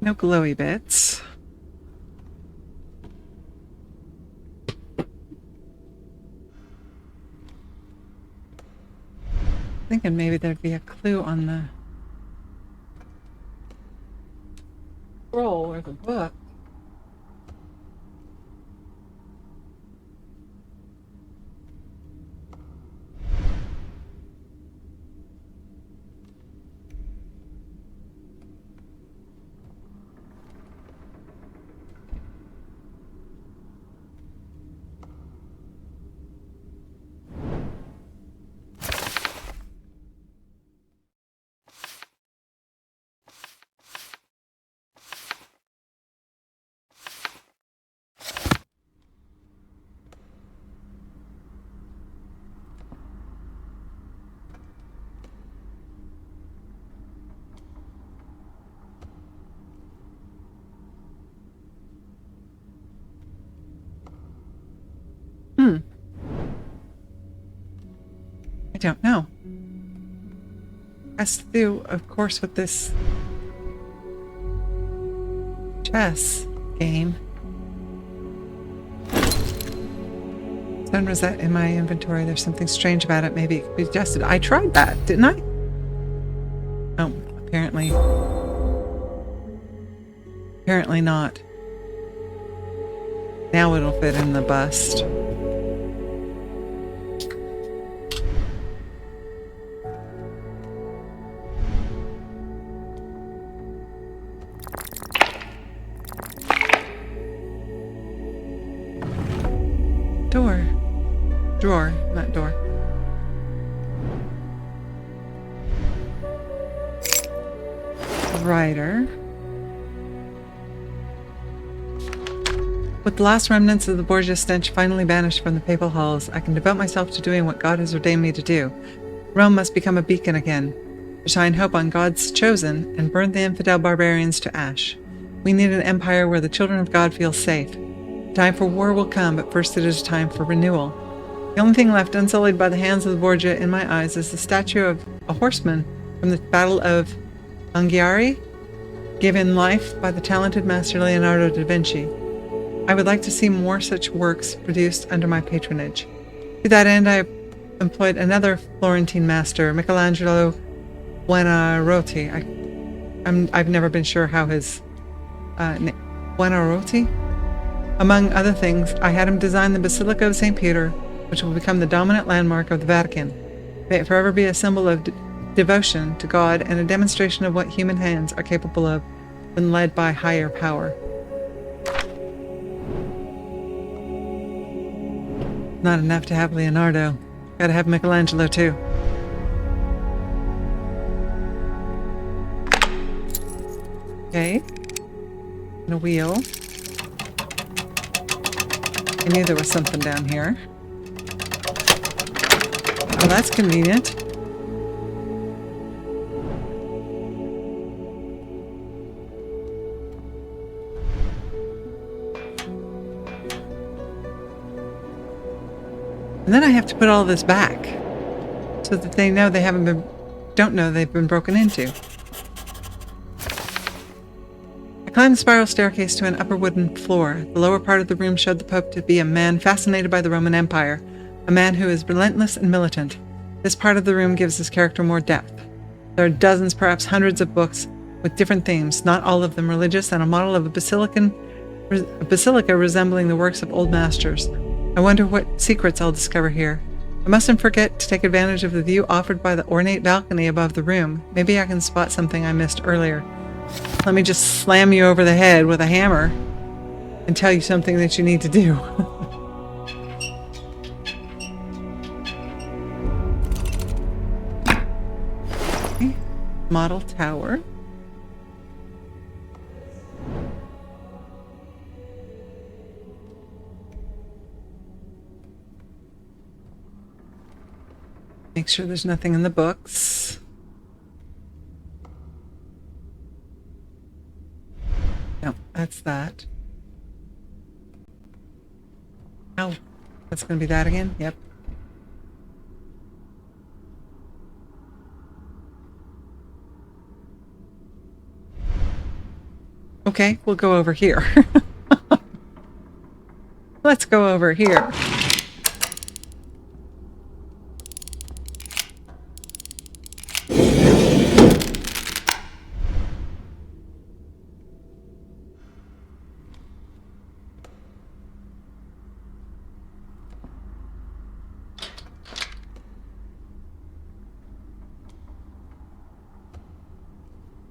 no glowy bits. Thinking maybe there'd be a clue on the scroll or the book. I don't know. Has to do, of course, with this chess game. Stone rosette in my inventory. There's something strange about it. Maybe it could be adjusted. I tried that, didn't I? Oh, apparently. Apparently not. Now it'll fit in the bust. Door. Drawer, not door. Writer. With the last remnants of the Borgia stench finally banished from the papal halls, I can devote myself to doing what God has ordained me to do. Rome must become a beacon again, to shine hope on God's chosen and burn the infidel barbarians to ash. We need an empire where the children of God feel safe. Time for war will come, but first it is time for renewal. The only thing left unsullied by the hands of the Borgia in my eyes is the statue of a horseman from the Battle of Anghiari, given life by the talented master Leonardo da Vinci. I would like to see more such works produced under my patronage. To that end, I employed another Florentine master, Michelangelo Buonarroti. I've never been sure how his Buonarroti? Among other things, I had him design the Basilica of St. Peter, which will become the dominant landmark of the Vatican. May it forever be a symbol of devotion to God and a demonstration of what human hands are capable of when led by higher power. Not enough to have Leonardo. Gotta have Michelangelo too. Okay. And a wheel. I knew there was something down here. Oh, that's convenient. And then I have to put all this back so that they know they don't know they've been broken into. I climbed the spiral staircase to an upper wooden floor. The lower part of the room showed the Pope to be a man fascinated by the Roman Empire, a man who is relentless and militant. This part of the room gives his character more depth. There are dozens, perhaps hundreds of books with different themes, not all of them religious, and a model of a basilica resembling the works of old masters. I wonder what secrets I'll discover here. I mustn't forget to take advantage of the view offered by the ornate balcony above the room. Maybe I can spot something I missed earlier. Let me just slam you over the head with a hammer and tell you something that you need to do. Okay. Model tower. Make sure there's nothing in the books. No, that's that. Oh, that's going to be that again? Yep. Okay, we'll go over here. Let's go over here.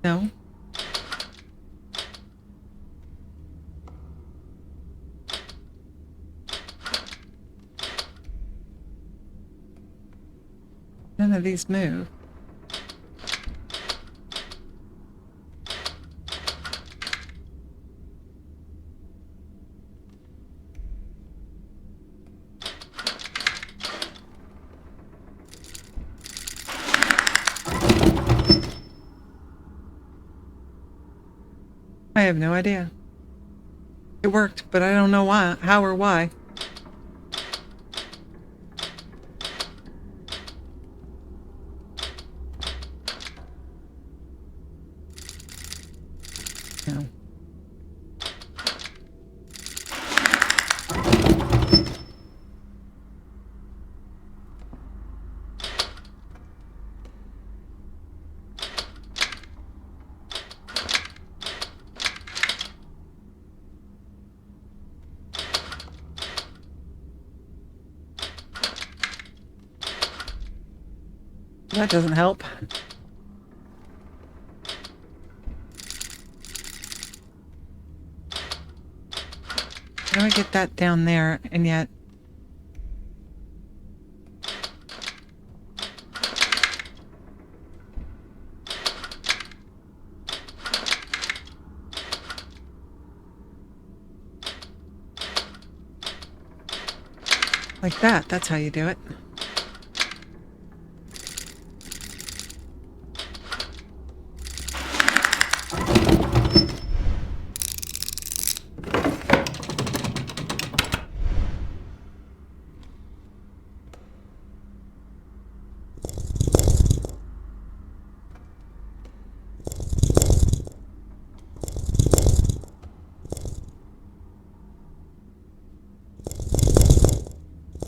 No. None of these move. I have no idea. It worked, but I don't know why, how or why. No. That doesn't help. How do I get that down there and yet... Like that, that's how you do it.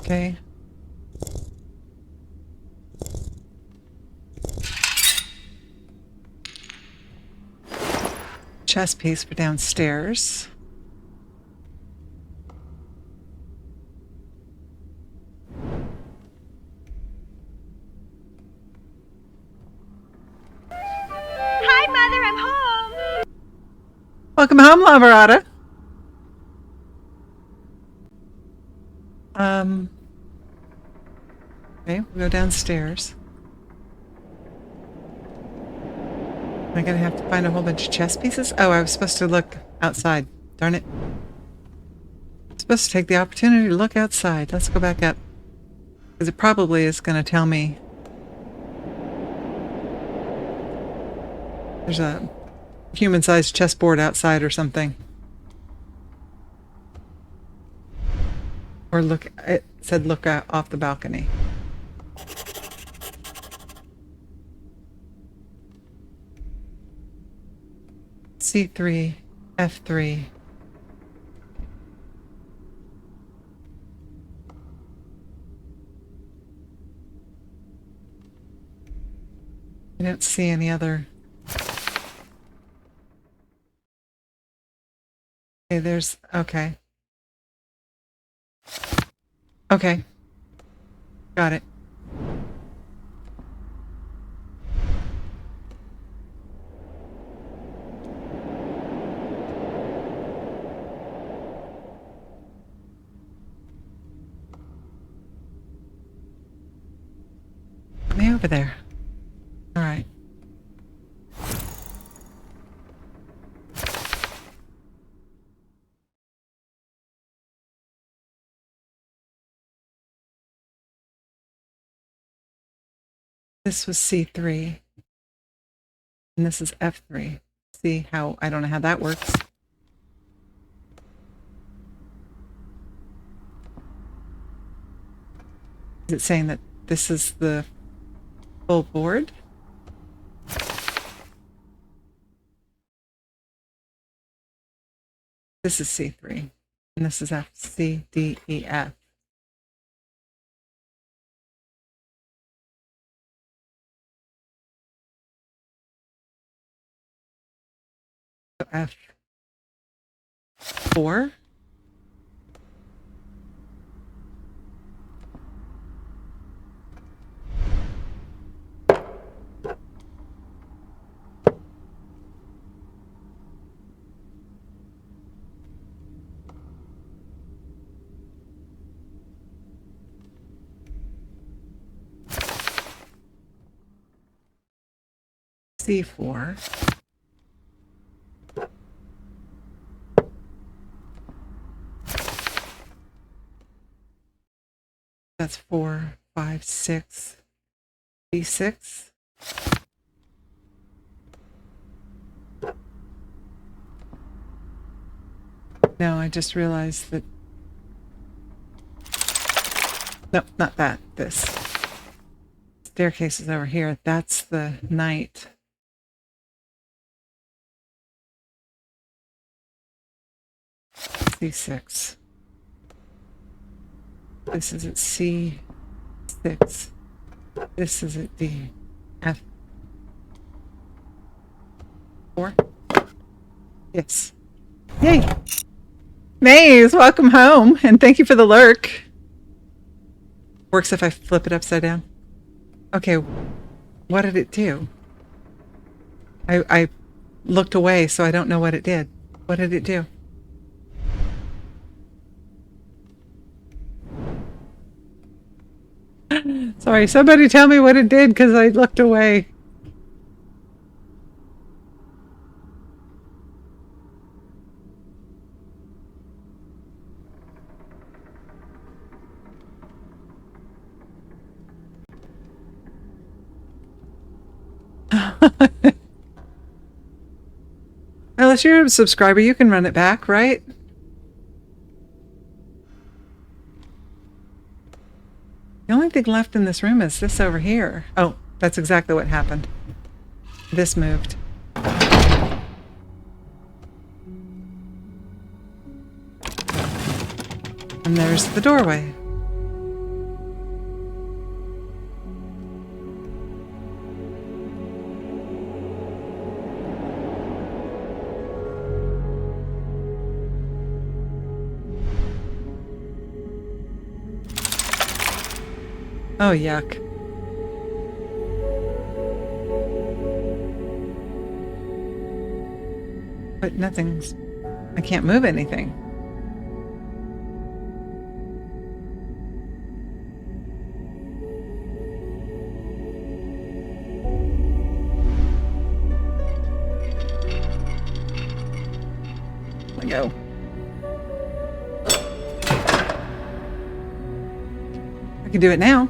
Okay. Chess piece for downstairs. Hi, Mother, I'm home. Welcome home, Lavarada. Okay, we'll go downstairs. Am I gonna have to find a whole bunch of chess pieces? Oh, I was supposed to look outside. Darn it. Supposed to take the opportunity to look outside. Let's go back up. Because it probably is going to tell me there's a human-sized chessboard outside or something. Or look, it said look out off the balcony. C3, F3. I don't see any other. Okay, there's, okay. Okay. Got it. Me over there. All right. This was C3. And this is F3. See how, I don't know how that works. Is it saying that this is the full board? This is C3. And this is F, C, D, E, F. So F4. C4. That's 4, 5, 6. B6. No, I just realized that. No, not that. This. Staircase is over here. That's the knight. C6. This is at C6. This is at D. F4. Yes. Yay! Maze, welcome home, and thank you for the lurk. Works if I flip it upside down. Okay, what did it do? I looked away, so I don't know what it did. What did it do? Sorry, somebody tell me what it did because I looked away. Unless you're a subscriber, you can run it back, right? The only thing left in this room is this over here. Oh, that's exactly what happened. This moved. And there's the doorway. Oh, yuck. But nothing's... I can't move anything. Let go. can do it now.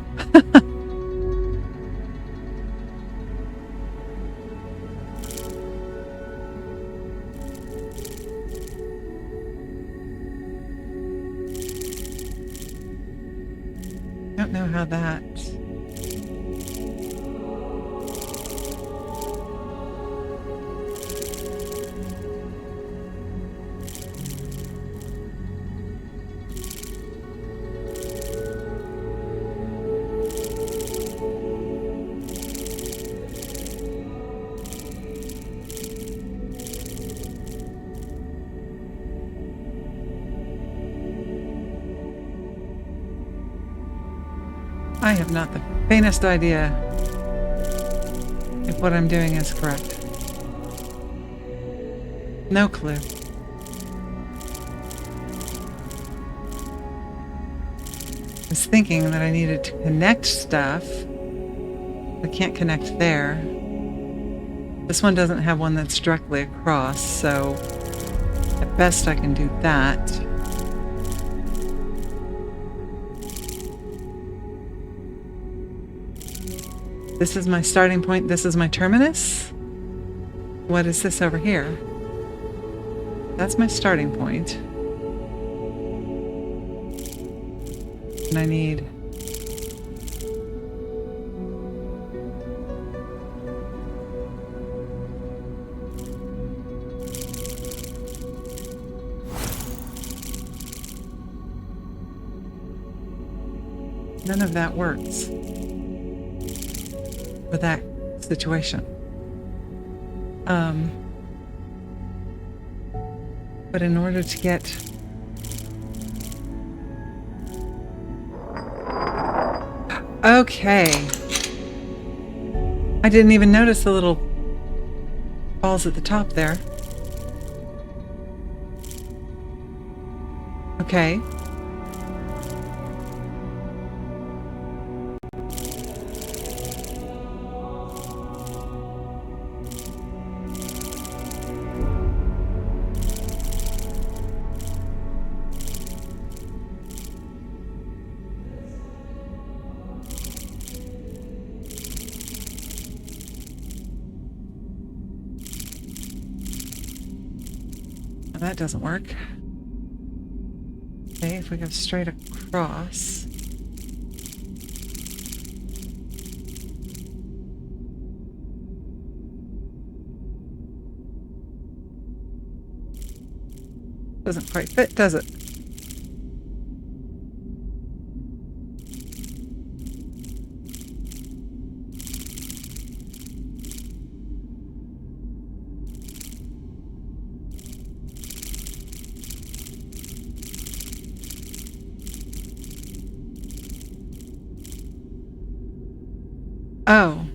Don't know how that... I have not the faintest idea if what I'm doing is correct. No clue. I was thinking that I needed to connect stuff. I can't connect there. This one doesn't have one that's directly across, so at best I can do that. This is my starting point, this is my terminus. What is this over here? That's my starting point. And I need... None of that works for that situation. But in order to get... Okay. I didn't even notice the little balls at the top there. Okay. That doesn't work. Okay, if we go straight across. Doesn't quite fit, does it? Oh.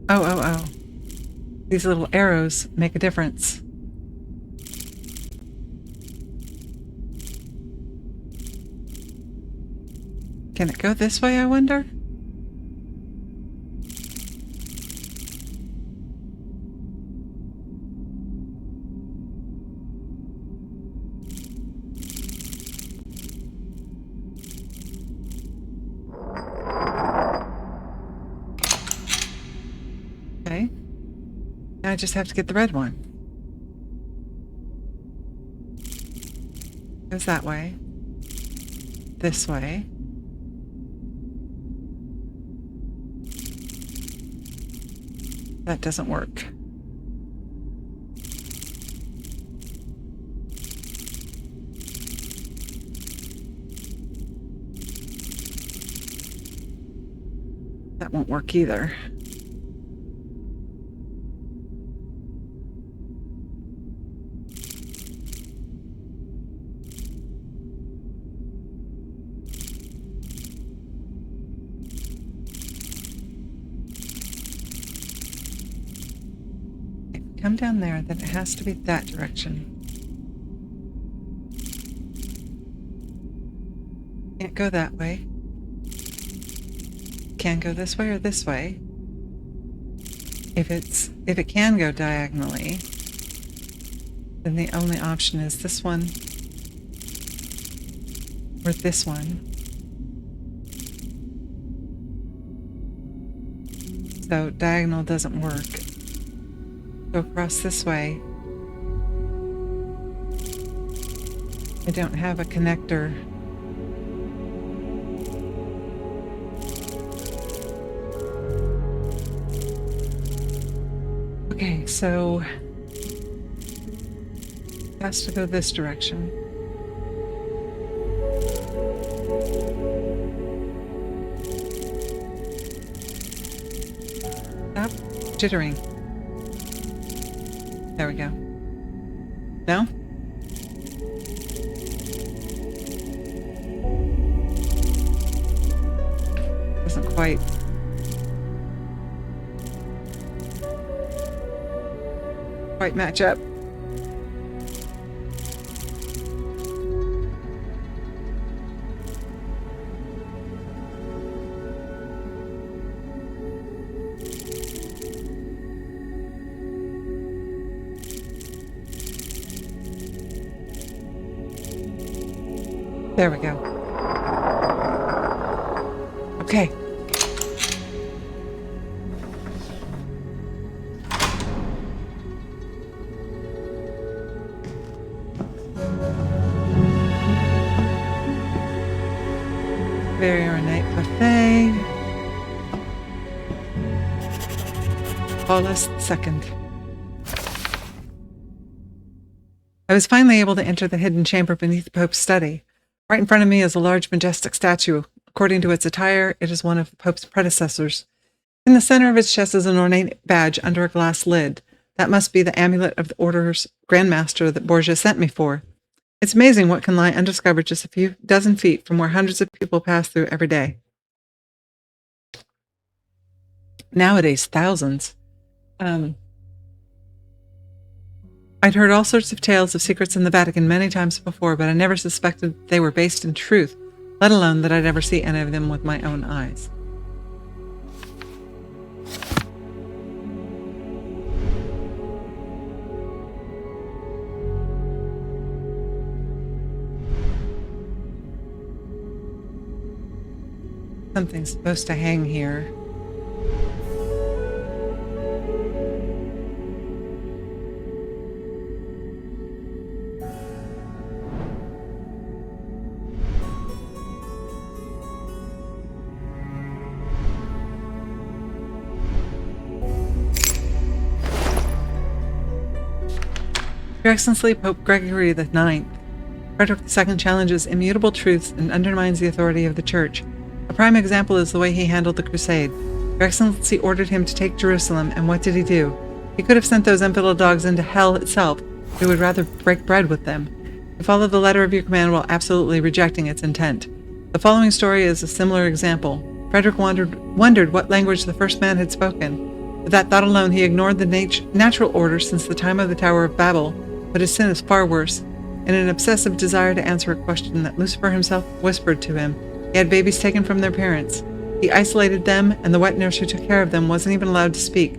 Oh. These little arrows make a difference. Can it go this way, I wonder? Okay. Now I just have to get the red one. Goes that way. This way. That doesn't work. That won't work either. Come down there, then it has to be that direction. Can't go that way. Can go this way or this way. If it can go diagonally, then the only option is this one or this one. though. Diagonal doesn't work. Go across this way. I don't have a connector. Okay, so it has to go this direction. Stop jittering. There we go. No? Doesn't quite. Quite match up. There we go. Okay. Very ornate buffet. Paulus II. I was finally able to enter the hidden chamber beneath the Pope's study. Right in front of me is a large, majestic statue. According to its attire, it is one of the Pope's predecessors. In the center of its chest is an ornate badge under a glass lid. That must be the amulet of the Order's Grand Master that Borgia sent me for. It's amazing what can lie undiscovered just a few dozen feet from where hundreds of people pass through every day. Nowadays, thousands. I'd heard all sorts of tales of secrets in the Vatican many times before, but I never suspected they were based in truth, let alone that I'd ever see any of them with my own eyes. Something's supposed to hang here. Your Excellency, Pope Gregory IX. Frederick II challenges immutable truths and undermines the authority of the Church. A prime example is the way he handled the Crusade. Your Excellency ordered him to take Jerusalem, and what did he do? He could have sent those infidel dogs into hell itself. He would rather break bread with them. He followed the letter of your command while absolutely rejecting its intent. The following story is a similar example. Frederick wondered what language the first man had spoken. With that thought alone, he ignored the natural order since the time of the Tower of Babel. But his sin is far worse. In an obsessive desire to answer a question that Lucifer himself whispered to him, he had babies taken from their parents. He isolated them, and the wet nurse who took care of them wasn't even allowed to speak.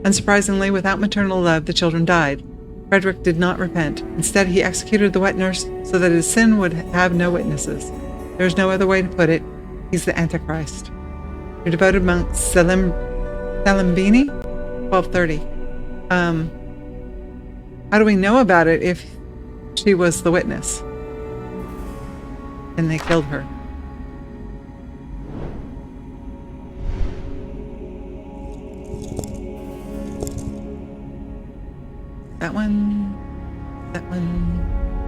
Unsurprisingly, without maternal love, the children died. Frederick did not repent. Instead, he executed the wet nurse so that his sin would have no witnesses. There is no other way to put it. He's the Antichrist. Your devoted monk, Salembini, 1230. How do we know about it if she was the witness? And they killed her. That one,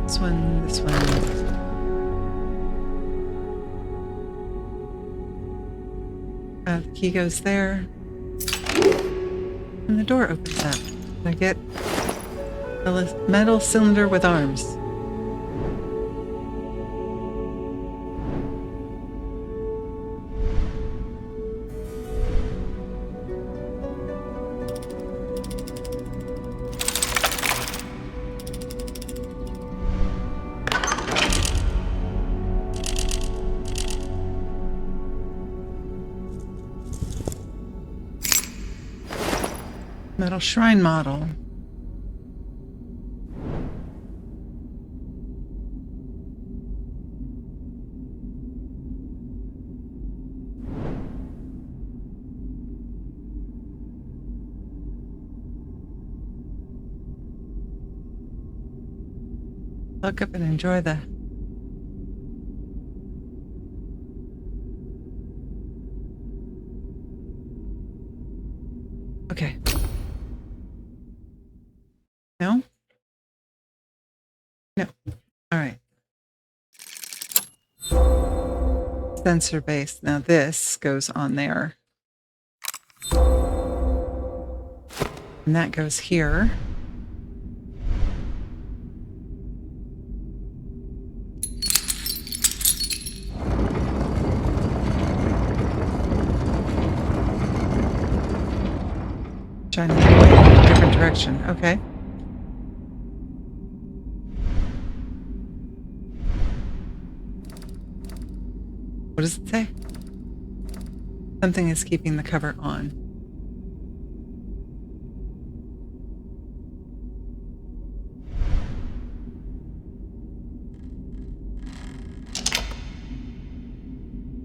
this one, this one. The key goes there. And the door opens up. I get a metal cylinder with arms. Metal shrine model. look up and enjoy the... Okay. No? No. All right. Sensor base. Now this goes on there. And that goes here. Shining the light in a different direction. Okay. What does it say? Something is keeping the cover on.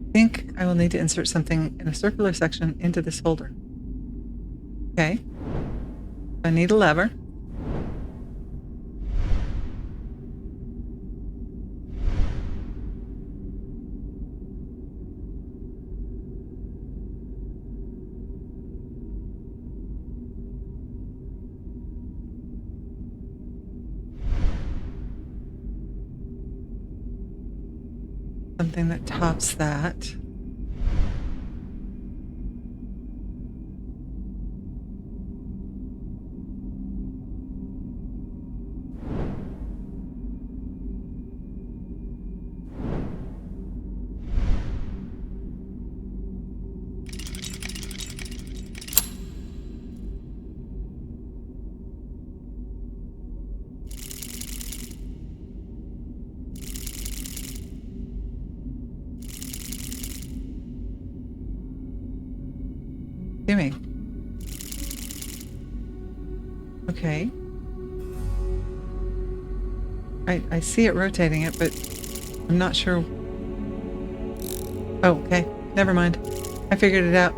I think I will need to insert something in a circular section into this holder. Okay. I need a lever. Something that tops that. Doing. Okay. I see it rotating it, but I'm not sure. Oh, okay. Never mind. I figured it out.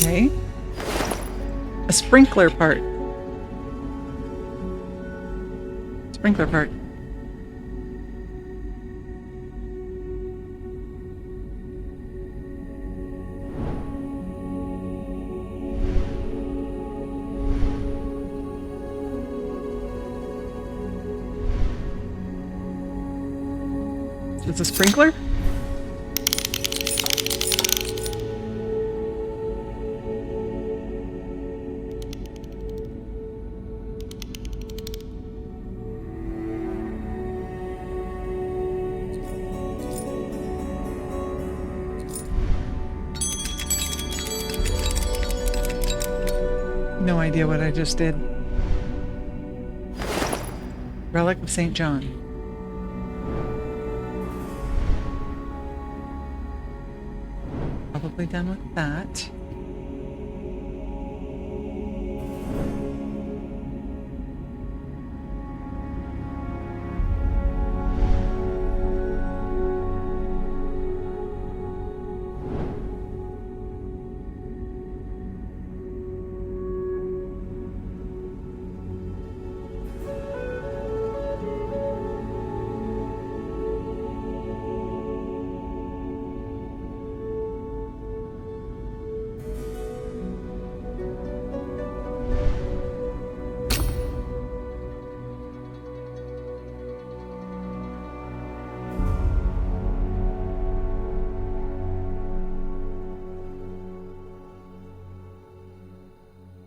Okay. A sprinkler part. Sprinkler part. It's a sprinkler? No idea what I just did. Relic of St. John. Probably done with that.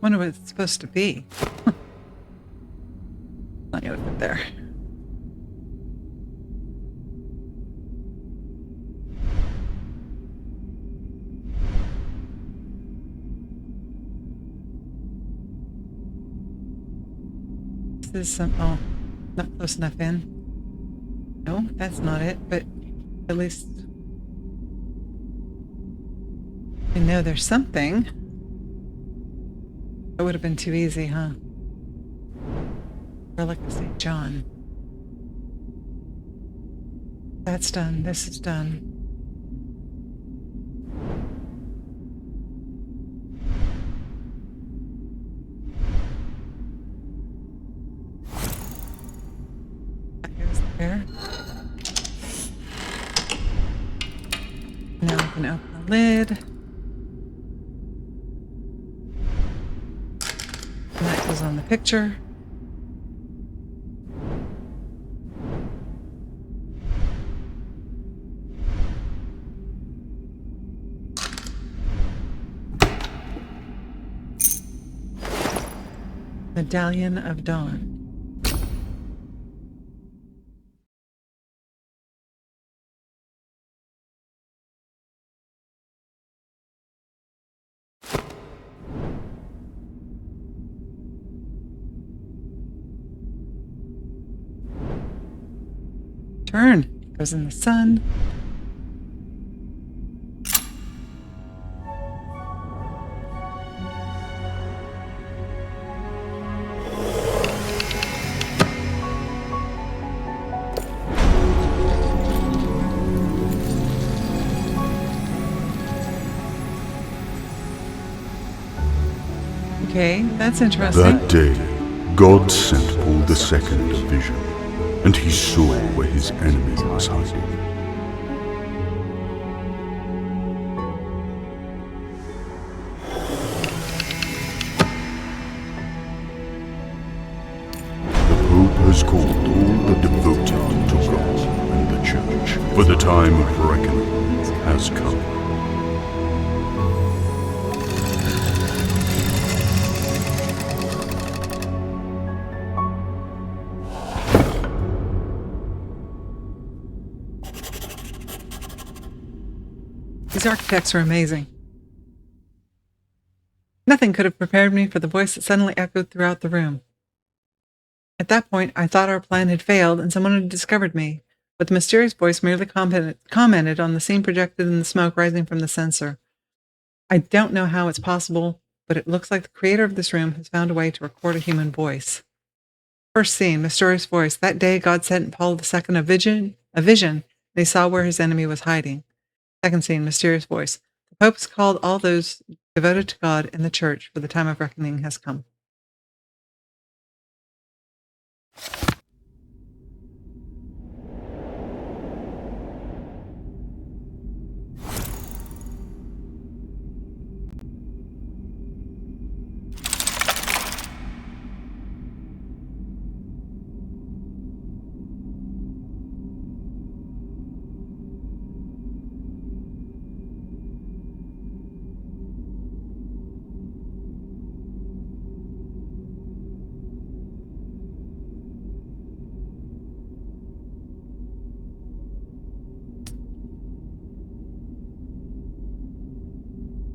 Wonder what it's supposed to be. Not gonna put there. This is some... Oh, not close enough in. No, that's not it, but at least I know there's something. That would have been too easy, huh? Relic of St. John. That's done. This is done. That goes there. Now we can open the lid. And that goes on the picture. Medallion of Dawn. Turn. Goes in the sun. Okay, that's interesting. That day, God sent Paul II a vision, and he saw where his enemy was hiding. The Pope has called all the devoted to God and the Church, for the time of reckoning has come. These architects are amazing. Nothing could have prepared me for the voice that suddenly echoed throughout the room. At that point, I thought our plan had failed and someone had discovered me, but the mysterious voice merely commented on the scene projected in the smoke rising from the sensor. I don't know how it's possible, but it looks like the creator of this room has found a way to record a human voice. First scene, mysterious voice. That day, God sent Paul II a vision, and he saw where his enemy was hiding. Second scene, mysterious voice. The Pope has called all those devoted to God in the Church, for the time of reckoning has come.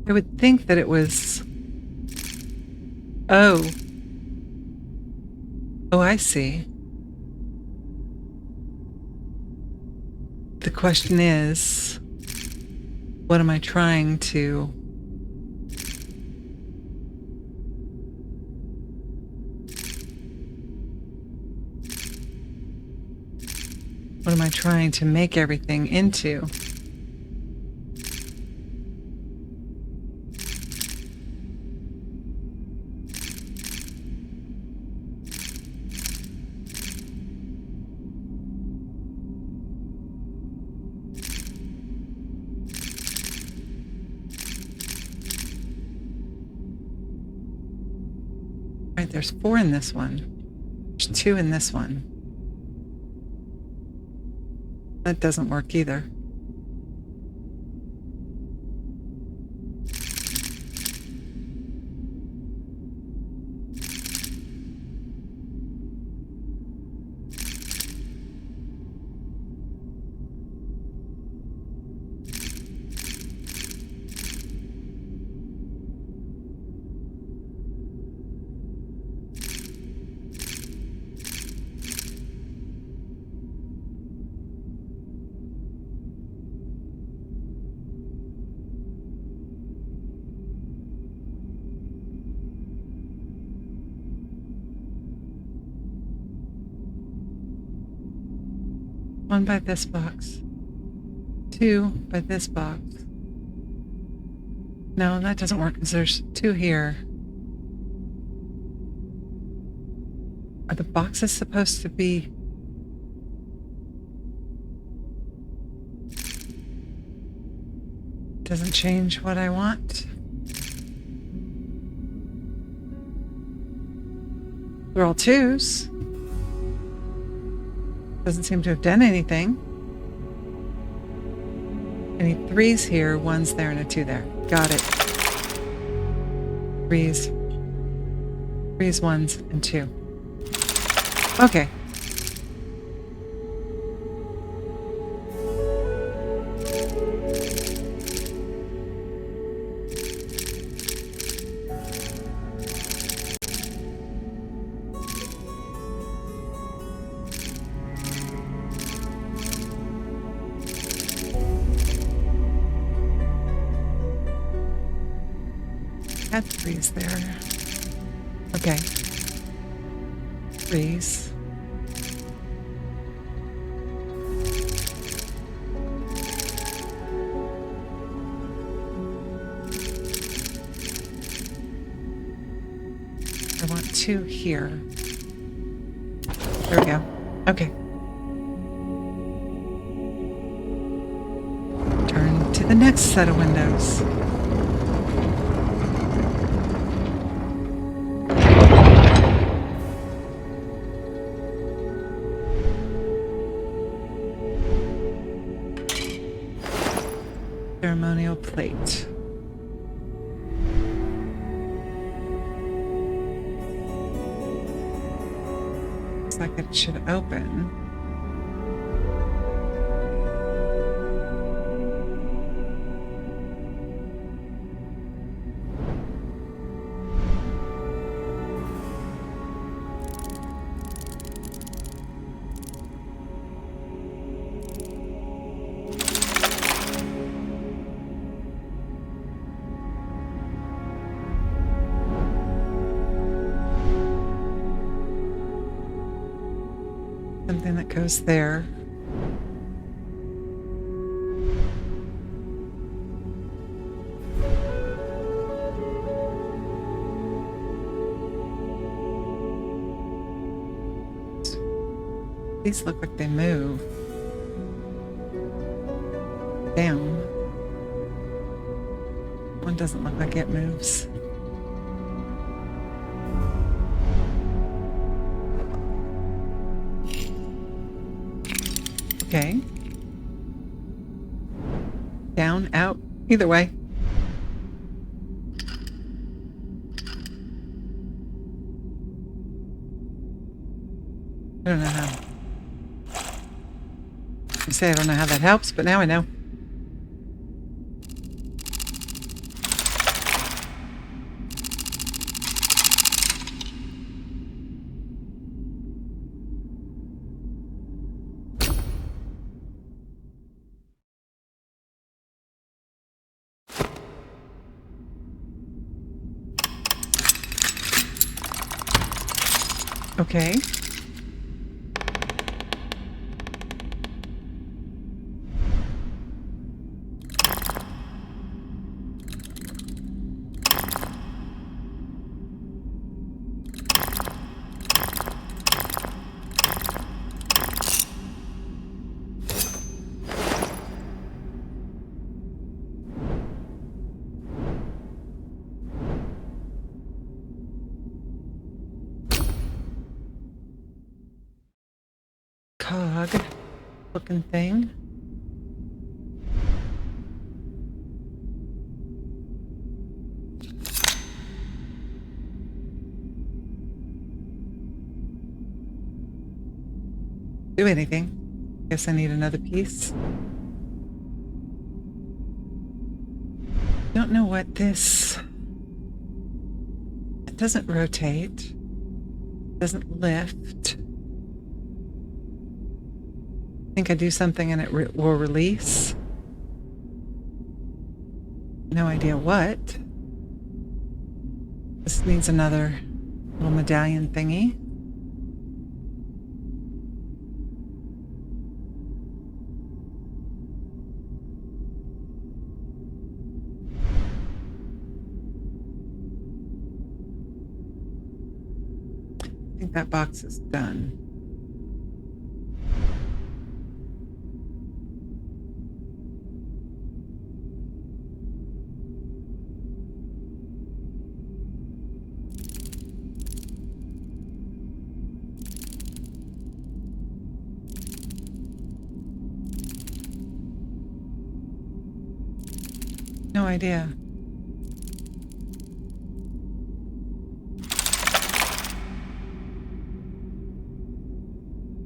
I would think that it was... Oh, I see. The question is, what am I trying to... What am I trying to make everything into? Right, there's 4 in this one. There's 2 in this one. That doesn't work either. One by this box. Two by this box. No, that doesn't work because there's two here. Are the boxes supposed to be... Doesn't change what I want. They're all twos. Doesn't seem to have done anything. I need threes here, ones there, and a two there. Got it. Threes. Threes, ones, and two. Okay. Had threes there. Okay. Threes. I want two here. There we go. Okay. Turn to the next set of windows. Ceremonial plate. Looks like it should open. Something that goes there. These look like they move. Down. One doesn't look like it moves. Okay. Down, out, either way. I don't know how. I say I don't know how that helps, but now I know. Okay. Cog looking thing. Do anything. Guess I need another piece. Don't know what this... It doesn't rotate. Doesn't lift. I think I do something and it will release. No idea what. This needs another little medallion thingy. think that box is done. No idea.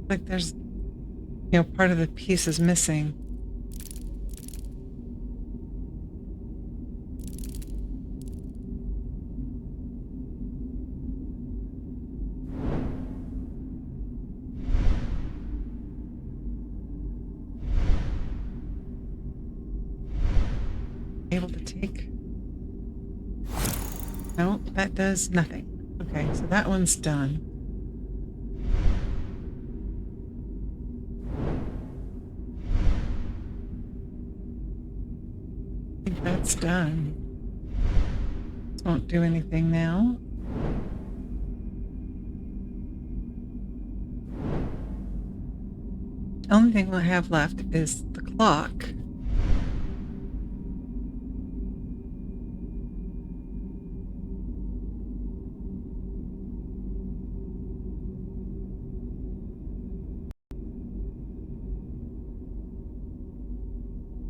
Like there's, part of the piece is missing. Able to take. No, that does nothing. Okay, so that one's done. I think that's done. This won't do anything now. The only thing we'll have left is the clock.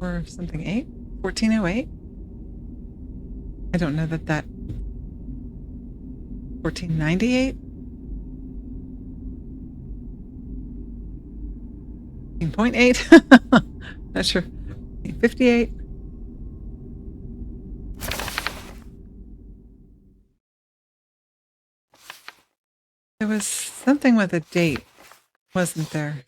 Or something 1408. I don't know that 1498. 14.8. Not sure. 58. There was something with a date, wasn't there?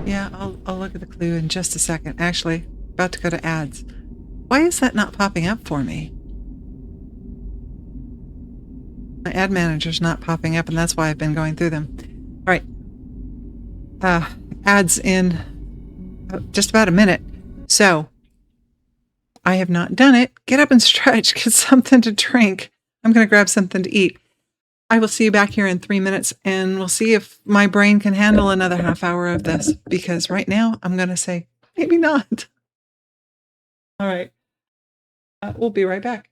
Yeah, I'll look at the clue in just a second. Actually, about to go to ads. Why is that not popping up for me? My ad manager's not popping up, and that's why I've been going through them. All right. Ads in just about a minute. So, I have not done it. Get up and stretch. Get something to drink. I'm going to grab something to eat. I will see you back here in 3 minutes, and we'll see if my brain can handle another half hour of this, because right now I'm going to say, maybe not. All right. We'll be right back.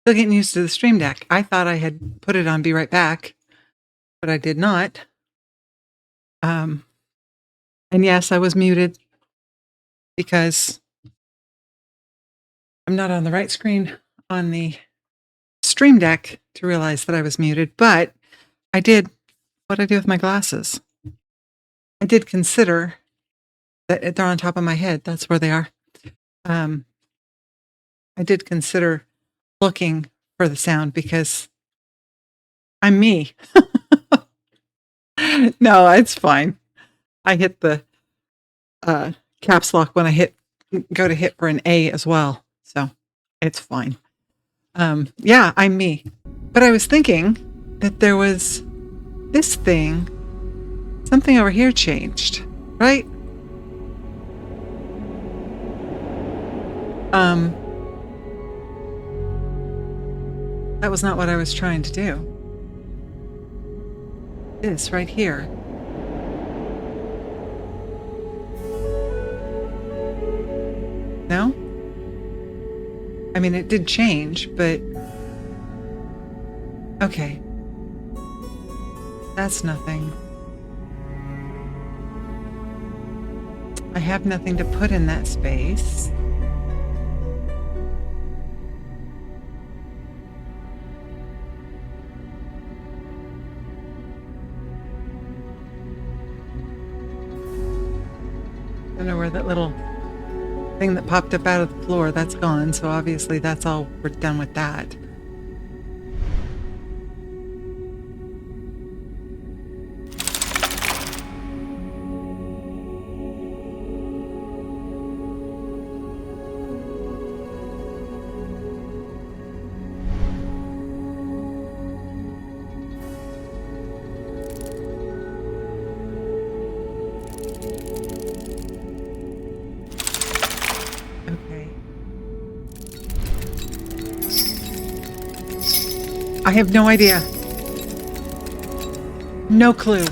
Still getting used to the Stream Deck. I thought I had put it on Be Right Back, but I did not. And yes, I was muted because I'm not on the right screen on the Stream Deck to realize that I was muted, but I did what I do with my glasses. I did consider that they're on top of my head. That's where they are. I did consider looking for the sound because I'm me. No, it's fine. I hit the caps lock when I go to hit for an A as well. So it's fine. Yeah, I'm me. But I was thinking that there was this thing, something over here changed, right? That was not what I was trying to do. This right here. No? I mean, it did change, but... Okay. That's nothing. I have nothing to put in that space. I don't know where that little thing that popped up out of the floor, that's gone, so obviously that's all, we're done with that. I have no idea. No clue.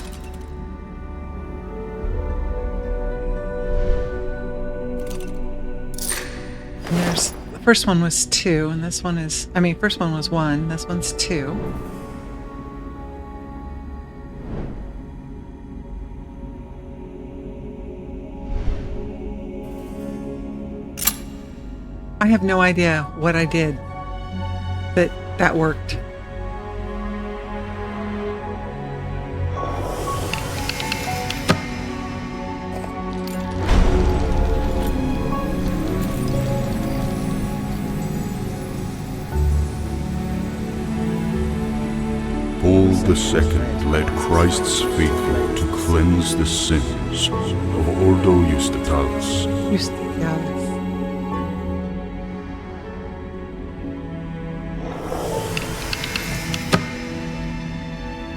And there's, the first one was 2, and this one is, first one was 1, this one's 2. I have no idea what I did that worked. Paul II led Christ's faithful to cleanse the sins of Ordo Justitalis. Justitalis.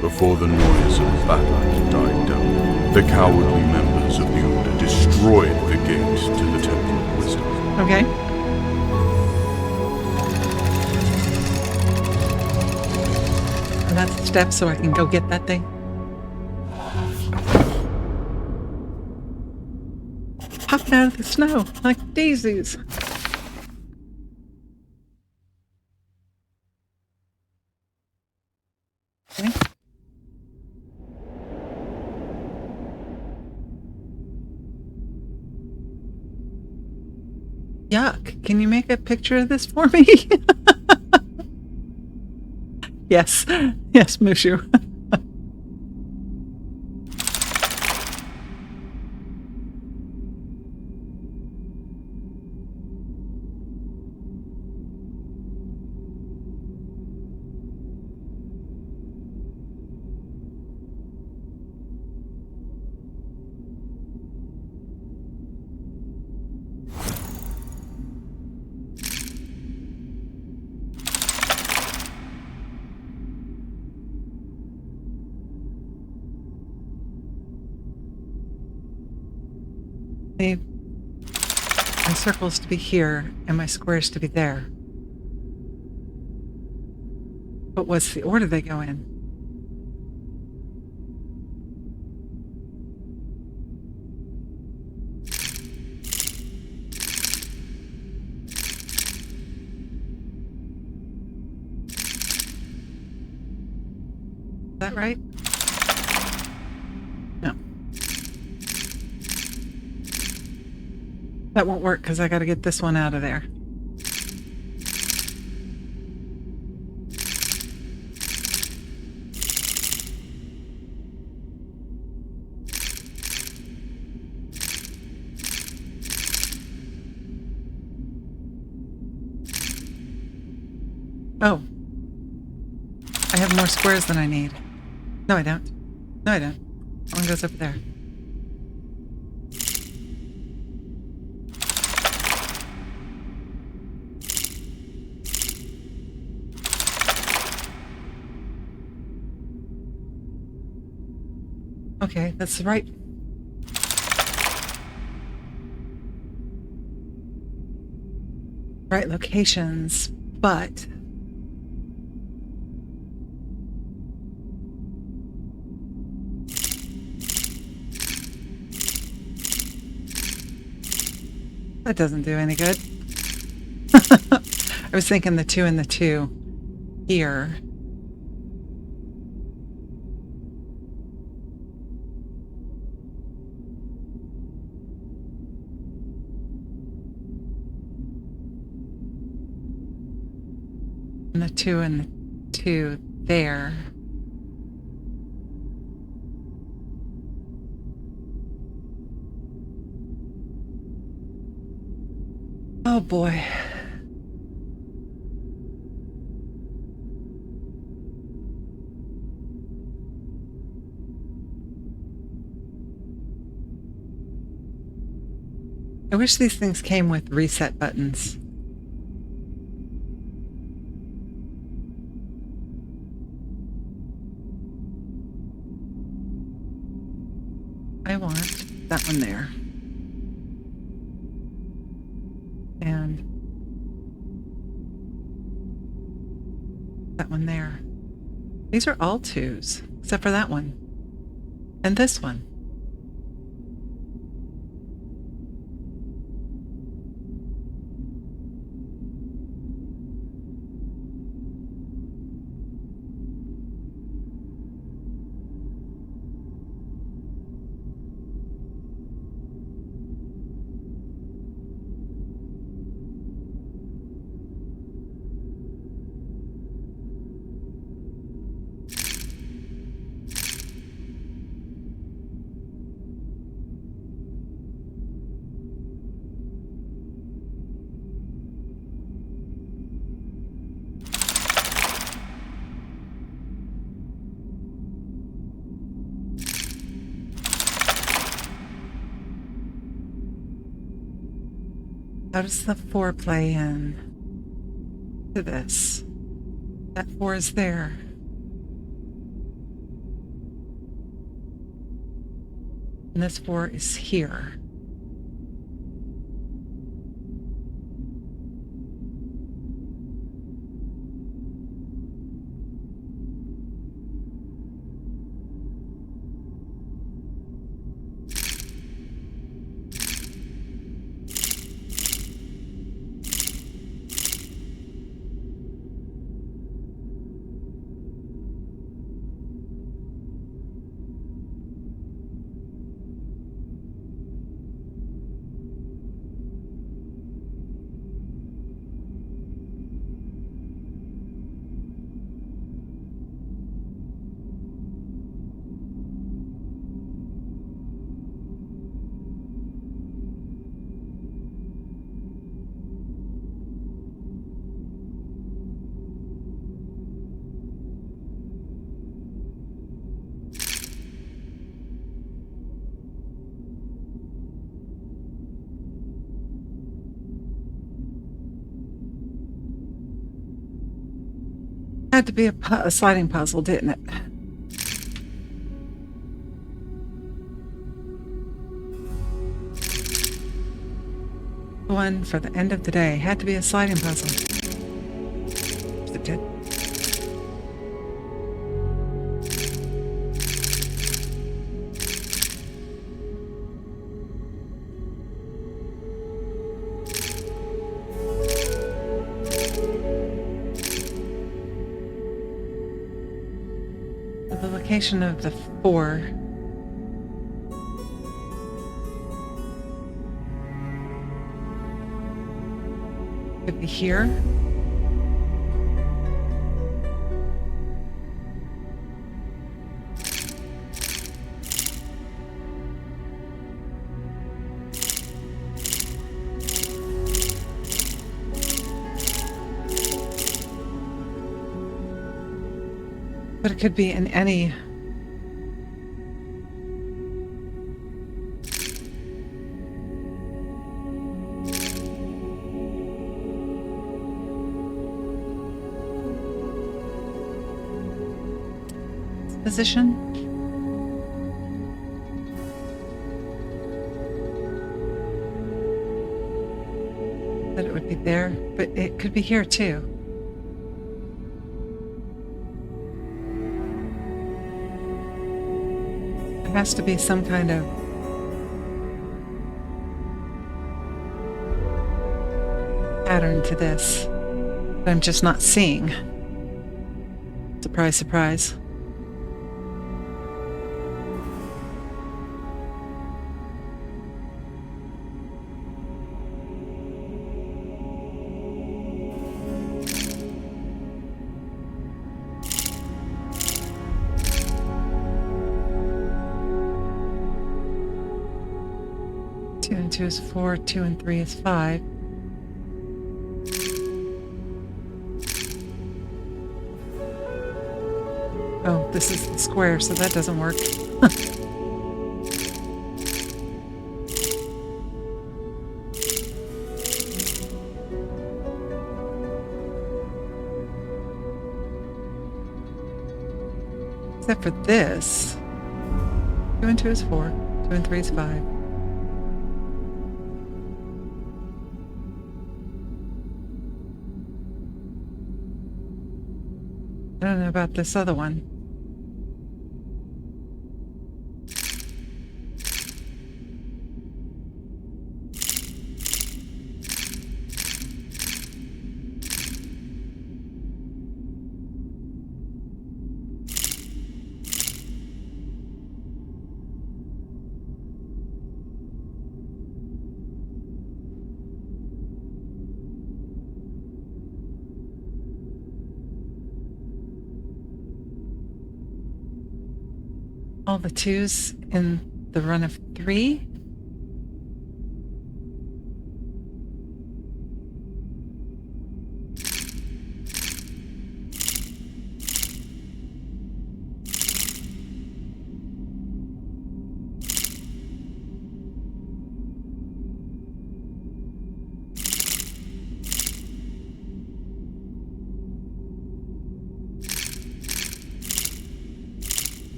Before the noise of battle died down, the cowardly members of the Order destroyed the gate to the Temple of Wisdom. Okay. And that's the step so I can go get that thing. Popping out of the snow like daisies. Okay. Yuck. Can you make a picture of this for me? Yes. Yes, Mushu. My circle's to be here and my square's to be there. But what's the order they go in? that right? No. That won't work because I got to get this one out of there. Oh. I have more squares than I need. No, I don't. No, I don't. One goes up there. Okay, that's the right locations, but that doesn't do any good. I was thinking the 2 and the 2 here. And the 2 and the 2 there. Oh boy. I wish these things came with reset buttons. I want that one there. And that one there. These are all 2s, except for that one. And this one. How does the 4 play in to this? That 4 is there. And this 4 is here. Had to be a sliding puzzle, didn't it? One for the end of the day. Had to be a sliding puzzle. It did. location of the 4. Could be here. But it could be in any. Position. That it would be there, but it could be here too. There has to be some kind of pattern to this that I'm just not seeing. Surprise, surprise. Two and 2 is 4, 2 and 3 is 5. Oh, this is the square, so that doesn't work. Except for this. 2 and 2 is 4, 2 and 3 is 5. I don't know about this other one. All the 2s in the run of 3.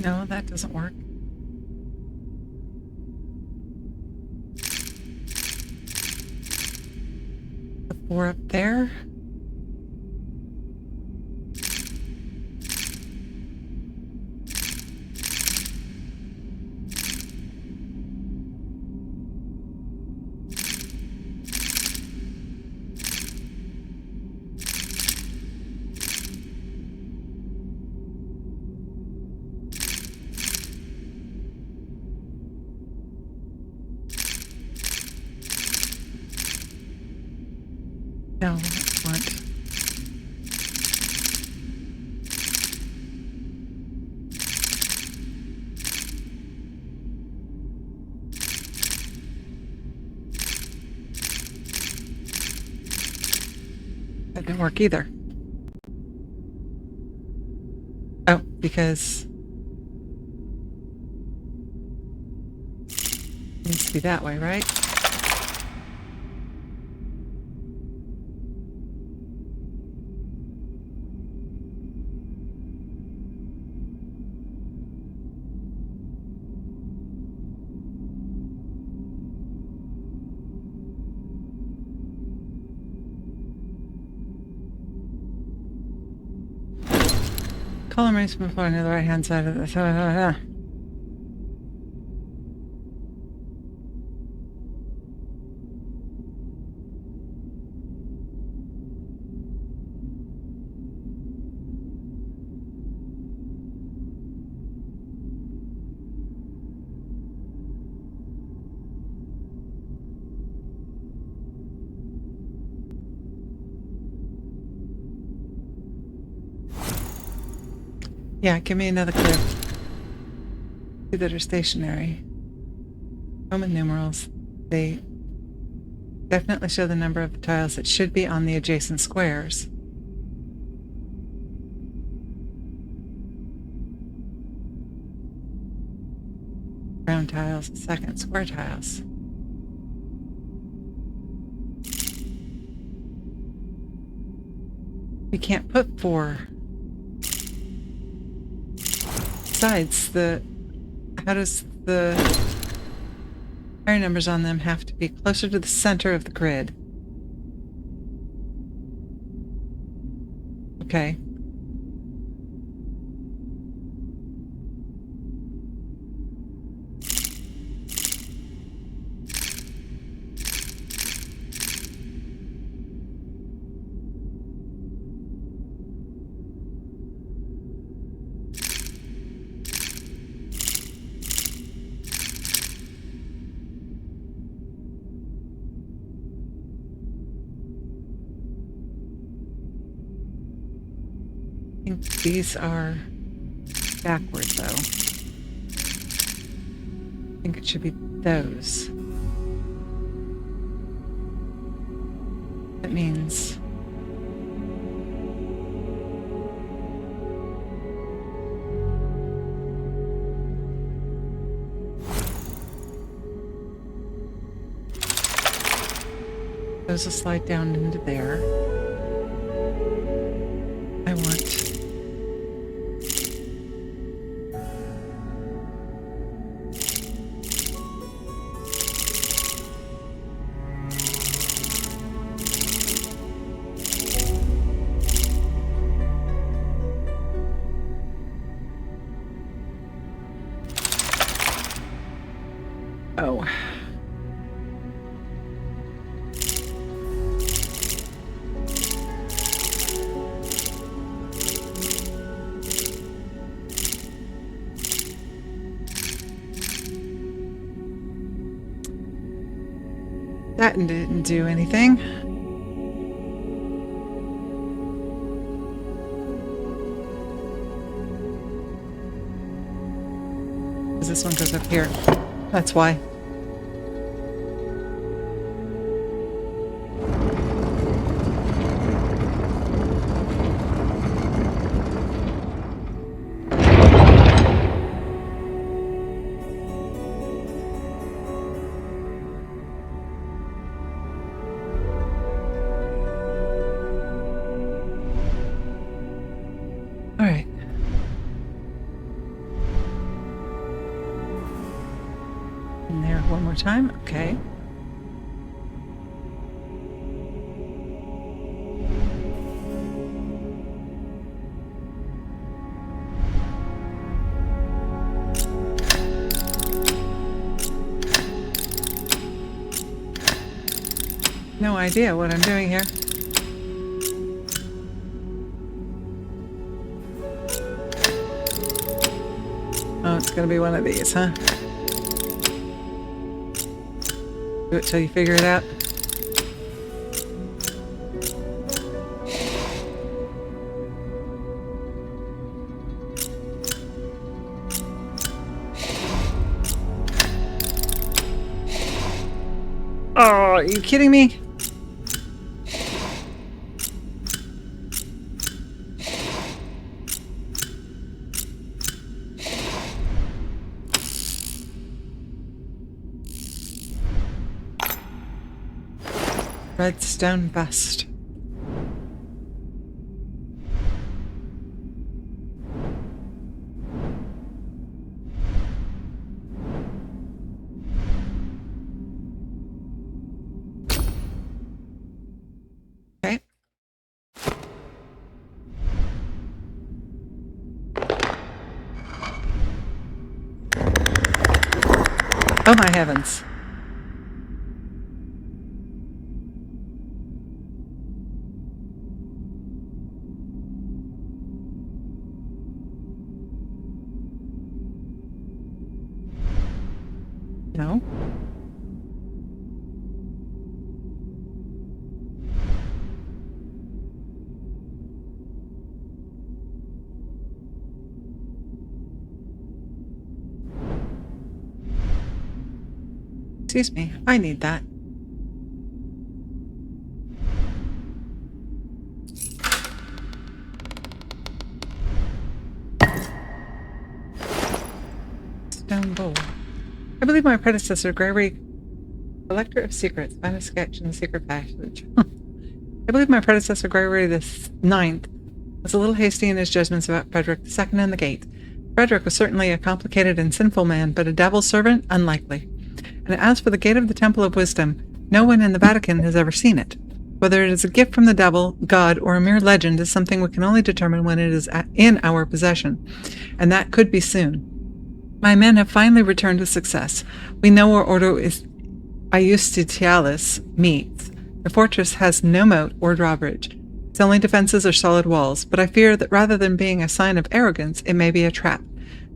No, that doesn't work. The 4 up there. No, that's not. That didn't work either. Oh, because it needs to be that way, right? column raised from the floor near the right-hand side of the... Yeah, give me another clue. Two that are stationary. Roman numerals. They definitely show the number of the tiles that should be on the adjacent squares. Round tiles, second square tiles. We can't put 4 sides. How does the higher numbers on them have to be closer to the center of the grid? Okay. I think these are backward, though. I think it should be those. That means... those will slide down into there. I want... Oh. That didn't do anything. Because this one goes up here. That's why. All right. In there one more time. Okay. No idea what I'm doing here. Oh, it's gonna be one of these, huh? Do it till you figure it out. Oh, are you kidding me? Redstone bust. Okay. Oh my heavens. No. Excuse me, I need that. Stone bowl. I believe my predecessor, Gregory, Collector of Secrets, find a sketch in the secret passage. I believe my predecessor, Gregory the Ninth, was a little hasty in his judgments about Frederick II and the Gate. Frederick was certainly a complicated and sinful man, but a devil's servant? Unlikely. And as for the Gate of the Temple of Wisdom, no one in the Vatican has ever seen it. Whether it is a gift from the devil, God, or a mere legend is something we can only determine when it is in our possession, and that could be soon. My men have finally returned with success. We know where Ordo is Iustitialis meets. The fortress has no moat or drawbridge. Its only defenses are solid walls, but I fear that rather than being a sign of arrogance, it may be a trap.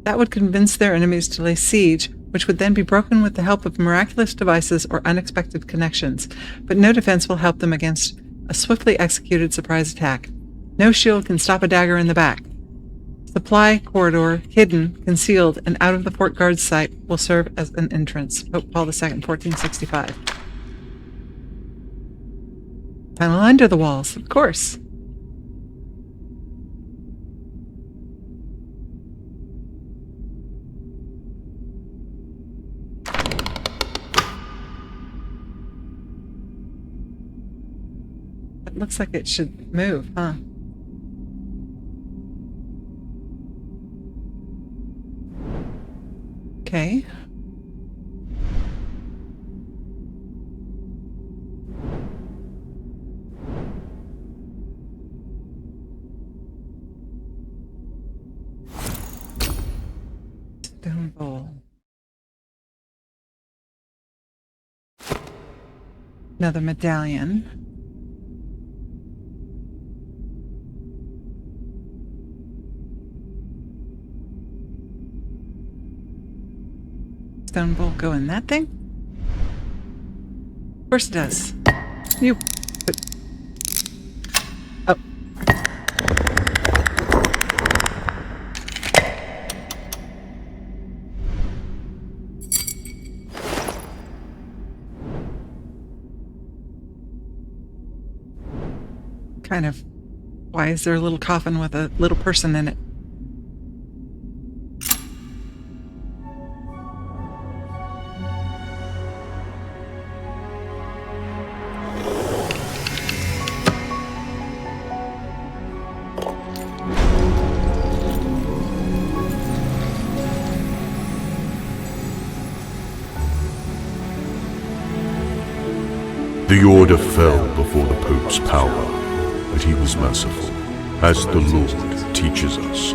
That would convince their enemies to lay siege, which would then be broken with the help of miraculous devices or unexpected connections. But no defense will help them against a swiftly executed surprise attack. No shield can stop a dagger in the back. Supply corridor, hidden, concealed, and out of the fort guard sight, will serve as an entrance. Pope Paul II, 1465. Tunnel under the walls, of course. It looks like it should move, huh? Okay. Stone bowl. Another medallion. Stone bowl go in that thing? Of course it does. You put... Oh. Kind of. Why is there a little coffin with a little person in it? The order fell before the Pope's power, but he was merciful, as the Lord teaches us.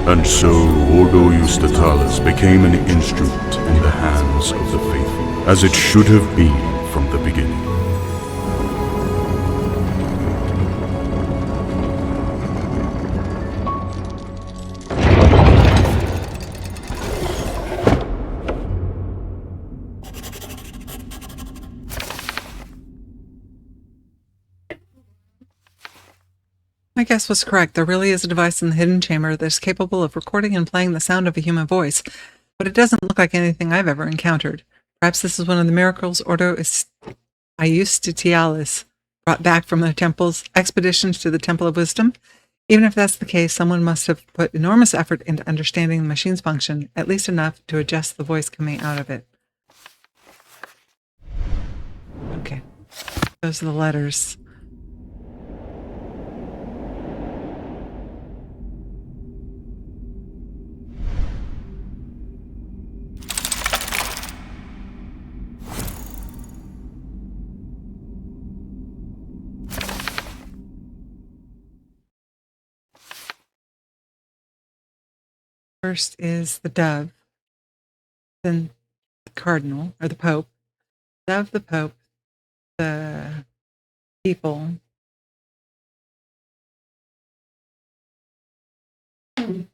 And so Ordo Iustitalis became an instrument in the hands of the faithful, as it should have been from the beginning. My guess was correct. There really is a device in the hidden chamber that is capable of recording and playing the sound of a human voice, but it doesn't look like anything I've ever encountered. Perhaps this is one of the miracles Ordo Iustitialis brought back from the temple's expeditions to the Temple of Wisdom. Even if that's the case, someone must have put enormous effort into understanding the machine's function, at least enough to adjust the voice coming out of it. Okay. Those are the letters. First is the dove, then the cardinal, or the pope. Dove, the pope, the people, the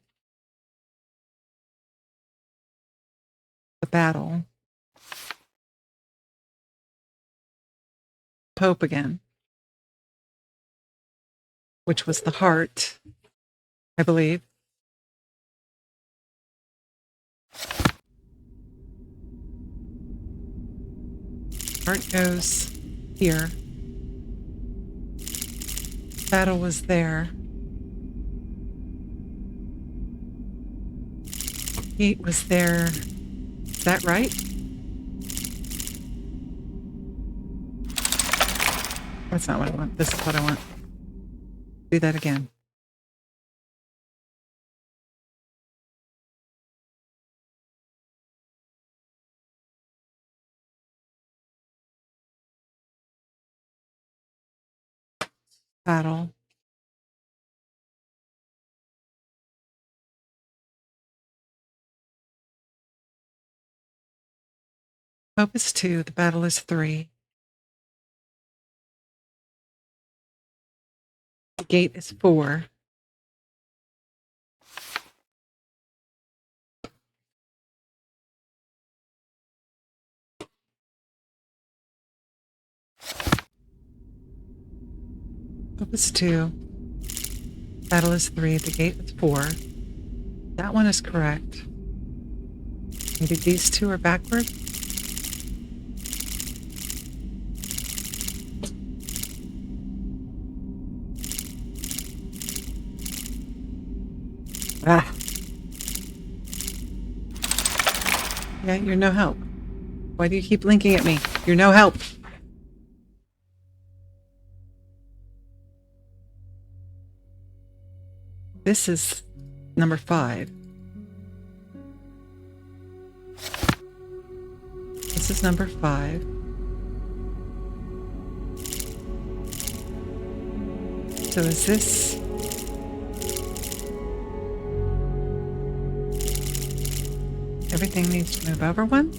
battle, pope again, which was the heart, I believe. Heart goes here. Battle was there. Heat was there. Is that right? That's not what I want. This is what I want. Do that again. Battle. Pope is 2. The battle is 3. The gate is 4. Pope is 2. Battle is 3. The gate is 4. That one is correct. Maybe these two are backward? Ah. Yeah, you're no help. Why do you keep blinking at me? You're no help. This is number 5. This is number 5. So is this... Everything needs to move over one?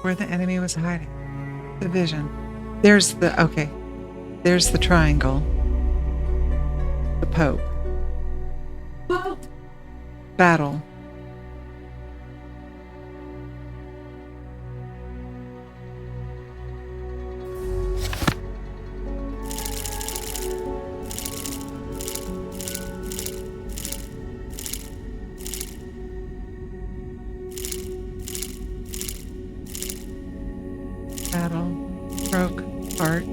Where the enemy was hiding. The vision. There's the... Okay. There's the triangle. The Pope. Battle. Battle. Broke. Heart.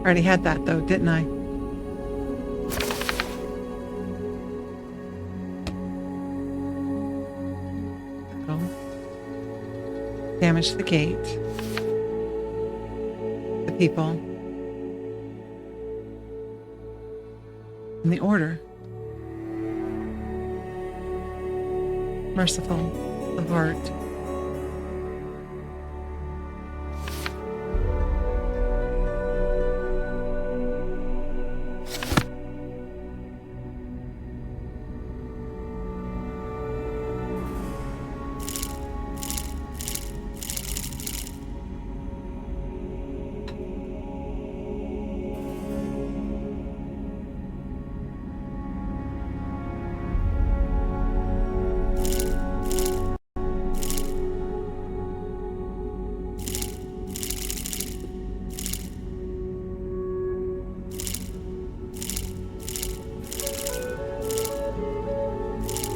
Already had that though, didn't I? Battle. Damage the gate. The people. And the order. Merciful. The heart.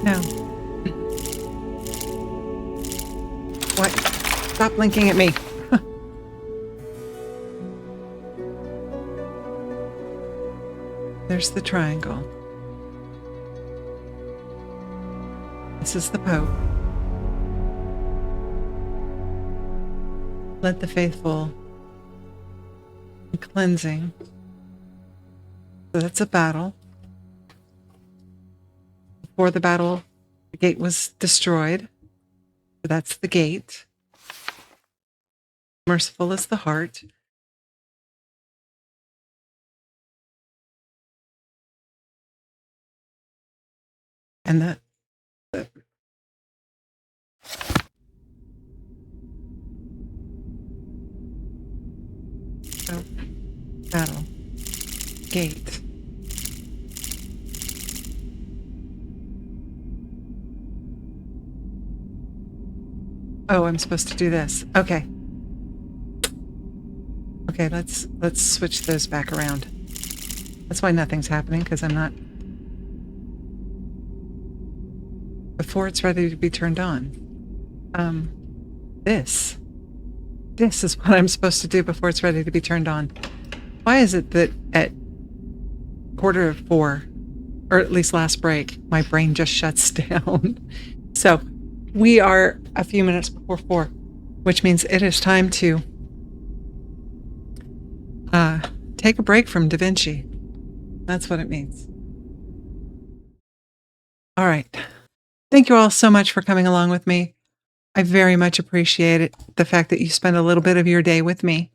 No. What? Stop blinking at me. There's the triangle. This is the Pope. Let the faithful in cleansing. So that's a battle. Before the battle, The gate was destroyed. So that's the gate. Merciful is the heart. And the oh, battle gate. Oh, I'm supposed to do this. Okay. Okay, let's switch those back around. That's why nothing's happening, because I'm not... Before it's ready to be turned on. This is what I'm supposed to do before it's ready to be turned on. Why is it that at 3:45, or at least last break, my brain just shuts down? So we are a few minutes before 4, which means it is time to take a break from DaVinci. That's what it means. All right. Thank you all so much for coming along with me. I very much appreciate it, the fact that you spend a little bit of your day with me.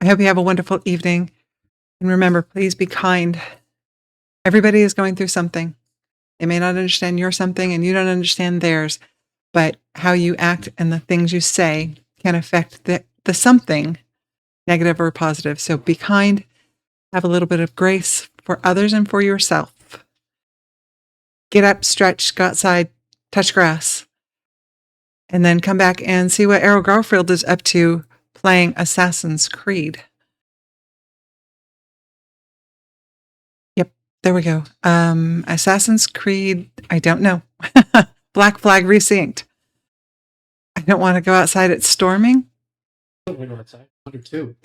I hope you have a wonderful evening. And remember, please be kind. Everybody is going through something. They may not understand your something and you don't understand theirs, but how you act and the things you say can affect the something, negative or positive. So be kind. Have a little bit of grace for others and for yourself. Get up, stretch, go outside, touch grass, and then come back and see what Arrow Garfield is up to playing Assassin's Creed. Yep, there we go. Assassin's Creed, I don't know. Black Flag Resynced. I don't want to go outside, it's storming. I don't want to go outside. 102.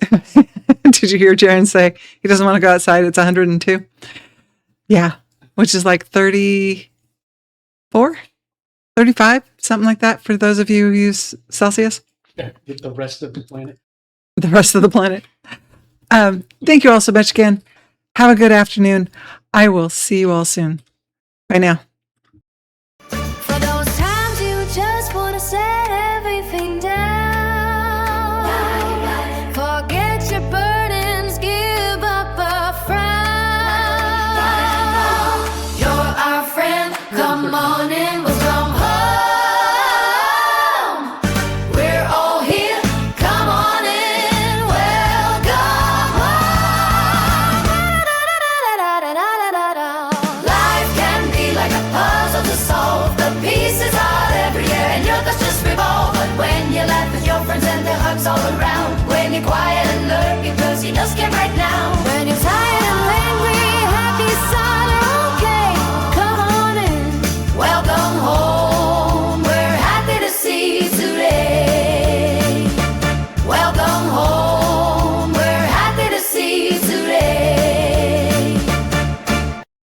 Did you hear Jaren say he doesn't want to go outside, it's 102? Yeah. Which is like 34, 35, something like that for those of you who use Celsius. Yeah, with the rest of the planet. The rest of the planet. Thank you all so much again. Have a good afternoon. I will see you all soon. Bye now. For those times you just want to set everything down. Forget your burdens, give up a frown. You're our friend, come on in, we'll come home. We're all here, come on in, welcome home. Life can be like a puzzle to solve. The pieces are everywhere and your thoughts just revolve. But when you laugh with your friends and their hugs all around, when you're quiet and lurking cause you just can't right now,